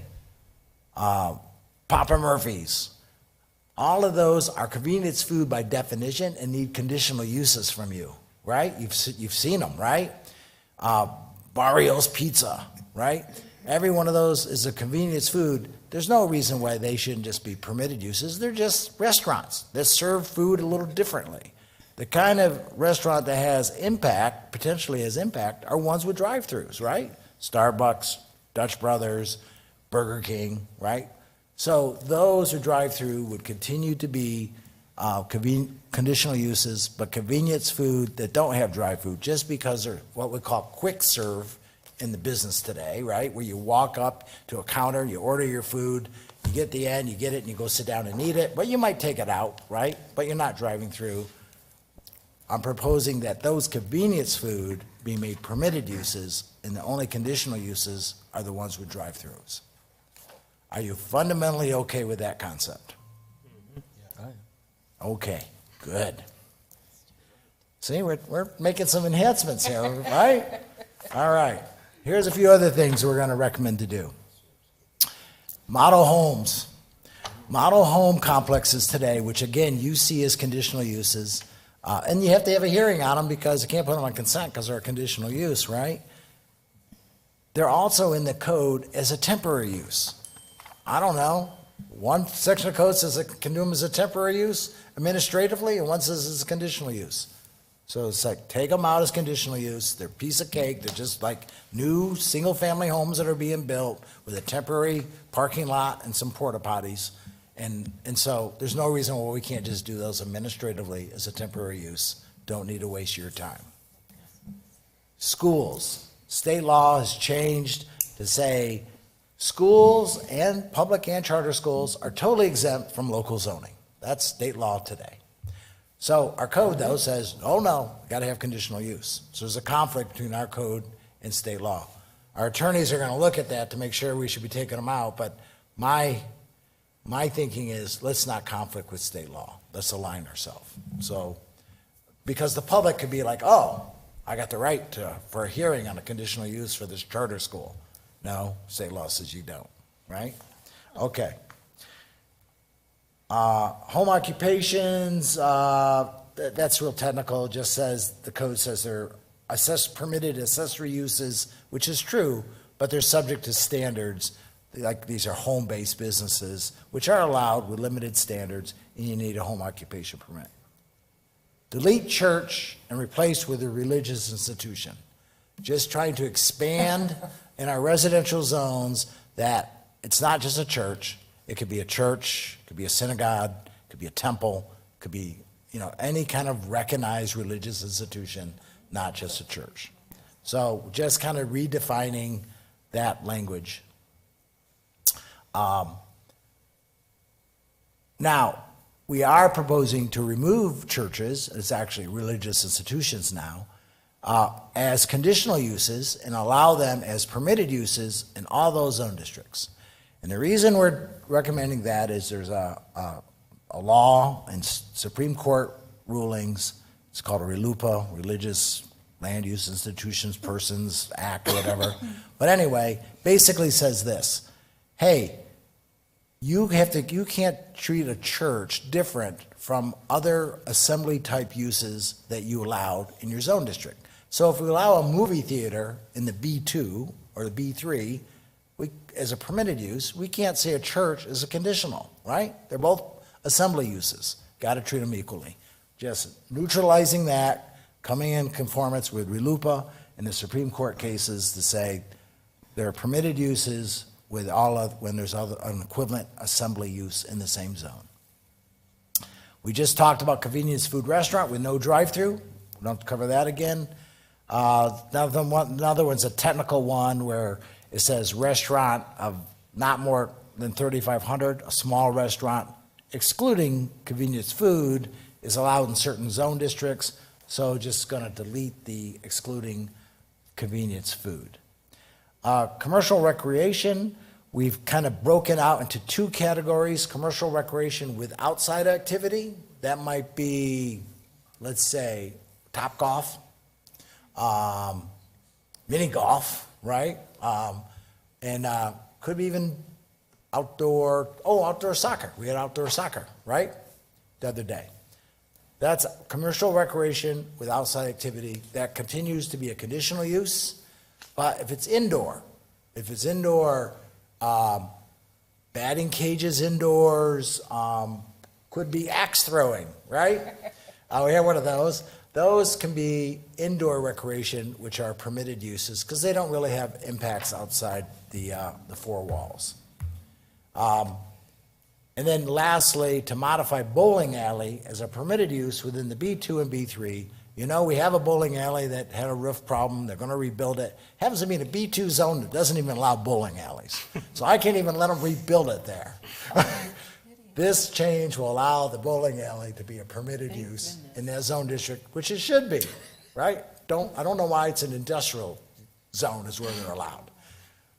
Speaker 7: Papa Murphy's. All of those are convenience food by definition and need conditional uses from you, right? You've seen them, right? Barrio's Pizza, right? Every one of those is a convenience food. There's no reason why they shouldn't just be permitted uses. They're just restaurants that serve food a little differently. The kind of restaurant that has impact, potentially has impact, are ones with drive-throughs, right? Starbucks, Dutch Brothers, Burger King, right? So those who drive-through would continue to be conditional uses, but convenience food that don't have drive-through, just because they're what we call quick serve in the business today, right? Where you walk up to a counter, you order your food, you get the end, you get it, and you go sit down and eat it, but you might take it out, right? But you're not driving through. I'm proposing that those convenience food be made permitted uses, and the only conditional uses are the ones with drive-throughs. Are you fundamentally okay with that concept? Okay, good. See, we're making some enhancements here, right? All right. Here's a few other things we're going to recommend to do. Model homes. Model home complexes today, which again you see as conditional uses, and you have to have a hearing on them because you can't put them on consent because they're a conditional use, right? They're also in the code as a temporary use. I don't know. One section of code says it can do them as a temporary use administratively, and one says it's a conditional use. So it's like, take them out as conditional use. They're a piece of cake. They're just like new single-family homes that are being built with a temporary parking lot and some porta potties. And so there's no reason why we can't just do those administratively as a temporary use. Don't need to waste your time. Schools. State law has changed to say schools and public and charter schools are totally exempt from local zoning. That's state law today. So our code, though, says, oh, no, got to have conditional use. So there's a conflict between our code and state law. Our attorneys are going to look at that to make sure we should be taking them out, but my thinking is let's not conflict with state law. Let's align ourselves. So, because the public could be like, oh, I got the right for a hearing on a conditional use for this charter school. No, state law says you don't, right? Okay. Home occupations, that's real technical. It just says, the code says they're permitted accessory uses, which is true, but they're subject to standards. Like these are home-based businesses, which are allowed with limited standards, and you need a home occupation permit. Delete church and replace with a religious institution. Just trying to expand in our residential zones that it's not just a church. It could be a church, it could be a synagogue, it could be a temple, it Could be, any kind of recognized religious institution, not just a church. So just kind of redefining that language. Now, we are proposing to remove churches, it's actually religious institutions now, as conditional uses and allow them as permitted uses in all those zone districts. And the reason we're recommending that is there's a law and Supreme Court rulings, it's called a RLUIPA, Religious Land Use Institutions, Persons Act, or whatever. But anyway, basically says this, hey, you can't treat a church different from other assembly-type uses that you allowed in your zone district. So if we allow a movie theater in the B2 or the B3, as a permitted use, we can't say a church is a conditional, right? They're both assembly uses. Got to treat them equally. Just neutralizing that, coming in conformance with RLUIPA and the Supreme Court cases to say they're permitted uses with when there's an equivalent assembly use in the same zone. We just talked about convenience food restaurant with no drive-through. We don't have to cover that again. Another one's a technical one where it says restaurant of not more than 3,500, a small restaurant, excluding convenience food, is allowed in certain zone districts. So just going to delete the excluding convenience food. Commercial recreation, we've kind of broken out into two categories. Commercial recreation with outside activity, that might be, let's say, Topgolf, mini golf, right? And could be even outdoor soccer. We had outdoor soccer, right? The other day. That's commercial recreation with outside activity. That continues to be a conditional use. But if it's indoor, batting cages indoors, could be axe throwing, right? We have one of those. Those can be indoor recreation, which are permitted uses, because they don't really have impacts outside the four walls. And then lastly, to modify bowling alley as a permitted use within the B2 and B3. We have a bowling alley that had a roof problem. They're going to rebuild it. Happens to be in a B2 zone that doesn't even allow bowling alleys. So I can't even let them rebuild it there. This change will allow the bowling alley to be a permitted use in that zone district, which it should be, right? I don't know why it's an industrial zone is where they're allowed.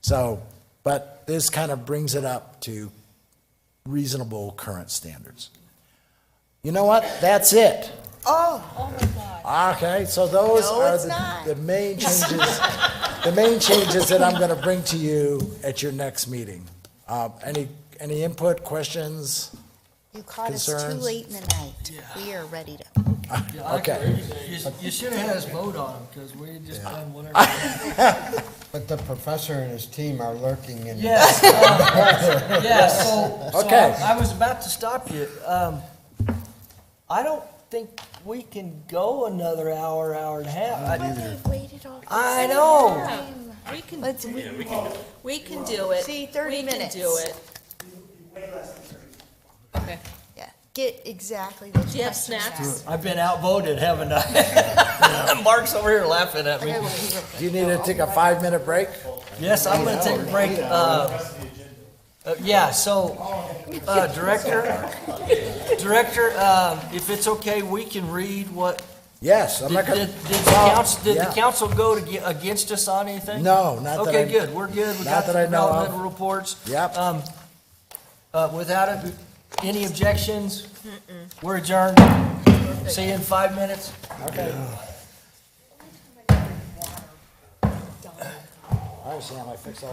Speaker 7: So, but this kind of brings it up to reasonable current standards. You know what? That's it.
Speaker 9: Oh my God.
Speaker 7: Okay, so those are the main changes. The main changes that I'm going to bring to you at your next meeting. Any input, questions?
Speaker 9: You caught
Speaker 7: concerns?
Speaker 9: us too late in the night. We are ready to.
Speaker 7: Okay.
Speaker 1: You should have had us vote on them, because we just done whatever.
Speaker 4: But the professor and his team are lurking in.
Speaker 1: Yes. So
Speaker 7: Okay.
Speaker 1: I was about to stop you. I don't think we can go another hour and a half.
Speaker 9: They've waited all this
Speaker 1: I know.
Speaker 9: time.
Speaker 8: We can,
Speaker 9: Let's-
Speaker 8: we can do it.
Speaker 9: See, 30 minutes.
Speaker 8: We can do it. Okay.
Speaker 9: Yeah, get exactly those
Speaker 8: Do you have
Speaker 9: questions
Speaker 8: snacks?
Speaker 9: asked.
Speaker 1: I've been outvoted, haven't I? Mark's over here laughing at me.
Speaker 9: Okay, well, you were-
Speaker 7: Do you need to take a 5-minute break?
Speaker 1: Yes, I'm going to take a break. Director, if it's okay, we can read what.
Speaker 7: Yes, I'm
Speaker 1: Did
Speaker 7: not going
Speaker 1: the council go against us on anything?
Speaker 7: No, not that
Speaker 1: Okay,
Speaker 7: I-
Speaker 1: good, we're good. We
Speaker 7: not
Speaker 1: got
Speaker 7: that
Speaker 1: the
Speaker 7: I know of.
Speaker 1: developmental reports.
Speaker 7: Yep.
Speaker 1: Without any objections, we're adjourned. See you in 5 minutes.
Speaker 7: Okay. All right, Sam, I fixed all